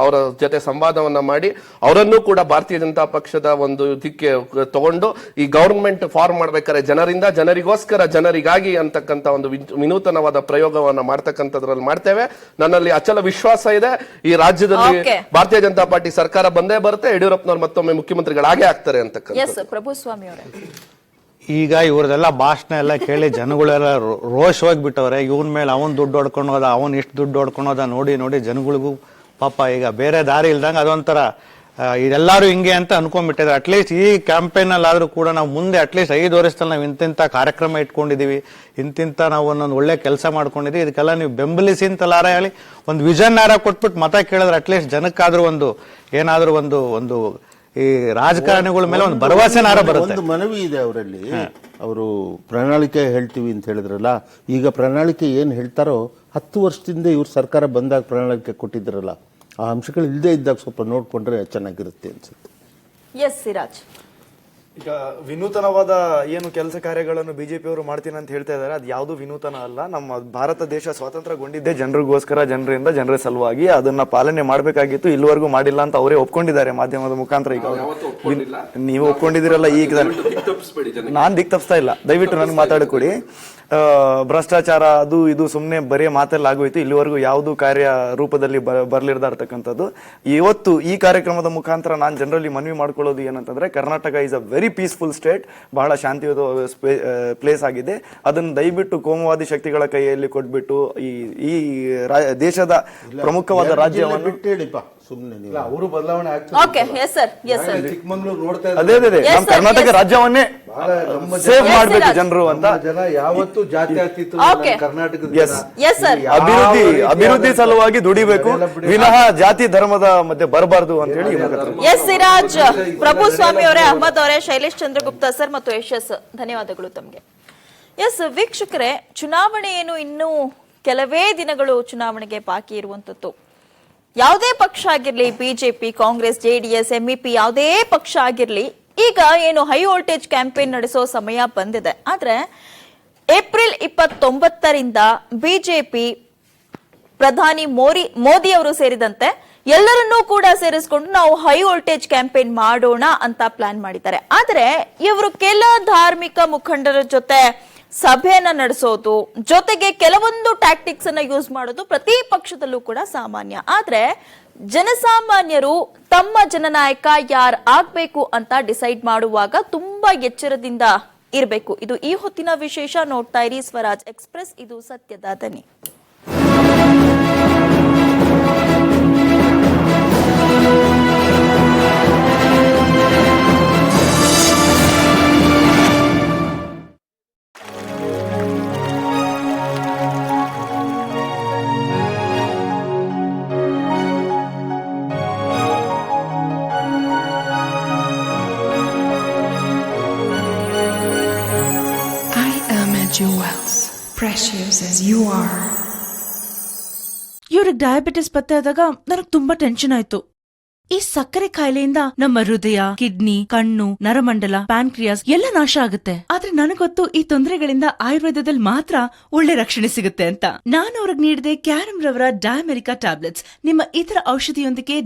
ಅವರ ಜೊತೆ ಸಂವಾದವನ್ನ ಮಾಡಿ ಅವರನ್ನು ಕೂಡ ಭಾರತೀಯ ಜನತಾ ಪಕ್ಷದ ಒಂದು ಇದಕ್ಕೆ ತಗೊಂಡು ಈ ಗವರ್ಮೆಂಟ್ ಫಾರ್ಮ್ ಮಾಡ್ಬೇಕಾದ್ರೆ ಜನರಿಂದ ಜನರಿಗೋಸ್ಕರ ಜನರಿಗಾಗಿ ಅಂತಕ್ಕಂಥ ಒಂದು ವಿನೂತನವಾದ ಪ್ರಯೋಗವನ್ನ ಮಾಡ್ತಕ್ಕಂಥದ್ರಲ್ಲಿ ಮಾಡ್ತೇವೆ. ನನ್ನಲ್ಲಿ ಅಚಲ ವಿಶ್ವಾಸ ಇದೆ. ಈ ರಾಜ್ಯದಲ್ಲಿ ಭಾರತೀಯ ಜನತಾ ಪಾರ್ಟಿ ಸರ್ಕಾರ ಬಂದೇ ಬರುತ್ತೆ. ಯಡಿಯೂರಪ್ಪನವ್ರು ಮತ್ತೊಮ್ಮೆ ಮುಖ್ಯಮಂತ್ರಿಗಳಾಗೇ ಆಗ್ತಾರೆ ಅಂತಕ್ಕಂಥ. ಪ್ರಭುಸ್ವಾಮಿ ಅವರೇ, ಈಗ ಇವ್ರದೆಲ್ಲ ಭಾಷಣ ಎಲ್ಲ ಕೇಳಿ ಜನಗಳೆಲ್ಲ ರೋಷವಾಗಿ ಬಿಟ್ಟವ್ರೆ. ಇವನ್ ಮೇಲೆ ಅವನ್ ದುಡ್ಡು ಹೊಡ್ಕೊಂಡು ಹೋದ, ಅವನ್ ಇಷ್ಟು ದುಡ್ಡು ಹೊಡ್ಕೊಂಡು ಹೋದ ನೋಡಿ ನೋಡಿ ಜನಗಳಿಗೂ ಪಾಪ ಈಗ ಬೇರೆ ದಾರಿ ಇಲ್ದಂಗೆ ಅದೊಂಥರ ಇದೆಲ್ಲರೂ ಹಿಂಗೆ ಅಂತ ಅನ್ಕೊಂಡ್ಬಿಟ್ಟಿದ್ದಾರೆ. ಅಟ್ಲೀಸ್ಟ್ ಈ ಕ್ಯಾಂಪೇನ್ ಅಲ್ಲಿ ಆದ್ರೂ ಕೂಡ ನಾವು ಮುಂದೆ ಅಟ್ಲೀಸ್ಟ್ 5 ವರ್ಷದಲ್ಲಿ ನಾವು ಇಂತಿಂತ ಕಾರ್ಯಕ್ರಮ ಇಟ್ಕೊಂಡಿದೀವಿ, ಇಂತಿಂತ ನಾವು ಒಂದೊಂದು ಒಳ್ಳೆ ಕೆಲಸ ಮಾಡ್ಕೊಂಡಿದೀವಿ, ಇದಕ್ಕೆಲ್ಲ ನೀವು ಬೆಂಬಲಿಸಿ ಅಂತಲಾರ ಹೇಳಿ ಒಂದು ವಿಷನ್ ಯಾರ ಕೊಟ್ಬಿಟ್ಟು ಮತ ಕೇಳಿದ್ರೆ ಅಟ್ಲೀಸ್ಟ್ ಜನಕ್ಕಾದ್ರೂ ಏನಾದ್ರೂ ಒಂದು ಈ ರಾಜಕಾರಣಿಗಳ ಮೇಲೆ ಒಂದು ಭರವಸೆನಾರ ಬರುತ್ತೆ. ಒಂದು ಮನವಿ ಇದೆ ಅವರಲ್ಲಿ. ಅವರು ಪ್ರಣಾಳಿಕೆ ಹೇಳ್ತೀವಿ ಅಂತ ಹೇಳಿದ್ರಲ್ಲ, ಈಗ ಪ್ರಣಾಳಿಕೆ ಏನ್ ಹೇಳ್ತಾರೋ 10 ವರ್ಷದಿಂದ ಇವ್ರ ಸರ್ಕಾರ ಬಂದಾಗ ಪ್ರಣಾಳಿಕೆ ಕೊಟ್ಟಿದ್ರಲ್ಲ, ಆ ಅಂಶಗಳು ಇಲ್ಲದೆ ಇದ್ದಾಗ ಸ್ವಲ್ಪ ನೋಡ್ಕೊಂಡ್ರೆ ಚೆನ್ನಾಗಿರುತ್ತೆ ಅನ್ಸುತ್ತೆ. ಎಸ್ ಸಿರಾಜ್, ಈಗ ವಿನೂತನವಾದ ಏನು ಕೆಲಸ ಕಾರ್ಯಗಳನ್ನು ಬಿಜೆಪಿ ಅವರು ಮಾಡ್ತೀನಿ ಅಂತ ಹೇಳ್ತಾ ಇದ್ದಾರೆ. ಅದು ಯಾವುದು ವಿನೂತನ ಅಲ್ಲ. ನಮ್ಮ ಭಾರತ ದೇಶ ಸ್ವಾತಂತ್ರ್ಯಗೊಂಡಿದ್ದೇ ಜನರಿಗೋಸ್ಕರ, ಜನರಿಂದ, ಜನರ ಸಲುವಾಗಿ. ಅದನ್ನ ಪಾಲನೆ ಮಾಡಬೇಕಾಗಿತ್ತು, ಇಲ್ಲಿವರೆಗೂ ಮಾಡಿಲ್ಲ ಅಂತ ಅವರೇ ಒಪ್ಕೊಂಡಿದ್ದಾರೆ ಮಾಧ್ಯಮದ ಮುಖಾಂತರ. ಈಗ ನೀವು ಒಪ್ಕೊಂಡಿದ್ದೀರಲ್ಲ, ಈಗ ನಾನ್ ದಿಕ್ ತಪ್ಪಿಸ್ತಾ ಇಲ್ಲ, ದಯವಿಟ್ಟು ನನಗೆ ಮಾತಾಡಿಕೊಡಿ. ಭ್ರಷ್ಟಾಚಾರ ಅದು ಇದು ಸುಮ್ಮನೆ ಬರೀ ಮಾತೆಲ್ಲ ಆಗೋಯ್ತು, ಇಲ್ಲಿವರೆಗೂ ಯಾವುದು ಕಾರ್ಯ ರೂಪದಲ್ಲಿ ಬರ್ಲಿರ್ದ ಇರ್ತಕ್ಕಂಥದ್ದು. ಇವತ್ತು ಈ ಕಾರ್ಯಕ್ರಮದ ಮುಖಾಂತರ ನಾನು ಜನರಲ್ಲಿ ಮನವಿ ಮಾಡ್ಕೊಳ್ಳೋದು ಏನಂತಂದ್ರೆ, Karnataka is a very peaceful state, ಬಹಳ ಶಾಂತಿಯುತ ಪ್ಲೇಸ್ ಆಗಿದೆ. ಅದನ್ನು ದಯವಿಟ್ಟು ಕೋಮುವಾದಿ ಶಕ್ತಿಗಳ ಕೈಯಲ್ಲಿ ಕೊಟ್ಬಿಟ್ಟು ಈ ದೇಶದ ಪ್ರಮುಖವಾದ ರಾಜ್ಯವನ್ನು ಅವರು ಬದಲಾವಣೆ ಚಿಕ್ಕಮಂಗ್ಳೂರು ನೋಡ್ತಾ ಇದ್ದಾರೆ. ನಮ್ಮ ಕರ್ನಾಟಕ ರಾಜ್ಯವನ್ನೇ ಸೇವ್ ಮಾಡ್ಬೇಕು ಜನರು ಅಂತ ಜನ ಯಾವತ್ತೂ ಜಾತ್ಯತೀತ ಕರ್ನಾಟಕದ ಅಭಿವೃದ್ಧಿ ಸಲುವಾಗಿ ದುಡಿಬೇಕು, ವಿನಃ ಜಾತಿ ಧರ್ಮದ ಮಧ್ಯೆ ಬರಬಾರ್ದು ಅಂತ ಹೇಳಿ. ಎಸ್ ಸಿರಾಜ್, ಪ್ರಭುಸ್ವಾಮಿ ಅವರೇ, ಅಹಮದ್ ಅವರೇ, ಶೈಲೇಶ್ ಚಂದ್ರಗುಪ್ತಾ ಸರ್ ಮತ್ತು ಯಶಸ್, ಧನ್ಯವಾದಗಳು ತಮಗೆ. ಎಸ್ ವೀಕ್ಷಕರೇ, ಚುನಾವಣೆ ಏನು ಇನ್ನೂ ಕೆಲವೇ ದಿನಗಳು ಚುನಾವಣೆಗೆ ಬಾಕಿ ಇರುವಂತದ್ದು. ಯಾವುದೇ ಪಕ್ಷ ಆಗಿರ್ಲಿ, ಬಿಜೆಪಿ, ಕಾಂಗ್ರೆಸ್, ಜೆಡಿಎಸ್, ಎಂಇಪಿ, ಯಾವುದೇ ಪಕ್ಷ ಆಗಿರ್ಲಿ, ಈಗ ಏನು ಹೈ ವೋಲ್ಟೇಜ್ ಕ್ಯಾಂಪೇನ್ ನಡೆಸೋ ಸಮಯ ಬಂದಿದೆ. ಆದ್ರೆ ಏಪ್ರಿಲ್ 29ರಿಂದ ಬಿಜೆಪಿ ಪ್ರಧಾನಿ ಮೋದಿ ಅವರು ಸೇರಿದಂತೆ ಎಲ್ಲರನ್ನೂ ಕೂಡ ಸೇರಿಸಿಕೊಂಡು ನಾವು ಹೈ ವೋಲ್ಟೇಜ್ ಕ್ಯಾಂಪೇನ್ ಮಾಡೋಣ ಅಂತ ಪ್ಲಾನ್ ಮಾಡಿದ್ದಾರೆ. ಆದ್ರೆ ಇವರು ಕೆಲ ಧಾರ್ಮಿಕ ಮುಖಂಡರ ಜೊತೆ ಸಭೆಯನ್ನ ನಡೆಸೋದು, ಜೊತೆಗೆ ಕೆಲವೊಂದು ಟ್ಯಾಕ್ಟಿಕ್ಸ್ ಅನ್ನ ಯೂಸ್ ಮಾಡೋದು ಪ್ರತಿ ಪಕ್ಷದಲ್ಲೂ ಕೂಡ ಸಾಮಾನ್ಯ. ಆದ್ರೆ ಜನಸಾಮಾನ್ಯರು ತಮ್ಮ ಜನನಾಯಕ ಯಾರು ಆಗ್ಬೇಕು ಅಂತ ಡಿಸೈಡ್ ಮಾಡುವಾಗ ತುಂಬಾ ಎಚ್ಚರದಿಂದ ಇರಬೇಕು. ಇದು ಈ ಹೊತ್ತಿನ ವಿಶೇಷ. ನೋಡ್ತಾ ಇರಿ ಸ್ವರಾಜ್ ಎಕ್ಸ್ಪ್ರೆಸ್, ಇದು ಸತ್ಯದ ದನಿ. Jewels, precious as you are. ಇವ್ರಿಗೆ ಡಯಾಬಿಟಿಸ್ ಪತ್ತೆ ಆದಾಗ ನನಗ್ ತುಂಬಾ ಟೆನ್ಷನ್ ಆಯ್ತು. ಈ ಸಕ್ಕರೆ ಕಾಯಿಲೆಯಿಂದ ನಮ್ಮ ಹೃದಯ, ಕಿಡ್ನಿ, ಕಣ್ಣು, ನರಮಂಡಲ, ಪ್ಯಾನ್ಕ್ರಿಯಾಸ್ ಎಲ್ಲ ನಾಶ ಆಗುತ್ತೆ. ಆದ್ರೆ ನನಗೊತ್ತು ಈ ತೊಂದರೆಗಳಿಂದ ಆಯುರ್ವೇದದಲ್ಲಿ ಮಾತ್ರ ಒಳ್ಳೆ ರಕ್ಷಣೆ ಸಿಗುತ್ತೆ ಅಂತ. ನಾನು ಅವ್ರಿಗೆ ನೀಡಿದೆ ಕ್ಯಾರಮ್ ರವರ ಡಯಾಮೆರಿಕಾ ಟ್ಯಾಬ್ಲೆಟ್ಸ್. ನಿಮ್ಮ ಇತರ ಔಷಧಿಯೊಂದಿಗೆ